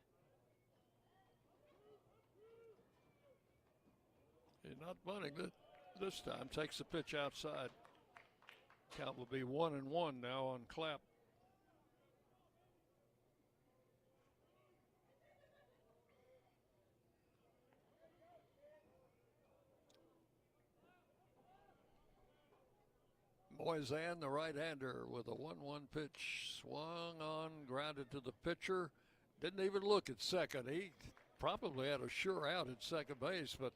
He's not bunting this time. Takes the pitch outside. Count will be 1-1 now on Clapp. Moisan, the right-hander, with a 1-1 pitch, swung on, grounded to the pitcher. Didn't even look at second. He probably had a sure out at second base, but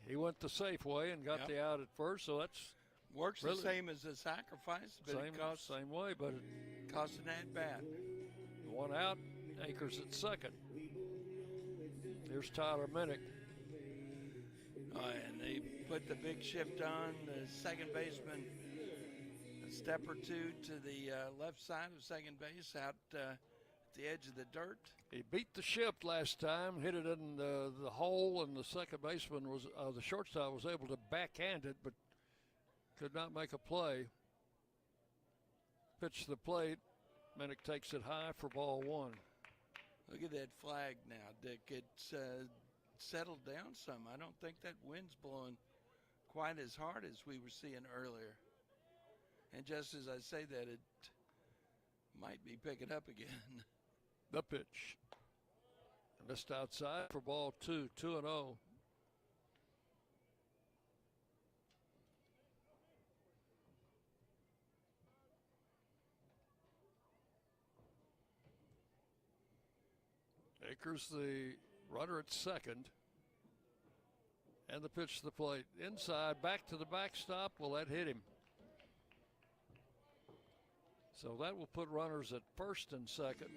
he went the safe way and got the out at first. So that's works really the same as a sacrifice, but same way, but it costs an at bat. 1 out Akers at second. Here's Tyler Minnick. And they put the big shift on. The second baseman a step or two to the left side of second base, out at the edge of the dirt. He beat the shift last time, hit it in the hole, and the second baseman was the shortstop was able to backhand it, but could not make a play. Pitch to the plate. Minnick takes it high for ball one. Look at that flag now, Dick. It's settled down some. I don't think that wind's blowing quite as hard as we were seeing earlier. And just as I say that, it might be picking up again. The pitch. Missed outside for ball two, 2-0. Akers, the runner at second. And the pitch to the plate. Inside, back to the backstop. Will that hit him? So that will put runners at first and second.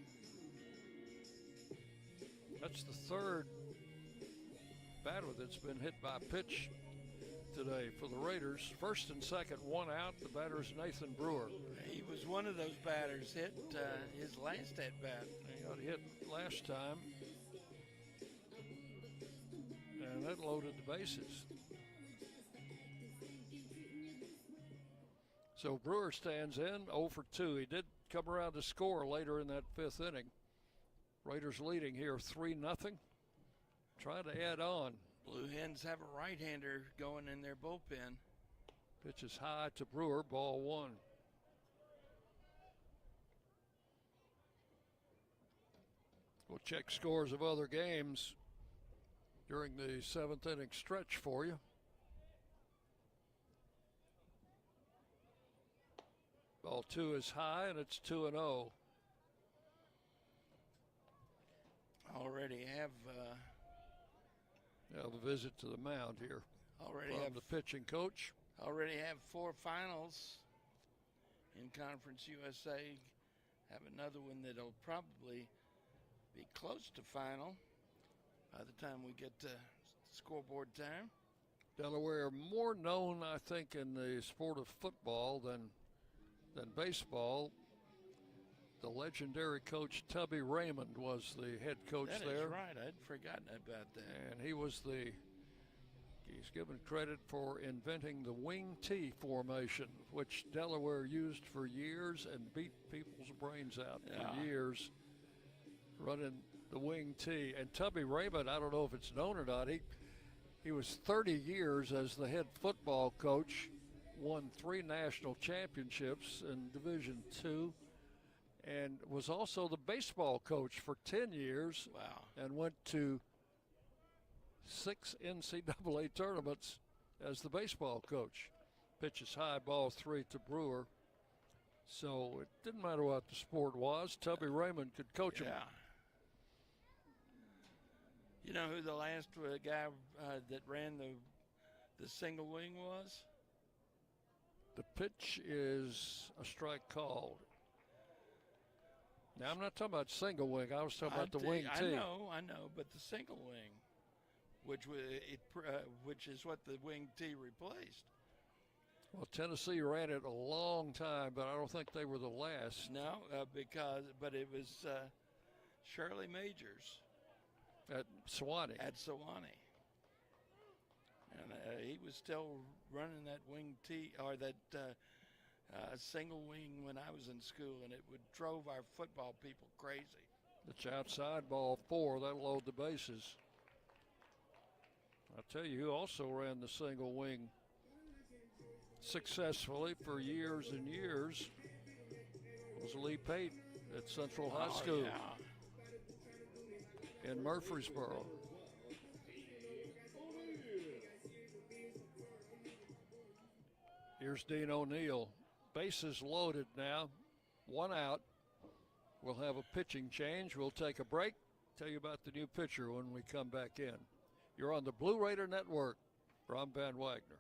That's the third batter that's been hit by pitch today for the Raiders. First and second, one out. The batter is Nathan Brewer. He was one of those batters hit his last at bat. He got hit last time. And that loaded the bases. So Brewer stands in 0 for 2. He did come around to score later in that fifth inning. Raiders leading here 3-0. Trying to add on. Blue Hens have a right-hander going in their bullpen. Pitch is high to Brewer, ball one. We'll check scores of other games during the seventh inning stretch for you. Ball two is high, and it's 2-0. Already have the visit to the mound here. Already from have the pitching coach. Already have 4 finals in Conference USA. Have another one that'll probably be close to final by the time we get to scoreboard time. Delaware more known, I think, in the sport of football than baseball. The legendary coach Tubby Raymond was the head coach there. That is right. I'd forgotten about that. And he's given credit for inventing the wing T formation, which Delaware used for years and beat people's brains out for years, running the wing T. And Tubby Raymond, I don't know if it's known or not, he was 30 years as the head football coach, won 3 national championships in Division II, and was also the baseball coach for 10 years. Wow. And went to 6 NCAA tournaments as the baseball coach. Pitches high, ball 3 to Brewer. So it didn't matter what the sport was. Tubby Raymond could coach him. You know who the last guy that ran the single wing was? The pitch is a strike called. Now, I'm not talking about single wing. I was talking about the wing T. I know, but the single wing, which is what the wing T replaced. Well, Tennessee ran it a long time, but I don't think they were the last. No, but it was Shirley Majors. At Sewanee. And he was still running that wing T, or that single wing when I was in school, and it drove our football people crazy. It's outside, ball 4. That'll load the bases. I'll tell you who also ran the single wing successfully for years and years was Lee Pate at Central High School in Murfreesboro. Here's Dean O'Neill. Bases loaded now. 1 out. We'll have a pitching change. We'll take a break. Tell you about the new pitcher when we come back in. You're on the Blue Raider Network. Ron Van Wagner.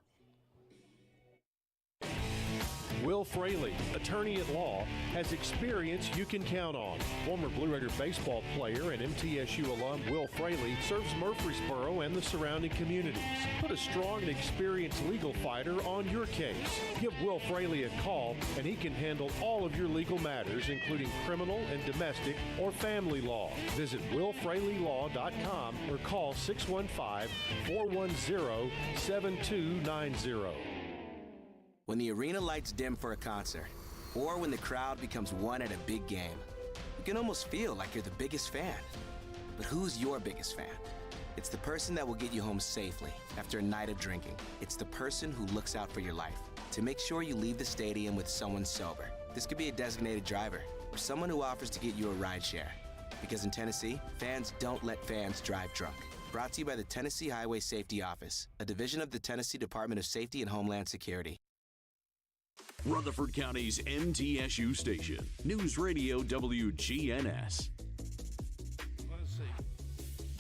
Will Fraley, attorney at law, has experience you can count on. Former Blue Raider baseball player and MTSU alum Will Fraley serves Murfreesboro and the surrounding communities. Put a strong and experienced legal fighter on your case. Give Will Fraley a call and he can handle all of your legal matters, including criminal and domestic or family law. Visit willfraleylaw.com or call 615-410-7290. When the arena lights dim for a concert, or when the crowd becomes one at a big game, you can almost feel like you're the biggest fan. But who's your biggest fan? It's the person that will get you home safely after a night of drinking. It's the person who looks out for your life to make sure you leave the stadium with someone sober. This could be a designated driver or someone who offers to get you a ride share. Because in Tennessee, fans don't let fans drive drunk. Brought to you by the Tennessee Highway Safety Office, a division of the Tennessee Department of Safety and Homeland Security. Rutherford County's MTSU station, News Radio WGNS. Let's see.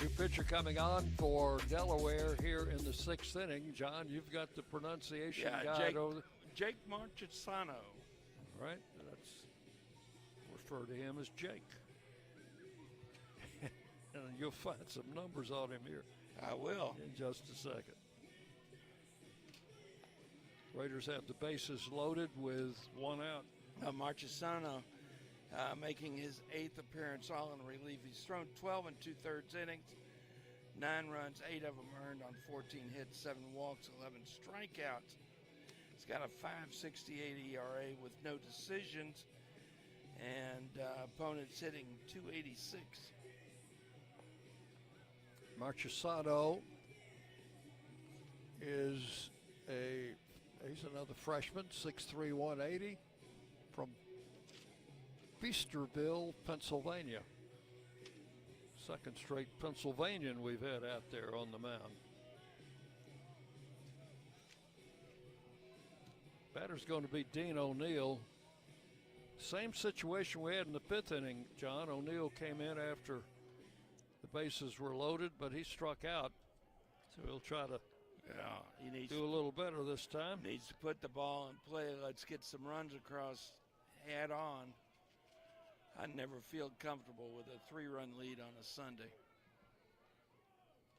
New pitcher coming on for Delaware here in the 6th inning. John, you've got the pronunciation guide over Jake Marchesano. Right? That's refer to him as Jake. And you'll find some numbers on him here. I will. In just a second. Raiders have the bases loaded with one out. Marchesano making his 8th appearance, all in relief. He's thrown 12 and 2/3 innings, 9 runs, 8 of them earned on 14 hits, 7 walks, 11 strikeouts. He's got a 5.68 ERA with no decisions, and opponents hitting .286. Marchesano is he's another freshman, 6'3", 180, from Feasterville, Pennsylvania. Second straight Pennsylvanian we've had out there on the mound. Batter's going to be Dean O'Neill. Same situation we had in the 5th inning, John. O'Neill came in after the bases were loaded, but he struck out. So he'll try to he needs do a little better this time. Needs to put the ball in play. Let's get some runs across head on. I never feel comfortable with a 3-run lead on a Sunday.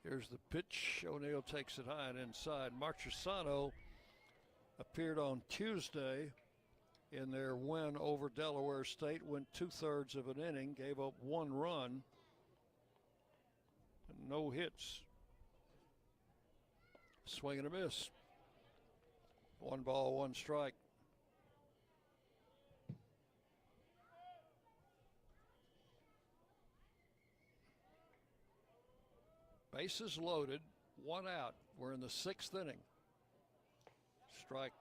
Here's the pitch. O'Neill takes it high and inside. Marchesano appeared on Tuesday in their win over Delaware State, went 2/3 of an inning, gave up 1 run, and no hits. Swing and a miss. 1 ball, 1 strike. Bases loaded, 1 out. We're in the 6th inning. Strike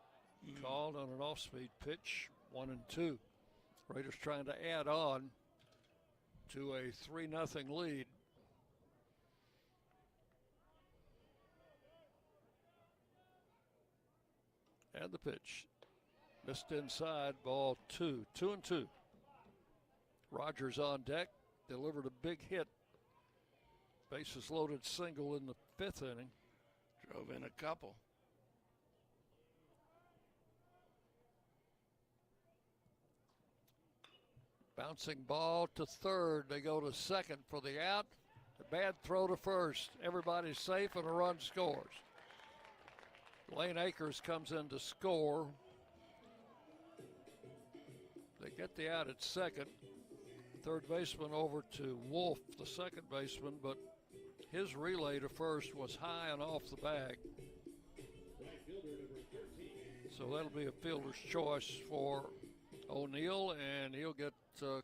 called on an off-speed pitch, 1-2. Raiders trying to add on to a 3-0 lead. And the pitch. Missed inside, ball 2. 2-2. Rogers on deck, delivered a big hit. Bases loaded single in the 5th inning. Drove in a couple. Bouncing ball to 3rd. They go to 2nd for the out. A bad throw to 1st. Everybody's safe and a run scores. Lane Akers comes in to score. They get the out at 2nd. 3rd baseman over to Wolf, the 2nd baseman, but his relay to 1st was high and off the bag. So that'll be a fielder's choice for O'Neill, and he'll get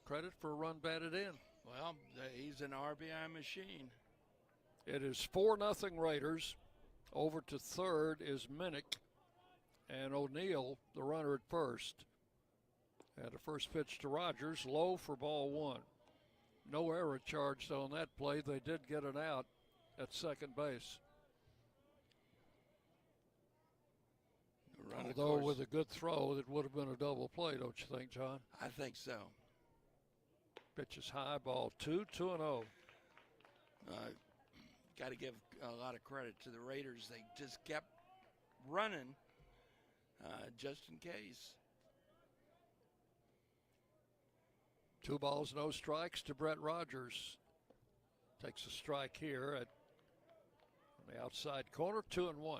credit for a run batted in. Well, he's an RBI machine. It is 4-0 Raiders. Over to 3rd is Minnick, and O'Neill, the runner at 1st. And a first pitch to Rogers, low for ball 1. No error charged on that play. They did get an out at 2nd base. Although with a good throw, it would have been a double play, don't you think, John? I think so. Pitch is high, ball 2, 2-0. Got to give a lot of credit to the Raiders. They just kept running just in case. 2 balls, no strikes to Brett Rogers. Takes a strike here at the outside corner, 2-1.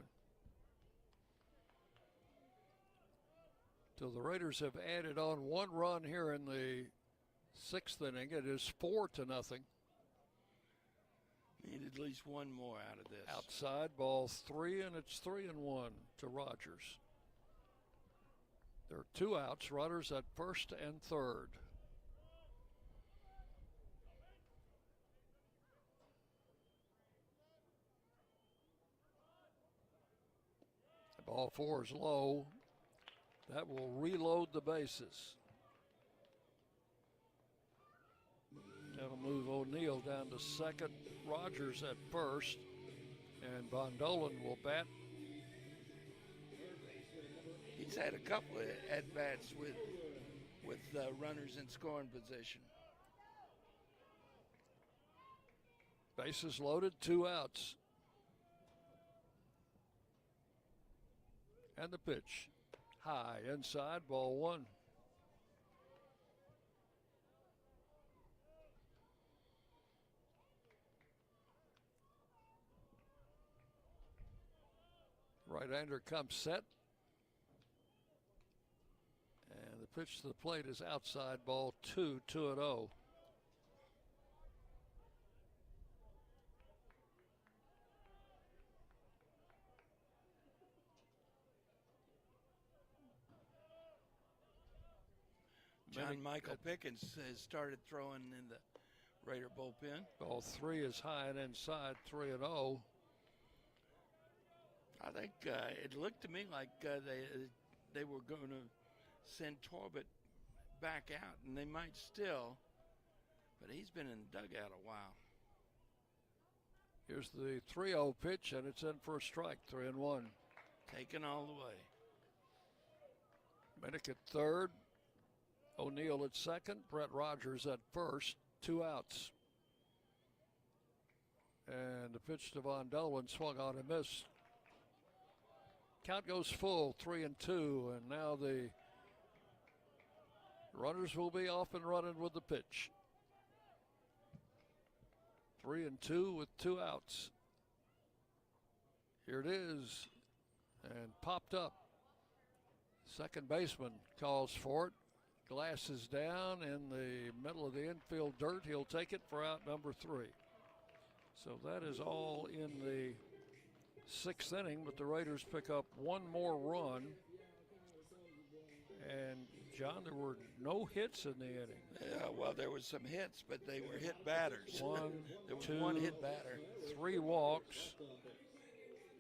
So the Raiders have added on 1 run here in the 6th inning. It is 4-0. Need at least one more out of this. Outside, ball 3, and it's 3-1 to Rogers. There are 2 outs, runners at first and third. Ball 4 is low. That will reload the bases. That'll move O'Neill down to second, Rogers at first, and Bondolan will bat. He's had a couple of at-bats with runners in scoring position. Bases loaded, 2 outs. And the pitch. High inside, ball 1. Right-hander comes set. And the pitch to the plate is outside, ball 2, 2-0. John Michael Pickens has started throwing in the Raider bullpen. Ball 3 is high and inside, 3-0. I think it looked to me like they were going to send Torbett back out, and they might still, but he's been in the dugout a while. Here's the 3-0 pitch, and it's in for a strike, 3-1. Taken all the way. Minnick at third. O'Neill at second, Brett Rogers at first, 2 outs. And the pitch to Von Dolan swung on and missed. Count goes full, 3-2, and now the runners will be off and running with the pitch. 3-2 with 2 outs. Here it is, and popped up. Second baseman calls for it. Glasses down in the middle of the infield dirt. He'll take it for out number 3. So that is all in the 6th inning, but the Raiders pick up 1 more run. And, John, there were no hits in the inning. Yeah, well, there was some hits, but they were hit batters. There was 1 hit batter. 3 walks,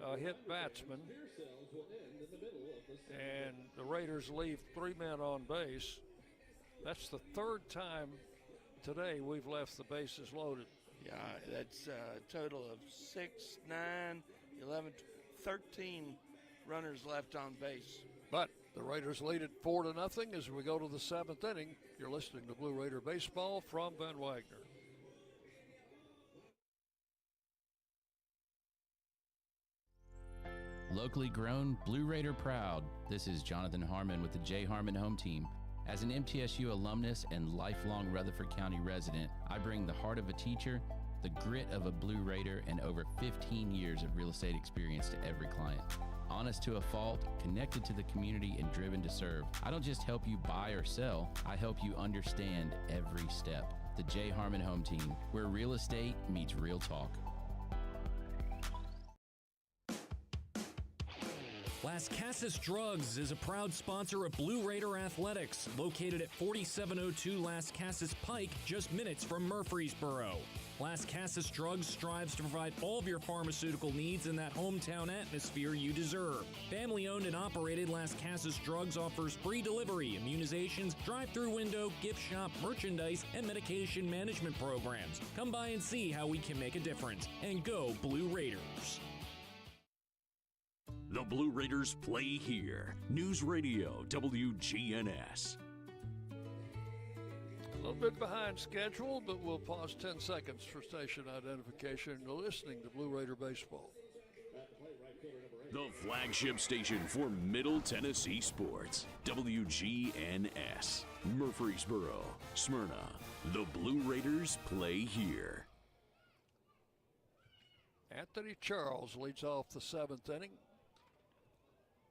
a hit batsman, and the Raiders leave 3 men on base. That's the 3rd time today we've left the bases loaded. Yeah, that's a total of 6, 9, 11, 13 runners left on base. But the Raiders lead it 4-0 as we go to the 7th inning. You're listening to Blue Raider Baseball from Van Wagner. Locally grown, Blue Raider proud. This is Jonathan Harmon with the J. Harmon Home Team. As an MTSU alumnus and lifelong Rutherford County resident, I bring the heart of a teacher, the grit of a Blue Raider, and over 15 years of real estate experience to every client. Honest to a fault, connected to the community, and driven to serve. I don't just help you buy or sell, I help you understand every step. The J. Harmon Home Team, where real estate meets real talk. Las Casas Drugs is a proud sponsor of Blue Raider Athletics, located at 4702 Las Casas Pike, just minutes from Murfreesboro. Las Casas Drugs strives to provide all of your pharmaceutical needs in that hometown atmosphere you deserve. Family-owned and operated, Las Casas Drugs offers free delivery, immunizations, drive-through window, gift shop, merchandise, and medication management programs. Come by and see how we can make a difference. And go Blue Raiders! The Blue Raiders play here. News Radio WGNS. A little bit behind schedule, but we'll pause 10 seconds for station identification. You're listening to Blue Raider Baseball. At the plate, right fielder number The flagship station for Middle Tennessee sports. WGNS. Murfreesboro, Smyrna. The Blue Raiders play here. Anthony Charles leads off the 7th inning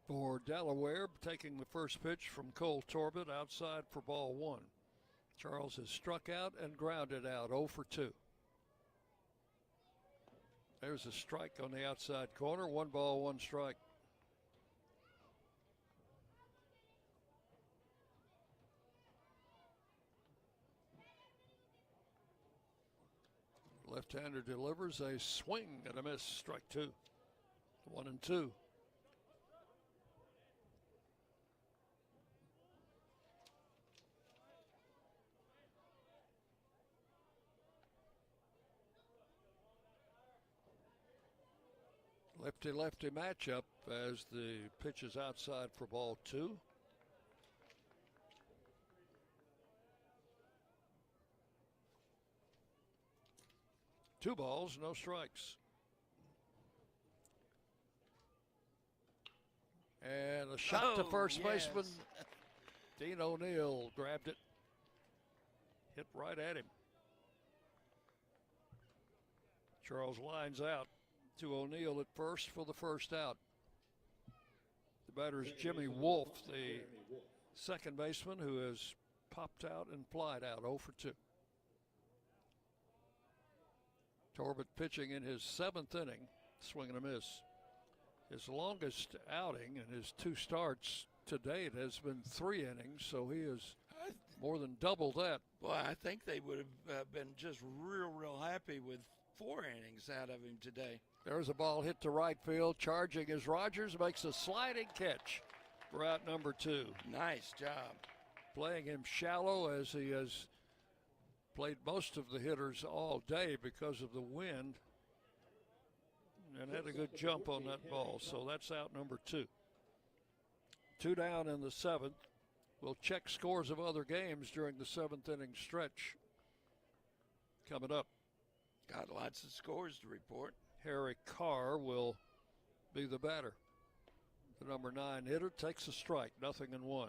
for Delaware, taking the first pitch from Cole Torbett outside for ball 1. Charles has struck out and grounded out 0 for 2. There's a strike on the outside corner. 1 ball, 1 strike. Left-hander delivers a swing and a miss. Strike 2. 1 and 2. Lefty-lefty matchup as the pitch is outside for ball 2. Two balls, no strikes. And a shot to first baseman. Dean O'Neill grabbed it. Hit right at him. Charles lines out to O'Neill at first for the first out. The batter is Jimmy Wolf, the second baseman, who has popped out and flied out 0 for 2. Torbett pitching in his 7th inning, swing and a miss. His longest outing in his 2 starts to date has been 3 innings, so he is more than double that. Well, I think they would have been just real happy with 4 innings out of him today. There's a ball hit to right field. Charging as Rogers makes a sliding catch for out number 2. Nice job. Playing him shallow as he has played most of the hitters all day because of the wind, and had a good jump on that ball. So that's out number 2. 2 down in the 7th. We'll check scores of other games during the 7th inning stretch coming up. Got lots of scores to report. Harry Carr will be the batter. The number 9 hitter takes a strike, 0-1.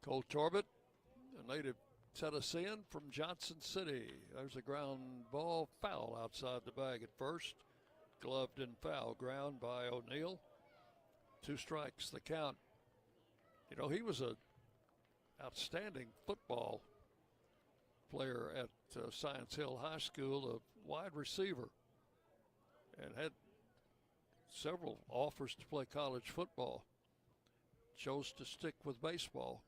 Cole Torbett, a native Tennessean from Johnson City. There's a ground ball foul outside the bag at first. Gloved and foul, ground by O'Neill. 2 strikes, the count. You know, he was a outstanding football player at Science Hill High School, a wide receiver, and had several offers to play college football. Chose to stick with baseball.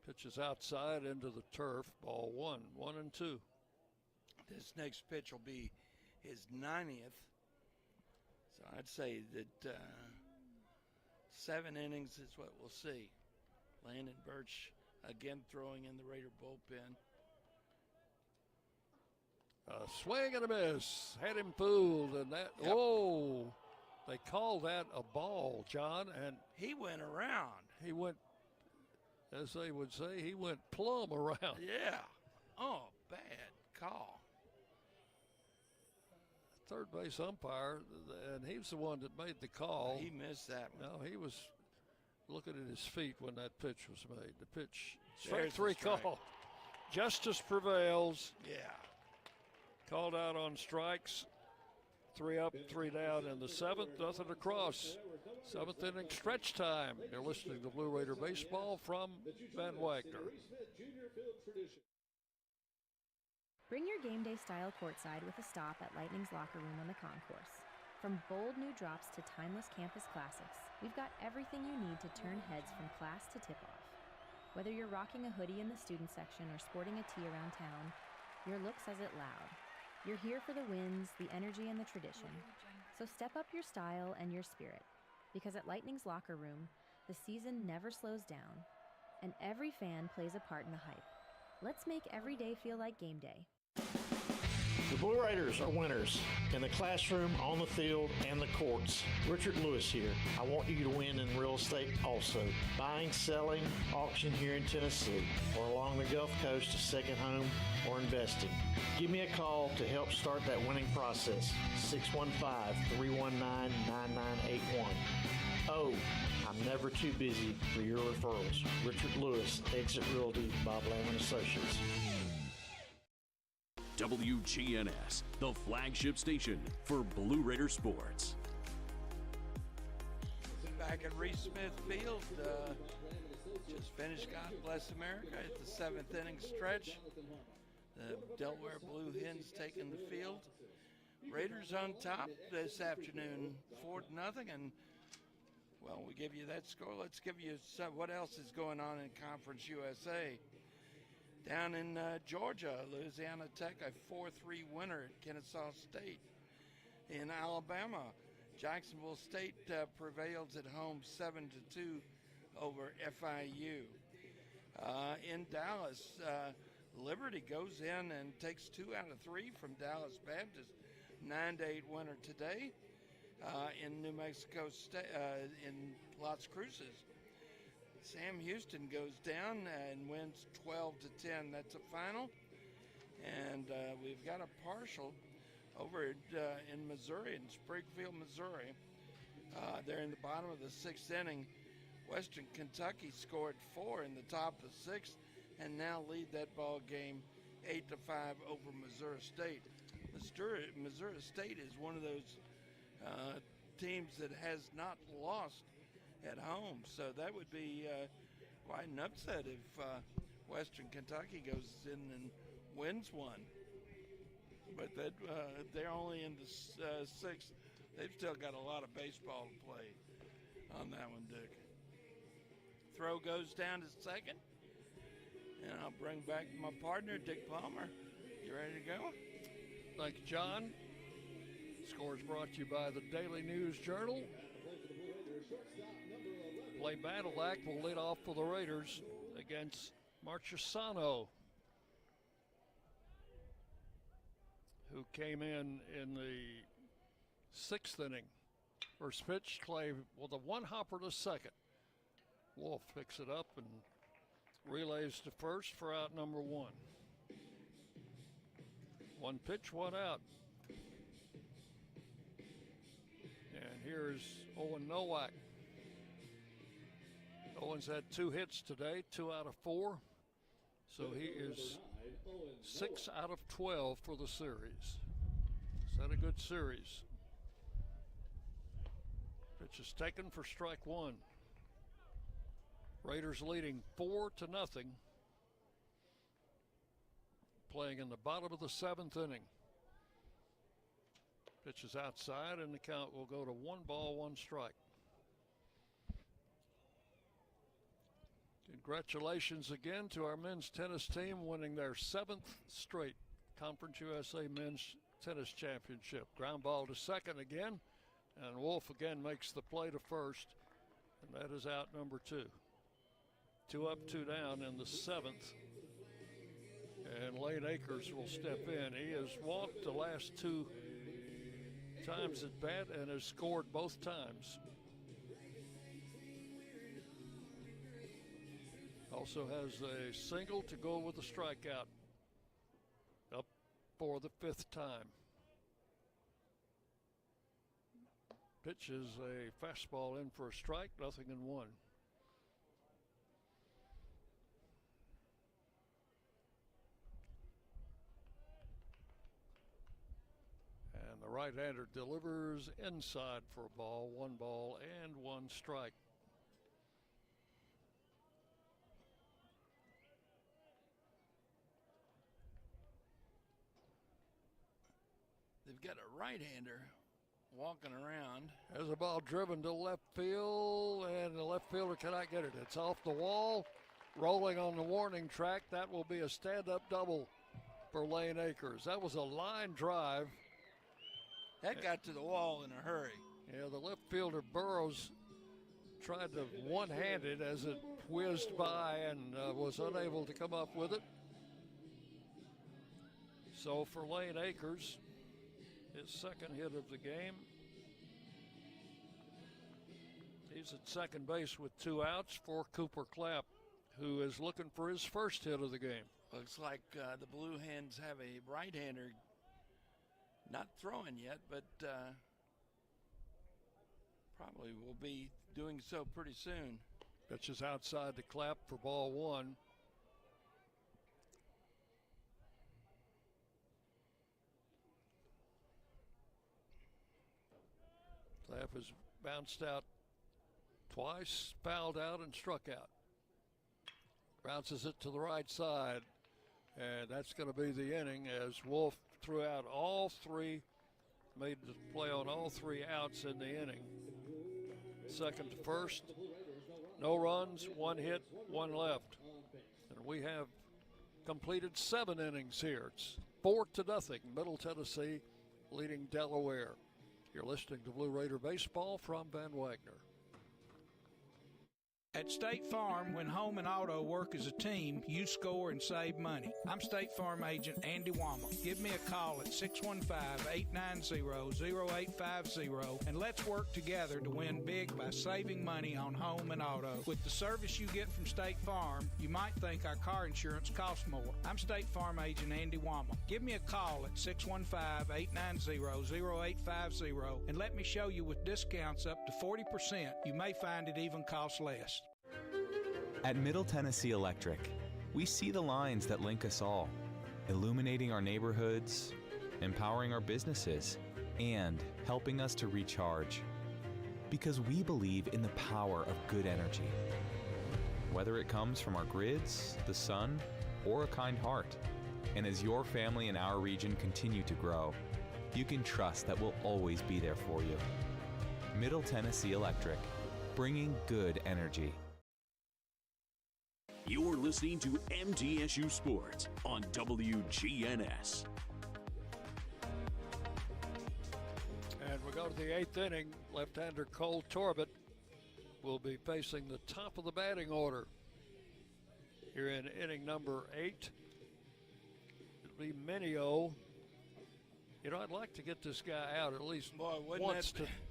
Pitches outside into the turf, ball 1, 1 and 2. This next pitch will be his 90th. So I'd say that 7 innings is what we'll see. Landon Birch again throwing in the Raider bullpen. A swing and a miss. Had him fooled, and that, Yep. Oh, they called that a ball, John, and he went around. He went, as they would say, he went plumb around. Yeah. Oh, bad call. Third base umpire, and he's the one that made the call. He missed that one. No, he was looking at his feet when that pitch was made. The pitch, There's strike 3 the strike. call. Justice prevails. Yeah. Called out on strikes. 3 up, 3 down in the 7th. Nothing across. 7th inning stretch time. You're listening to Blue Raider Baseball from Van Wagner. Bring your game day style courtside with a stop at Lightning's Locker Room on the concourse. From bold new drops to timeless campus classics, we've got everything you need to turn heads from class to tip-off. Whether you're rocking a hoodie in the student section or sporting a tee around town, your look says it loud. You're here for the wins, the energy, and the tradition. So step up your style and your spirit, because at Lightning's Locker Room, the season never slows down, and every fan plays a part in the hype. Let's make every day feel like game day. The Blue Raiders are winners in the classroom, on the field, and the courts. Richard Lewis here. I want you to win in real estate also. Buying, selling, auction here in Tennessee, or along the Gulf Coast, a second home, or investing. Give me a call to help start that winning process. 615-319-9981. Oh, I'm never too busy for your referrals. Richard Lewis, Exit Realty, Bob Lamb & Associates. WGNS, the flagship station for Blue Raider sports. Back at Reese Smith Field, just finished God Bless America at the 7th inning stretch. The Delaware Blue Hens taking the field. Raiders on top this afternoon, 4-0, and well, we give you that score. Let's give you what else is going on in Conference USA. Down in Georgia, Louisiana Tech, a 4-3 winner at Kennesaw State. In Alabama, Jacksonville State prevails at home 7-2 over FIU. In Dallas, Liberty goes in and takes 2 out of 3 from Dallas Baptist, 9-8 winner today. In New Mexico State, in Las Cruces, Sam Houston goes down and wins 12-10. That's a final. And we've got a partial over in Missouri, in Springfield, Missouri. They're in the bottom of the 6th inning. Western Kentucky scored 4 in the top of the 6th and now lead that ball game 8-5 over Missouri State. Missouri State is one of those teams that has not lost at home, so that would be quite an upset if Western Kentucky goes in and wins one. But they're only in the 6th. They've still got a lot of baseball to play on that one, Dick. Throw goes down to second, and I'll bring back my partner, Dick Palmer. You ready to go? Thank you, John. Scores brought to you by the Daily News Journal. Blake Badalak will lead off for the Raiders against Marchesano, who came in the 6th inning. First pitch, Clay with a one-hopper to second. Wolf picks it up and relays to first for out number 1. One pitch, one out. And here's Owen Nowak. Owen's had 2 hits today, 2 out of 4. So he is 6 out of 12 for the series. Is that a good series? Pitch is taken for strike 1. Raiders leading 4-0. Playing in the bottom of the 7th inning. Pitch is outside, and the count will go to 1 ball, 1 strike. Congratulations again to our men's tennis team winning their 7th straight Conference USA Men's Tennis Championship. Ground ball to second again, and Wolf again makes the play to first, and that is out number 2. 2 up, 2 down in the 7th. And Lane Akers will step in. He has walked the last 2 times at bat and has scored both times. Also has a single to go with a strikeout. Up for the 5th time. Pitch is a fastball in for a strike, 0-1. And the right-hander delivers inside for a ball, 1 ball and 1 strike. They've got a right-hander walking around. There's a ball driven to left field, and the left fielder cannot get it. It's off the wall, rolling on the warning track. That will be a stand-up double for Lane Akers. That was a line drive. That got to the wall in a hurry. Yeah, the left fielder Burrows tried to one-hand it as it whizzed by and was unable to come up with it. So for Lane Akers, his second hit of the game. He's at second base with 2 outs for Cooper Clapp, who is looking for his first hit of the game. Looks like the Blue Hens have a right-hander not throwing yet, but probably will be doing so pretty soon. Pitch is outside to Clapp for ball 1. Clapp has bounced out twice, fouled out, and struck out. Bounces it to the right side, and that's going to be the inning as Wolf threw out all 3, made the play on all 3 outs in the inning. Second to first, no runs, 1 hit, 1 left. And we have completed 7 innings here. It's 4-0, Middle Tennessee leading Delaware. You're listening to Blue Raider Baseball from Van Wagner. At State Farm, when home and auto work as a team, you score and save money. I'm State Farm agent Andy Wama. Give me a call at 615-890-0850 and let's work together to win big by saving money on home and auto. With the service you get from State Farm, you might think our car insurance costs more. I'm State Farm agent Andy Wama. Give me a call at 615-890-0850 and let me show you with discounts up to 40%. You may find it even costs less. At Middle Tennessee Electric, we see the lines that link us all, illuminating our neighborhoods, empowering our businesses, and helping us to recharge. Because we believe in the power of good energy. Whether it comes from our grids, the sun, or a kind heart. And as your family and our region continue to grow, you can trust that we'll always be there for you. Middle Tennessee Electric, bringing good energy. You're listening to MTSU Sports on WGNS. And we go to the 8th inning. Left-hander Cole Torbett will be facing the top of the batting order here in inning number 8. It'll be Minio. You know, I'd like to get this guy out at least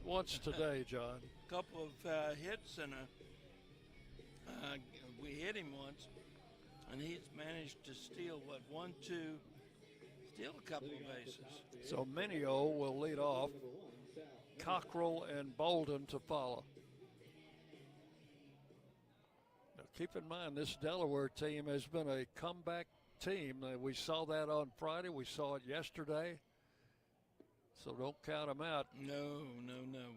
once today, John. A couple of hits and we hit him once, and he's managed to steal, steal a couple of bases. So Minio will lead off, Cockrell and Bolden to follow. Now keep in mind, this Delaware team has been a comeback team. We saw that on Friday. We saw it yesterday. So don't count them out. No.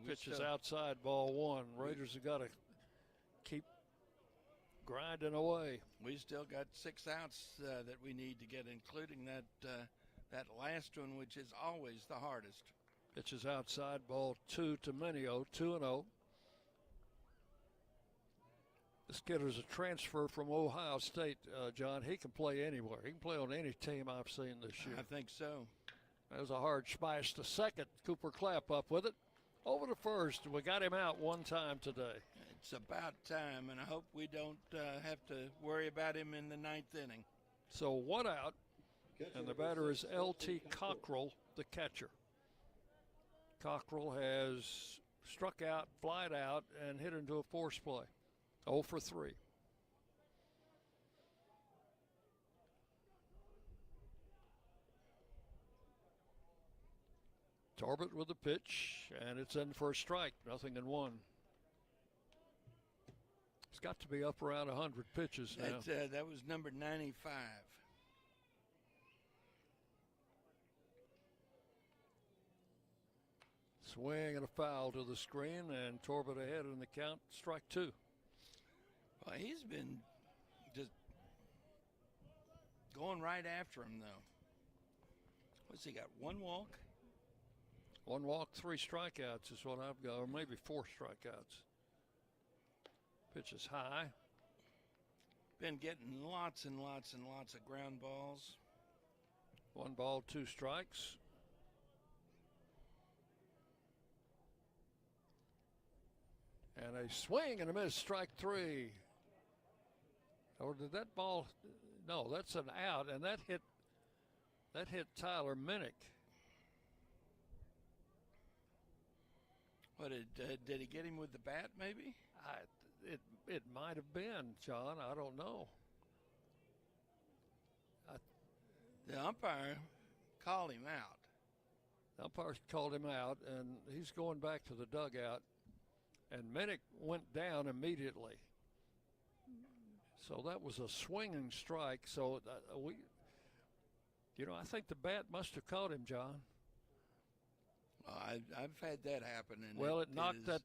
Pitch is outside, ball 1. Raiders have got to keep grinding away. We still got 6 outs that we need to get, including that last one, which is always the hardest. Pitch is outside, ball 2 to Minio, 2-0. This kid is a transfer from Ohio State, John. He can play anywhere. He can play on any team I've seen this year. I think so. That was a hard smash to second. Cooper Clapp up with it. Over to first. We got him out one time today. It's about time, and I hope we don't have to worry about him in the 9th inning. So 1 out, and the batter is L.T. Cockrell, the catcher. Cockrell has struck out, flied out, and hit into a force play. 0 for 3. Torbett with the pitch, and it's in for a strike, 0-1. It's got to be up around 100 pitches now. That was number 95. Swing and a foul to the screen, and Torbett ahead in the count, strike 2. Well, he's been just going right after him, though. What's he got, 1 walk? 1 walk, 3 strikeouts is what I've got, or maybe 4 strikeouts. Pitch is high. Been getting lots and lots and lots of ground balls. 1 ball, 2 strikes. And a swing and a miss, strike 3. Or did that ball, no, that's an out, and that hit That hit Tyler Minnick. What did he get him with the bat? Maybe. It might have been, John. I don't know. The umpire called him out. The umpire called him out, and he's going back to the dugout. And Minnick went down immediately. So that was a swinging strike. So I think the bat must have caught him, John. I've had that happen. And it knocked that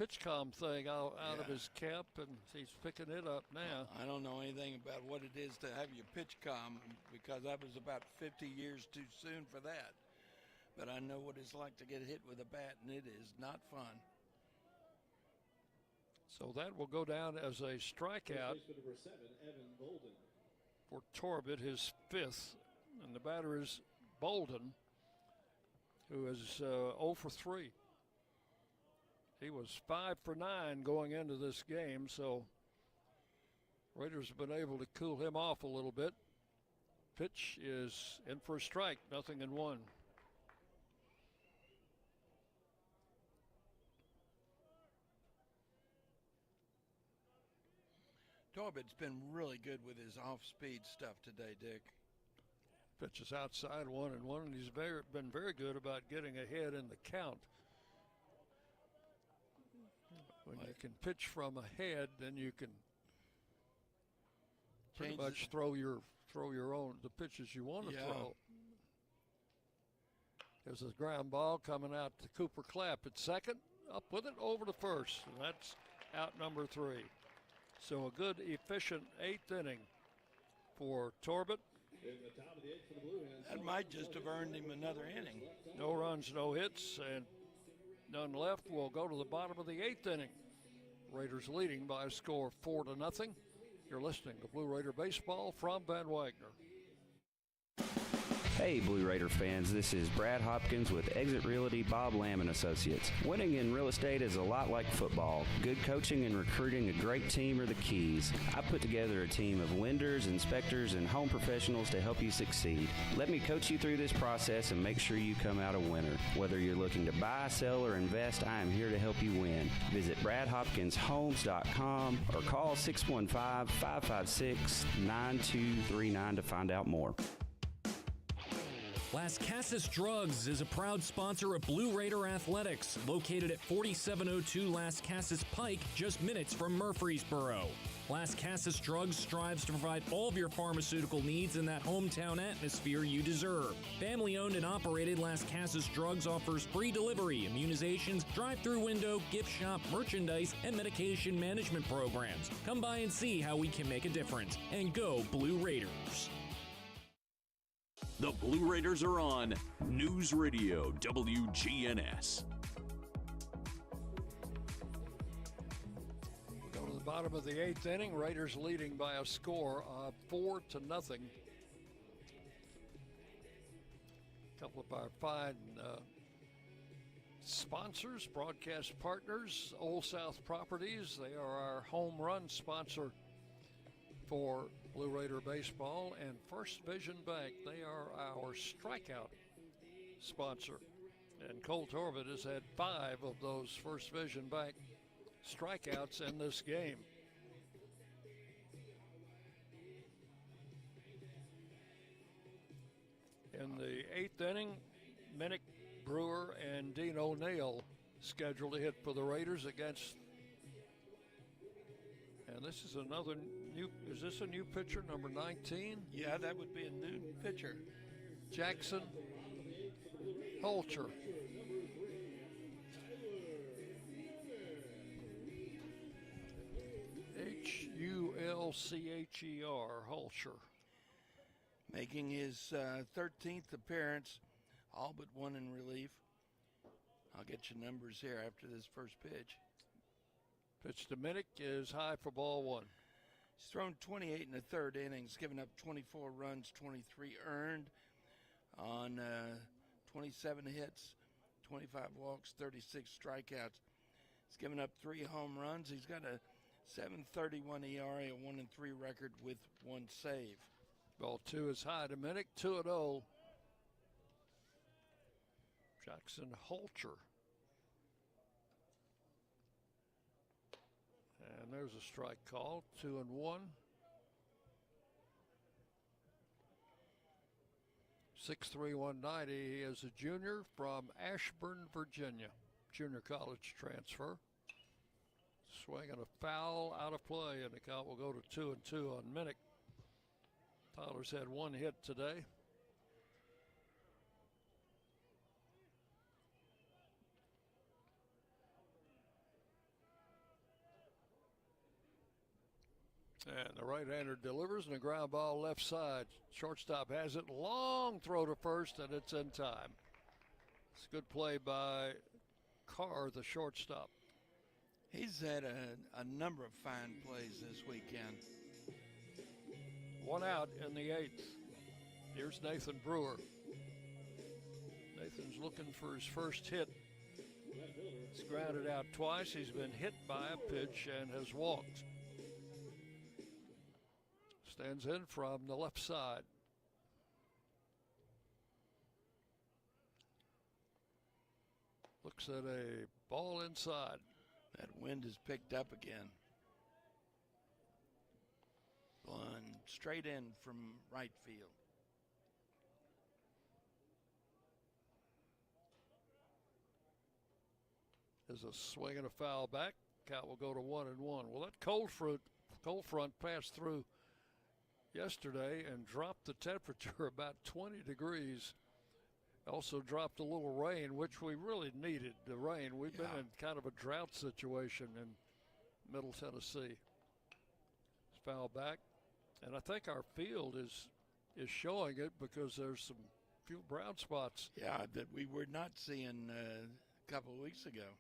pitchcom thing out of his cap, and he's picking it up now. I don't know anything about what it is to have your pitchcom because that was about 50 years too soon for that. But I know what it's like to get hit with a bat, and it is not fun. So that will go down as a strikeout for Torbett, his 5th. And the batter is Bolden, who is 0 for 3. He was 5 for 9 going into this game, so Raiders have been able to cool him off a little bit. Pitch is in for a strike, 0-1. Torbett's been really good with his off-speed stuff today, Dick. Pitch is outside 1-1, and he's been very good about getting ahead in the count. When you can pitch from ahead, then you can pretty much throw your own the pitches you want to throw. There's a ground ball coming out to Cooper Clapp at second, up with it over to first, and that's out number 3. So a good, efficient 8th inning for Torbett. That might just have earned him another inning. No runs, no hits, and none left. We'll go to the bottom of the 8th inning. Raiders leading by a score 4-0. You're listening to Blue Raider Baseball from Van Wagner. Hey, Blue Raider fans, this is Brad Hopkins with Exit Realty Bob Lamb & Associates. Winning in real estate is a lot like football. Good coaching and recruiting a great team are the keys. I put together a team of lenders, inspectors, and home professionals to help you succeed. Let me coach you through this process and make sure you come out a winner. Whether you're looking to buy, sell, or invest, I am here to help you win. Visit BradHopkinsHomes.com or call 615-556-9239 to find out more. Las Casas Drugs is a proud sponsor of Blue Raider Athletics, located at 4702 Las Casas Pike, just minutes from Murfreesboro. Las Casas Drugs strives to provide all of your pharmaceutical needs in that hometown atmosphere you deserve. Family-owned and operated, Las Casas Drugs offers free delivery, immunizations, drive-through window, gift shop, merchandise, and medication management programs. Come by and see how we can make a difference. And go Blue Raiders! The Blue Raiders are on News Radio WGNS. We go to the bottom of the 8th inning. Raiders leading by a score of 4-0. A couple of our fine sponsors, broadcast partners, Old South Properties. They are our home run sponsor for Blue Raider Baseball, and First Vision Bank. They are our strikeout sponsor. And Cole Torbett has had 5 of those First Vision Bank strikeouts in this game. In the 8th inning, Minnick, Brewer, and Dean O'Neill scheduled to hit for the Raiders against. And this is another new, is this a new pitcher, number 19? Yeah, that would be a new pitcher. Jackson Hulcher. Hulcher, Hulcher. Making his 13th appearance, all but one in relief. I'll get you numbers here after this first pitch. Pitch to Minnick is high for ball 1. He's thrown 28 in the 3rd innings, given up 24 runs, 23 earned on 27 hits, 25 walks, 36 strikeouts. He's given up 3 home runs. He's got a .731 ERA, a 1-3 record with 1 save. Ball 2 is high to Minnick, 2-0. Jackson Holcher. And there's a strike call, 2-1. 6'3", 190. He is a junior from Ashburn, Virginia. Junior college transfer. Swinging a foul out of play, and the count will go to 2-2 on Minnick. Tyler's had one hit today. And the right-hander delivers, and a ground ball left side. Shortstop has it. Long throw to first, and it's in time. It's a good play by Carr, the shortstop. He's had a number of fine plays this weekend. One out in the 8th. Here's Nathan Brewer. Nathan's looking for his first hit. He's grounded out twice. He's been hit by a pitch and has walked. Stands in from the left side. Looks at a ball inside. That wind has picked up again. Blowing straight in from right field. There's a swing and a foul back. Count will go to 1-1. Well, that cold front passed through yesterday and dropped the temperature about 20 degrees. Also dropped a little rain, which we really needed, the rain. We've been in kind of a drought situation in Middle Tennessee. It's foul back. And I think our field is showing it because there's some few brown spots. Yeah, that we were not seeing a couple of weeks ago.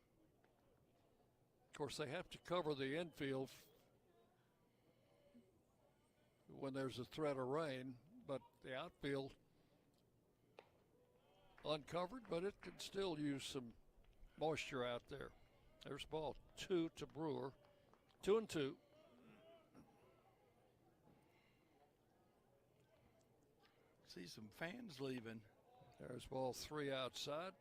Of course, they have to cover the infield when there's a threat of rain, but the outfield uncovered, but it can still use some moisture out there. There's ball 2 to Brewer. 2-2. See some fans leaving. There's ball 3 outside.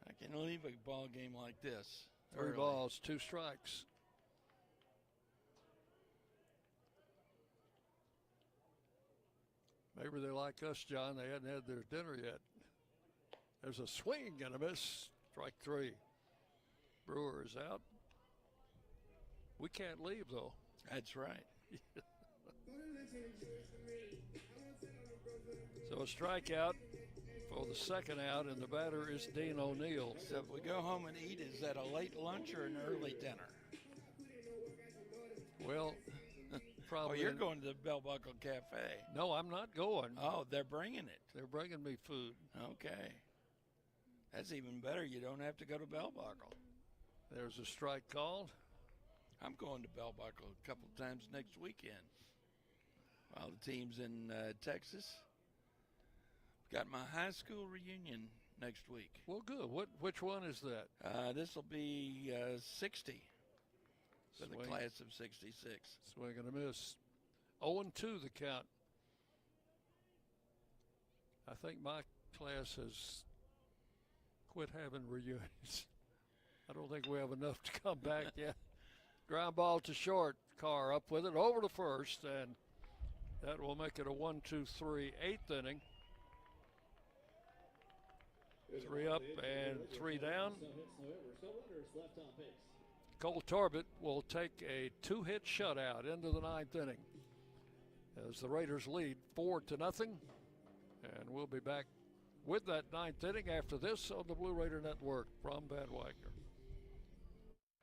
I can leave a ball game like this. 3 early. balls, 2 strikes. Maybe they're like us, John. They hadn't had their dinner yet. There's a swing and a miss. Strike 3. Brewer is out. We can't leave, though. That's right. So a strikeout for the second out, and the batter is Dean O'Neill. So if we go home and eat, is that a late lunch or an early dinner? Well, probably. Oh, you're going to the Bell Buckle Cafe. No, I'm not going. Oh, they're bringing it. They're bringing me food. Okay. That's even better. You don't have to go to Bell Buckle. There's a strike called. I'm going to Bell Buckle a couple times next weekend. While the team's in Texas. Got my high school reunion next week. Well, good. Which one is that? This will be 60 for the class of 66. Swing and a miss. 0-2 the count. I think my class has quit having reunions. I don't think we have enough to come back yet. Ground ball to short. Carr up with it over to first, and that will make it a 1-2-3 8th inning. 3 up and 3 down. Cole Torbett will take a 2-hit shutout into the 9th inning as the Raiders lead 4-0. And we'll be back with that 9th inning after this on the Blue Raider Network from Van Wagner.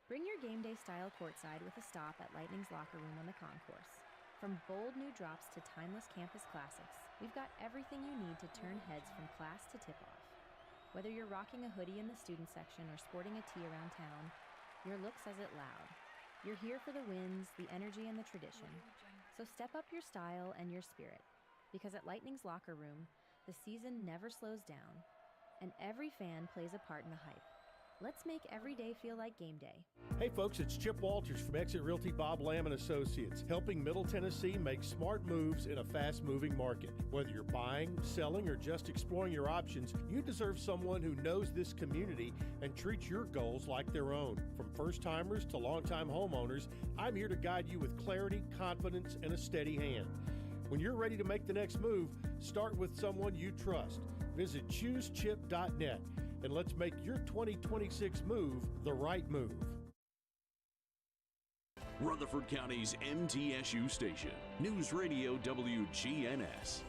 Bring your game day style courtside with a stop at Lightning's Locker Room on the concourse. From bold new drops to timeless campus classics, we've got everything you need to turn heads from class to tip-off. Whether you're rocking a hoodie in the student section or sporting a tee around town, your look says it loud. You're here for the wins, the energy, and the tradition. So step up your style and your spirit, because at Lightning's Locker Room, the season never slows down, and every fan plays a part in the hype. Let's make every day feel like game day. Hey folks, it's Chip Walters from Exit Realty Bob Lamb and Associates, helping Middle Tennessee make smart moves in a fast-moving market. Whether you're buying, selling, or just exploring your options, you deserve someone who knows this community and treats your goals like their own. From first-timers to long-time homeowners, I'm here to guide you with clarity, confidence, and a steady hand. When you're ready to make the next move, start with someone you trust. Visit choosechip.net. And let's make your 2026 move the right move. Rutherford County's MTSU station, News Radio WGNS.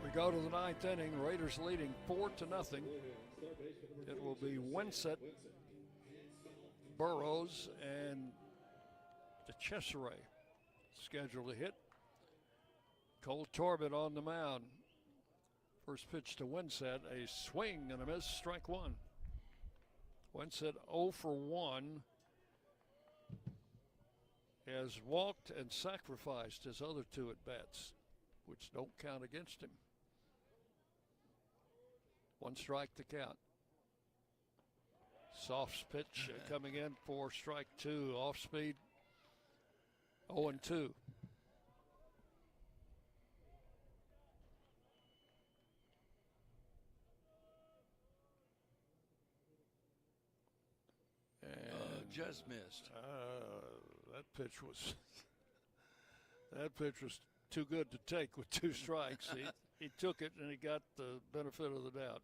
We go to the ninth inning. Raiders leading 4-0. It will be Winsett, Burrows, and DeCesare scheduled to hit. Cole Torbett on the mound. First pitch to Winsett, a swing and a miss, strike one. Winsett 0 for 1. Has walked and sacrificed his other two at-bats, which don't count against him. One strike to count. Soft pitch coming in for strike two, off speed, 0-2. Just missed. That pitch was too good to take with two strikes. He took it and he got the benefit of the doubt.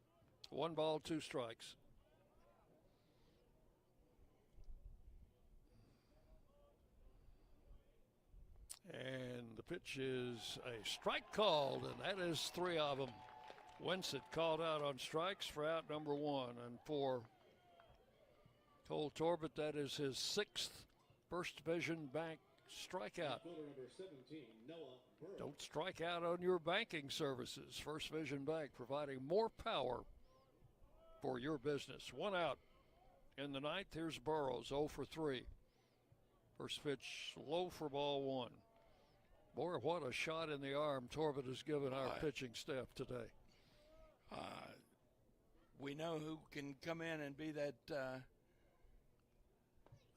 1 ball, 2 strikes. And the pitch is a strike called, and that is 3 of them. Winsett called out on strikes for out number 1, and for Cole Torbett, that is his 6th First Division Bank strikeout. Don't strike out on your banking services. First Division Bank providing more power for your business. 1 out in the ninth. Here's Burrows, 0 for 3. First pitch low for ball 1. Boy, what a shot in the arm Torbett has given our pitching staff today. We know who can come in and be that.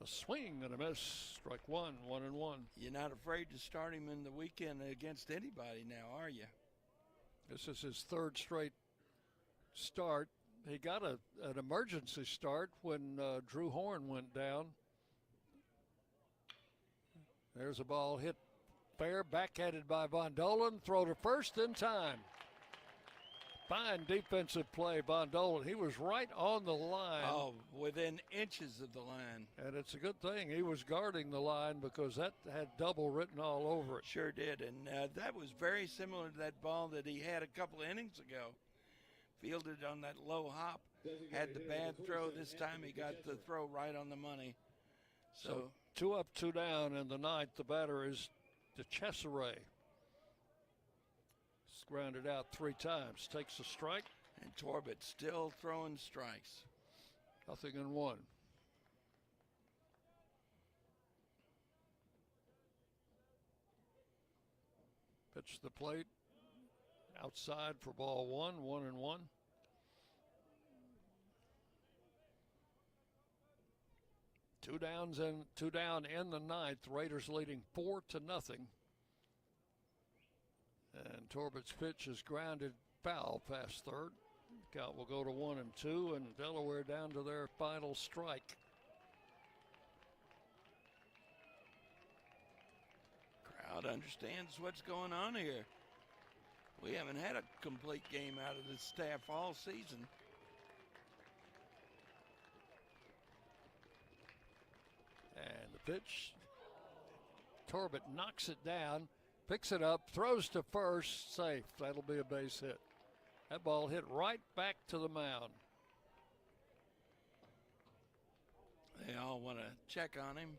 A swing and a miss, strike 1, 1-1. You're not afraid to start him in the weekend against anybody now, are you? This is his 3rd straight start. He got an emergency start when Drew Horn went down. There's a ball hit fair, backhanded by Von Dolan. Throw to first in time. Fine defensive play, Von Dolan. He was right on the line. Oh, within inches of the line. And it's a good thing he was guarding the line because that had double written all over it. Sure did. And that was very similar to that ball that he had a couple of innings ago. Fielded on that low hop. Had the bad throw. This time he got the throw right on the money. So 2 up, 2 down in the ninth. The batter is DeCesare. Grounded out 3 times, takes a strike. And Torbett still throwing strikes. 0-1. Pitch to the plate. Outside for ball 1, 1-1. Two down in the ninth. Raiders leading 4-0. And Torbett's pitch is grounded foul past third. Count will go to 1-2, and Delaware down to their final strike. Crowd understands what's going on here. We haven't had a complete game out of the staff all season. And the pitch, Torbett knocks it down. Picks it up, throws to first, safe. That'll be a base hit. That ball hit right back to the mound. They all want to check on him.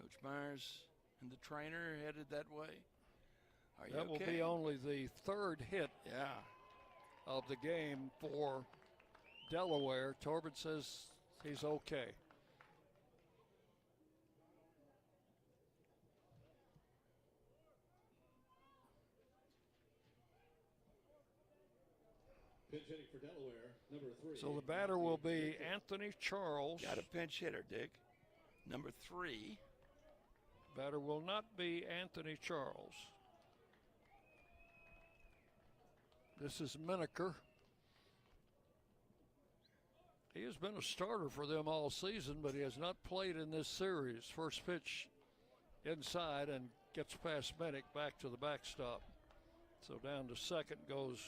Coach Myers and the trainer headed that way. Are you That will okay? be only the 3rd hit of the game for Delaware. Torbett says he's okay. Pinch hitting for Delaware, number 3. So the batter will be Anthony Charles. Got a pinch hitter, Dick. Number 3. Batter will not be Anthony Charles. This is Miniker. He has been a starter for them all season, but he has not played in this series. First pitch inside and gets past Minnick back to the backstop. So down to second goes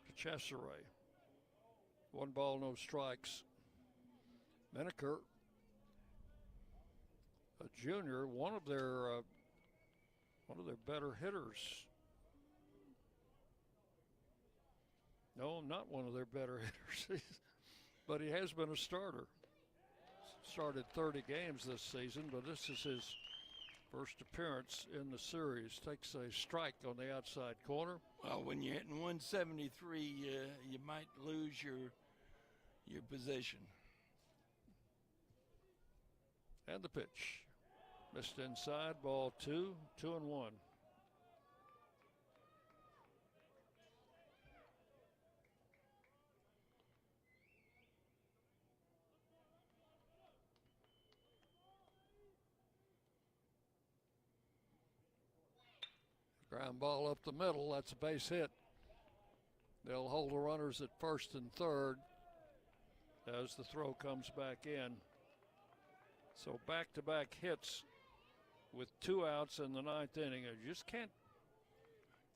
to Chesseray. 1 ball, no strikes. Miniker, a junior, one of their better hitters. No, not one of their better hitters, but he has been a starter. Started 30 games this season, but this is his first appearance in the series. Takes a strike on the outside corner. Well, when you're hitting 173, you might lose your position. And the pitch. Missed inside, ball 2, 2-1. Ground ball up the middle, that's a base hit. They'll hold the runners at first and third as the throw comes back in. So back-to-back hits with 2 outs in the 9th inning. You just can't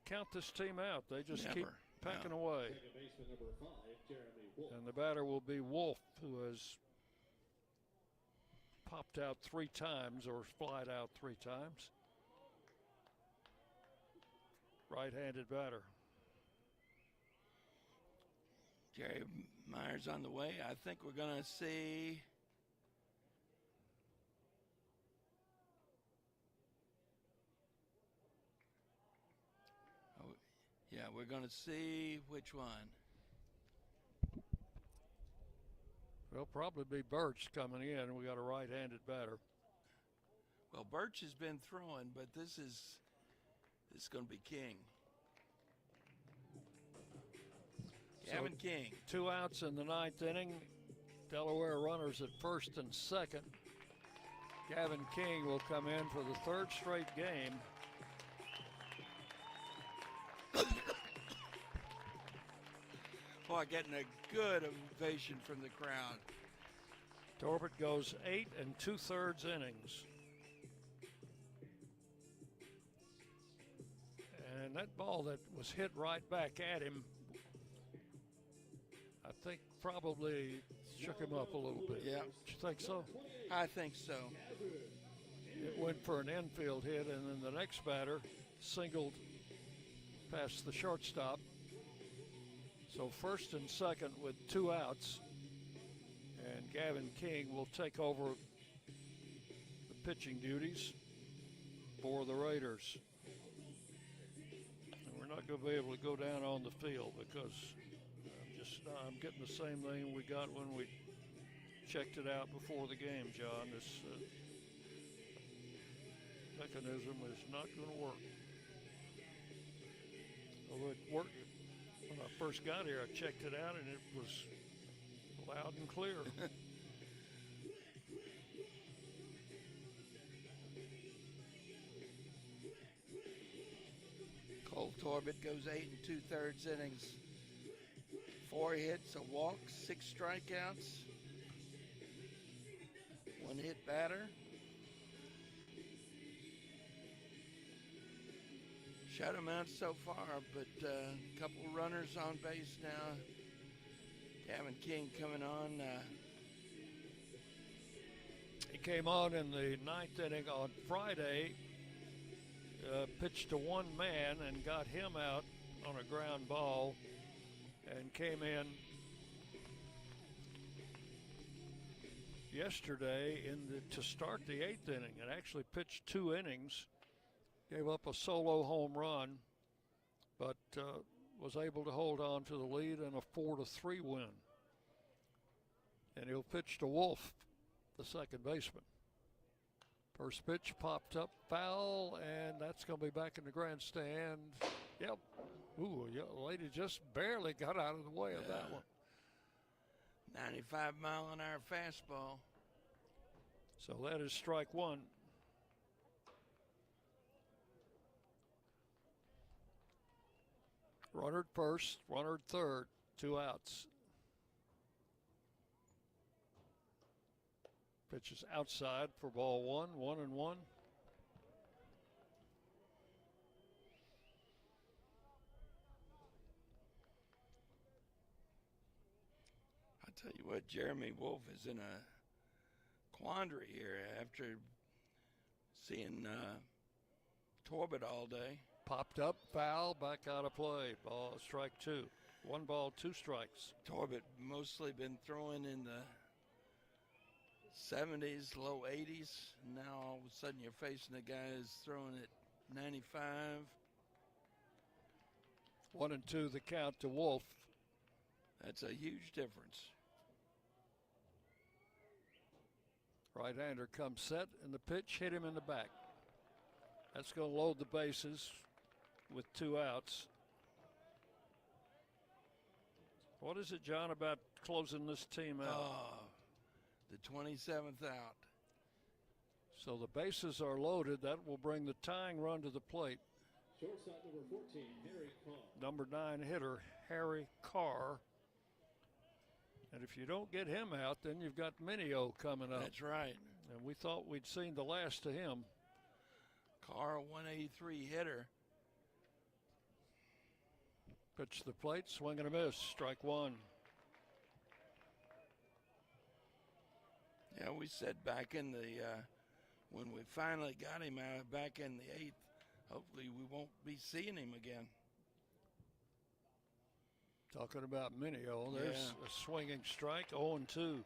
count this team out. They just keep packing away. And the batter will be Wolf, who has popped out 3 times or flied out 3 times. Right-handed batter. Jerry Myers on the way. I think we're going to see we're going to see which one. Well, probably be Birch coming in. We got a right-handed batter. Well, Birch has been throwing, but this is going to be King. Gavin King. 2 outs in the 9th inning. Delaware runners at first and second. Gavin King will come in for the 3rd straight game. Boy, getting a good ovation from the crowd. Torbett goes 8 2/3 innings. And that ball that was hit right back at him, I think probably shook him up a little bit. Yeah. You think so? I think so. It went for an infield hit, and then the next batter singled past the shortstop. So first and second with 2 outs, and Gavin King will take over the pitching duties for the Raiders. And we're not going to be able to go down on the field because I'm getting the same thing we got when we checked it out before the game, John. This mechanism is not going to work. Although it worked. When I first got here, I checked it out and it was loud and clear. Cole Torbett goes 8 2/3 innings. 4 hits, a walk, 6 strikeouts, 1 hit batter. Shutout so far, but a couple runners on base now. Gavin King coming on. He came on in the 9th inning on Friday, pitched to one man and got him out on a ground ball, and came in yesterday to start the 8th inning and actually pitched 2 innings. Gave up a solo home run, but was able to hold on to the lead in a 4-3 win. And he'll pitch to Wolf, the second baseman. First pitch popped up foul, and that's going to be back in the grandstand. Yep, Ooh, a lady just barely got out of the way of that one. 95-mile-an-hour fastball. So that is strike one. Runner at first, runner at third, 2 outs. Pitch is outside for ball 1-1. I tell you what, Jeremy Wolf is in a quandary here after seeing Torbett all day. Popped up, foul, back out of play. Ball, strike 2. 1 ball, 2 strikes. Torbett mostly been throwing in the 70s, low 80s. Now all of a sudden you're facing a guy who's throwing at 95. 1-2 the count to Wolf. That's a huge difference. Right-hander comes set, and the pitch hit him in the back. That's going to load the bases with 2 outs. What is it, John, about closing this team out? The 27th out. So the bases are loaded. That will bring the tying run to the plate. Shortstop number 14, Harry Carr. Number 9 hitter, Harry Carr. And if you don't get him out, then you've got Minio coming up. That's right. And we thought we'd seen the last of him. Carr, 183 hitter. Pitch to the plate, swing and a miss, strike 1. Yeah, we said back in the, when we finally got him out back in the 8th, hopefully we won't be seeing him again. Talking about Minio, there's a swinging strike, 0-2.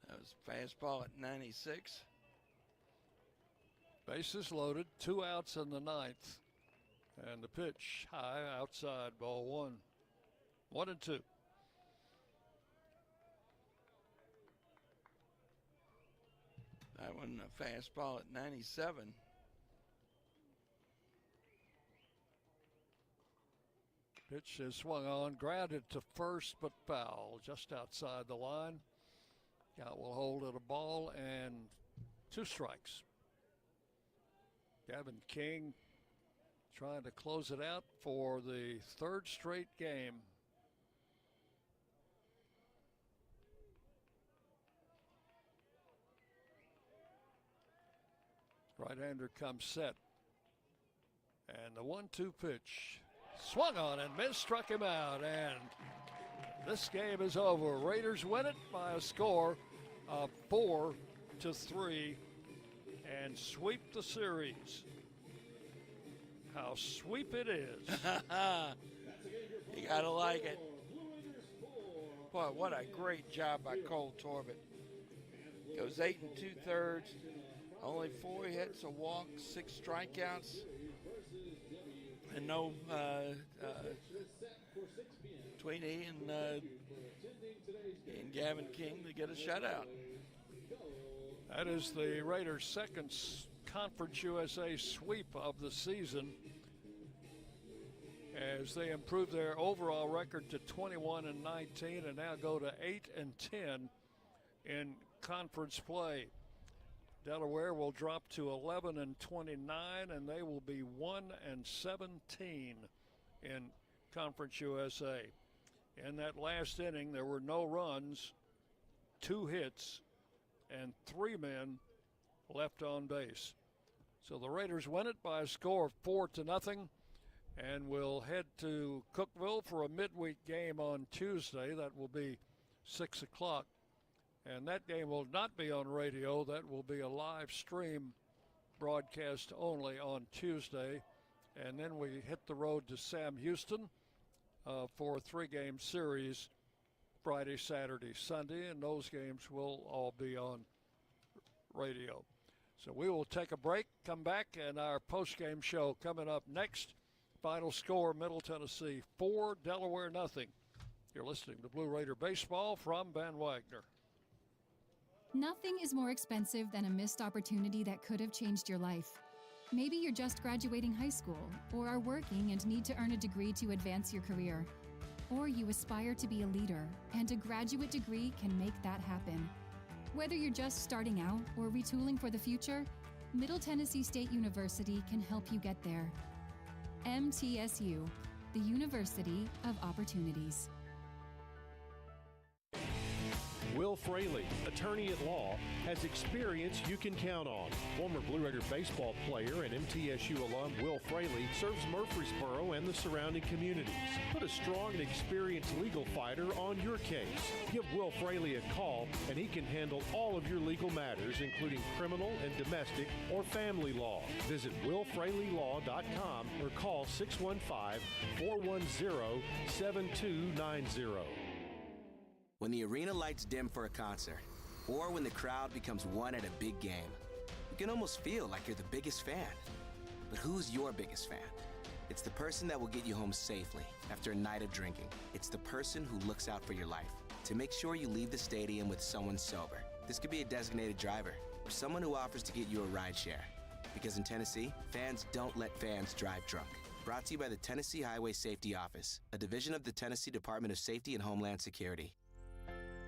That was fastball at 96. Bases loaded, 2 outs in the 9th. And the pitch high outside, ball 1. 1-2. That one, a fastball at 97. Pitch is swung on, grounded to first, but foul, just outside the line. Count will hold it a ball and 2 strikes. Gavin King trying to close it out for the 3rd straight game. Right-hander comes set. And the 1-2 pitch. Swung on and missed, struck him out, and this game is over. Raiders win it by a score of 4-3 and sweep the series. How sweep it is. You gotta like it. Boy, what a great job by Cole Torbett. Goes 8 2/3, only 4 hits, a walk, 6 strikeouts, and no between he and Gavin King to get a shutout. That is the Raiders' second Conference USA sweep of the season, as they improve their overall record to 21-19 and now go to 8-10 in conference play. Delaware will drop to 11-29, and they will be 1-17 in Conference USA. In that last inning, there were no runs, 2 hits, and 3 men left on base. So the Raiders win it by a score of 4-0, and will head to Cookeville for a midweek game on Tuesday. That will be 6 o'clock. And that game will not be on radio. That will be a live stream broadcast only on Tuesday. And then we hit the road to Sam Houston for a 3-game series Friday, Saturday, Sunday. And those games will all be on radio. So we will take a break, come back, and our post-game show coming up next. Final score, Middle Tennessee 4, Delaware 0. You're listening to Blue Raider Baseball from Van Wagner. Nothing is more expensive than a missed opportunity that could have changed your life. Maybe you're just graduating high school, or are working and need to earn a degree to advance your career. Or you aspire to be a leader, and a graduate degree can make that happen. Whether you're just starting out or retooling for the future, Middle Tennessee State University can help you get there. MTSU, the University of Opportunities. Will Fraley, attorney at law, has experience you can count on. Former Blue Raider baseball player and MTSU alum Will Fraley serves Murfreesboro and the surrounding communities. Put a strong and experienced legal fighter on your case. Give Will Fraley a call and he can handle all of your legal matters, including criminal and domestic or family law. Visit willfraleylaw.com or call 615-410-7290. When the arena lights dim for a concert, or when the crowd becomes one at a big game, you can almost feel like you're the biggest fan. But who's your biggest fan? It's the person that will get you home safely after a night of drinking. It's the person who looks out for your life to make sure you leave the stadium with someone sober. This could be a designated driver or someone who offers to get you a ride share. Because in Tennessee, fans don't let fans drive drunk. Brought to you by the Tennessee Highway Safety Office, a division of the Tennessee Department of Safety and Homeland Security.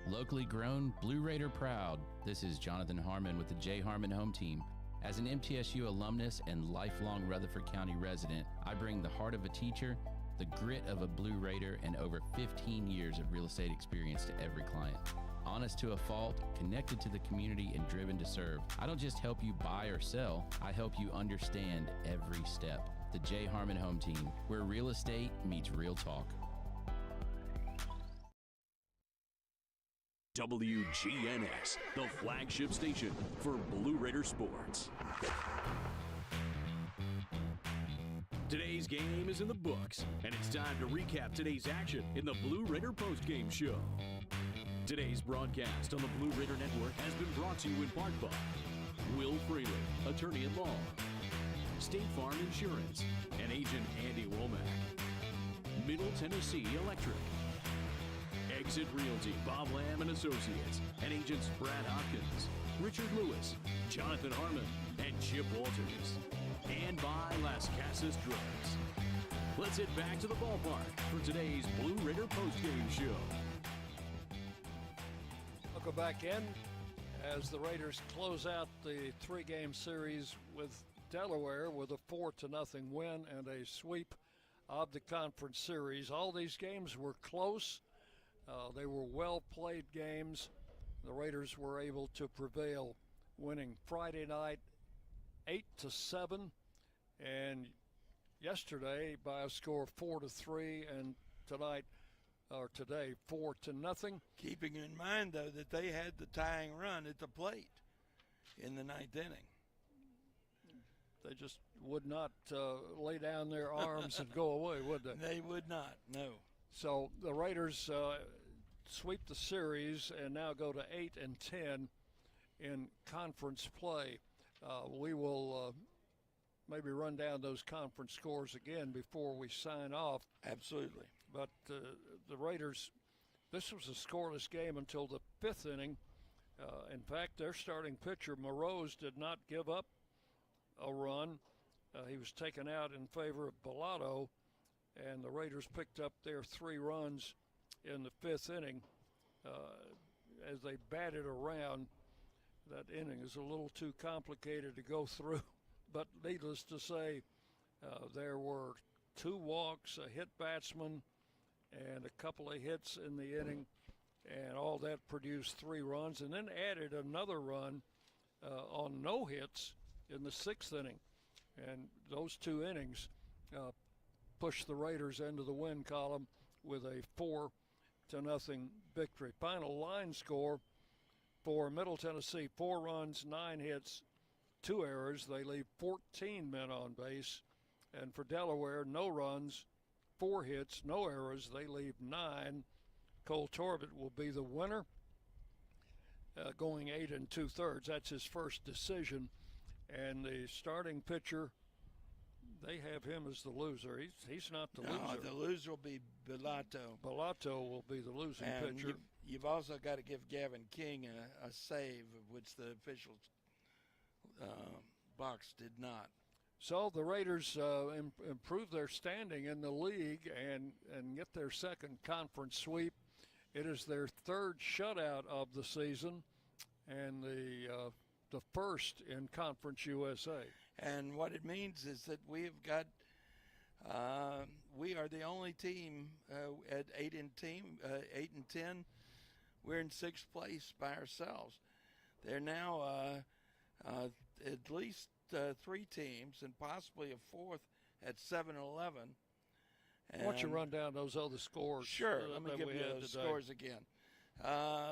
Locally grown, Blue Raider proud. This is Jonathan Harmon with the J. Harmon Home Team. As an MTSU alumnus and lifelong Rutherford County resident, I bring the heart of a teacher, the grit of a Blue Raider, and over 15 years of real estate experience to every client. Honest to a fault, connected to the community, and driven to serve. I don't just help you buy or sell, I help you understand every step. The J. Harmon Home Team, where real estate meets real talk. WGNS, the flagship station for Blue Raider sports. Today's game is in the books, and it's time to recap today's action in the Blue Raider postgame show. Today's broadcast on the Blue Raider Network has been brought to you in part by Will Fraley, attorney at law, State Farm Insurance, and agent Andy Womack, Middle Tennessee Electric, Exit Realty, Bob Lamb and Associates, and agents Brad Hopkins, Richard Lewis, Jonathan Harmon, and Chip Walters. And by Las Casas Drugs. Let's head back to the ballpark for today's Blue Raider postgame show. Welcome back in as the Raiders close out the three-game series with Delaware with a 4-0 win and a sweep of the conference series. All these games were close. They were well-played games. The Raiders were able to prevail, winning Friday night 8-7, and yesterday by a score of 4-3, and today 4-0. Keeping in mind, though, that they had the tying run at the plate in the ninth inning. They just would not lay down their arms and go away, would they? They would not, no. So the Raiders sweep the series and now go to 8-10 in conference play. We will maybe run down those conference scores again before we sign off. Absolutely. But the Raiders, this was a scoreless game until the fifth inning. In fact, their starting pitcher, Morose, did not give up a run. He was taken out in favor of Bellato, and the Raiders picked up their 3 runs in the fifth inning as they batted around. That inning is a little too complicated to go through, but needless to say, there were 2 walks, a hit batsman, and a couple of hits in the inning, and all that produced 3 runs, and then added another run on no hits in the 6th inning. And those 2 innings pushed the Raiders into the win column with a 4-0 victory. Final line score for Middle Tennessee: 4 runs, 9 hits, 2 errors. They leave 14 men on base. And for Delaware, no runs, 4 hits, no errors. They leave 9. Cole Torbett will be the winner, going 8 2/3. That's his first decision. And the starting pitcher, they have him as the loser. He's not the loser. The loser will be Bellato. Bellato will be the losing pitcher. you've also got to give Gavin King a save, which the officials box did not. So the Raiders improve their standing in the league and get their second conference sweep. It is their third shutout of the season and the first in Conference USA. And what it means is that we have got we are the only team at 8 and 10. We're in 6th place by ourselves. They're now at least 3 teams and possibly a 4th at 7-11. Why don't you run down those other scores? Sure. Let me give you those scores again.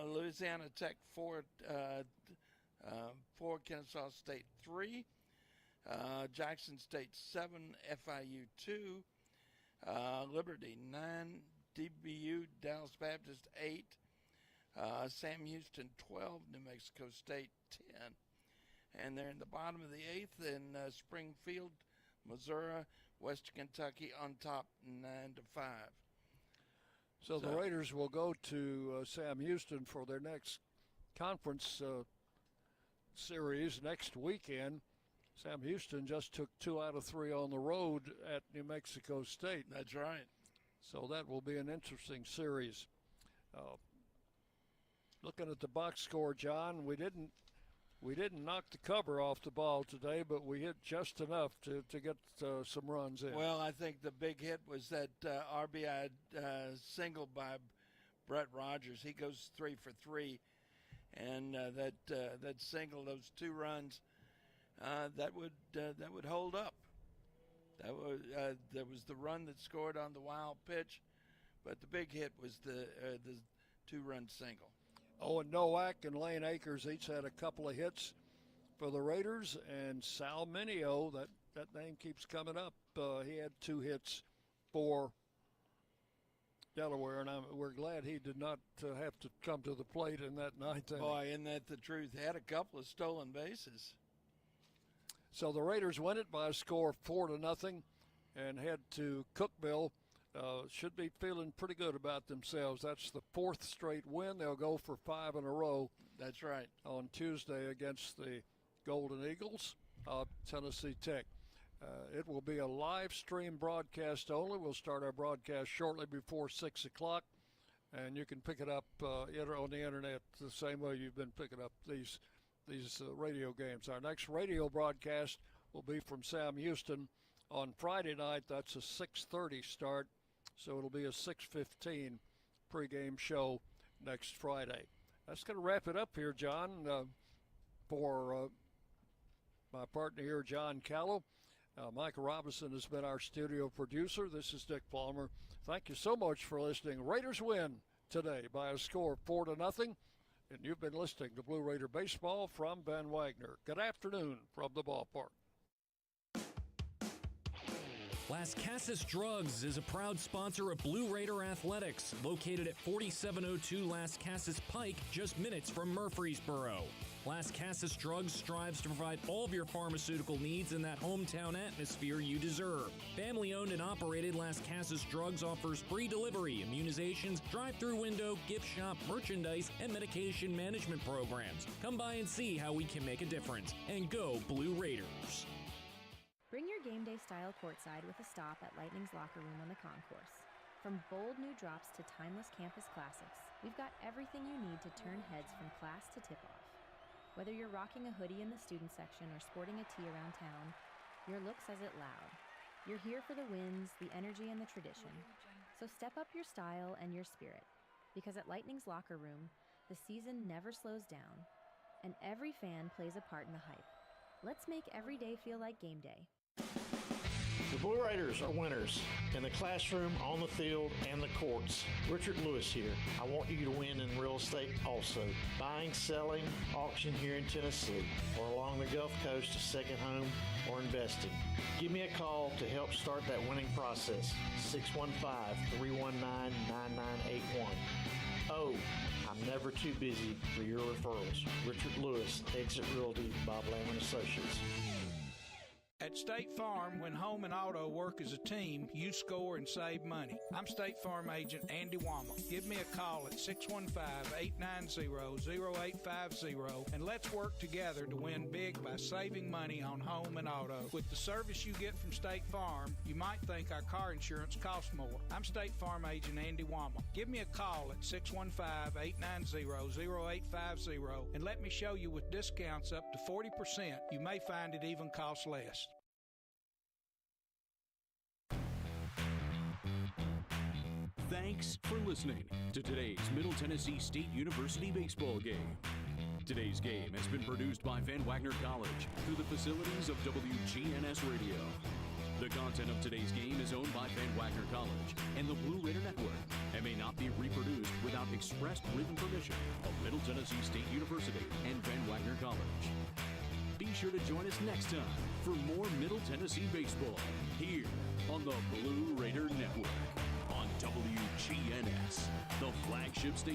Louisiana Tech 4, Kennesaw State 3, Jackson State 7, FIU 2, Liberty 9, DBU Dallas Baptist 8, Sam Houston 12, New Mexico State 10. And they're in the bottom of the 8th in Springfield, Missouri, West Kentucky on top 9-5. So the Raiders will go to Sam Houston for their next conference series next weekend. Sam Houston just took 2 out of 3 on the road at New Mexico State. That's right. So that will be an interesting series. Looking at the box score, John, we didn't knock the cover off the ball today, but we hit just enough to get some runs in. Well, I think the big hit was that RBI single by Brett Rogers. He goes 3 for 3, and that single, those 2 runs, that would hold up. That was there was the run that scored on the wild pitch, but the big hit was the 2-run single. Owen Nowak and Lane Akers each had a couple of hits for the Raiders, and Sal Mineo, that name keeps coming up. He had 2 hits for Delaware, and we're glad he did not have to come to the plate in that 9th inning. Boy, isn't that the truth? Had a couple of stolen bases. So the Raiders win it by a score of 4-0 and head to Cookeville. Should be feeling pretty good about themselves. That's the 4th straight win. They'll go for 5 in a row. That's right. On Tuesday against the Golden Eagles of Tennessee Tech. It will be a live stream broadcast only. We'll start our broadcast shortly before 6 o'clock, and you can pick it up on the internet the same way you've been picking up these radio games. Our next radio broadcast will be from Sam Houston on Friday night. That's a 6:30 start. So it'll be a 6:15 pregame show next Friday. That's going to wrap it up here, John. For my partner here, John Callow, Michael Robinson has been our studio producer. This is Dick Palmer. Thank you so much for listening. Raiders win today by a score of 4-0. And you've been listening to Blue Raider Baseball from Van Wagner. Good afternoon from the ballpark. Las Casas Drugs is a proud sponsor of Blue Raider Athletics, located at 4702 Las Casas Pike, just minutes from Murfreesboro. Las Casas Drugs strives to provide all of your pharmaceutical needs in that hometown atmosphere you deserve. Family-owned and operated, Las Casas Drugs offers free delivery, immunizations, drive-through window, gift shop, merchandise, and medication management programs. Come by and see how we can make a difference. And go Blue Raiders! Bring your game day style courtside with a stop at Lightning's locker room on the concourse. From bold new drops to timeless campus classics, we've got everything you need to turn heads from class to tip-off. Whether you're rocking a hoodie in the student section or sporting a tee around town, your look says it loud. You're here for the wins, the energy, and the tradition. So step up your style and your spirit, because at Lightning's locker room, the season never slows down, and every fan plays a part in the hype. Let's make every day feel like game day. The Blue Raiders are winners in the classroom, on the field, and the courts. Richard Lewis here. I want you to win in real estate also. Buying, selling, auction here in Tennessee, or along the Gulf Coast, a second home, or investing. Give me a call to help start that winning process. 615-319-9981. Oh, I'm never too busy for your referrals. Richard Lewis, Exit Realty, Bob Lamb & Associates. At State Farm, when home and auto work as a team, you score and save money. I'm State Farm agent Andy Wama. Give me a call at 615-890-0850 and let's work together to win big by saving money on home and auto. With the service you get from State Farm, you might think our car insurance costs more. I'm State Farm agent Andy Wama. Give me a call at 615-890-0850 and let me show you with discounts up to 40%. You may find it even costs less. Thanks for listening to today's Middle Tennessee State University baseball game. Today's game has been produced by Van Wagner College through the facilities of WGNS Radio. The content of today's game is owned by Van Wagner College and the Blue Raider Network and may not be reproduced without expressed written permission of Middle Tennessee State University and Van Wagner College. Be sure to join us next time for more Middle Tennessee baseball here on the Blue Raider Network on WGNS, the flagship station.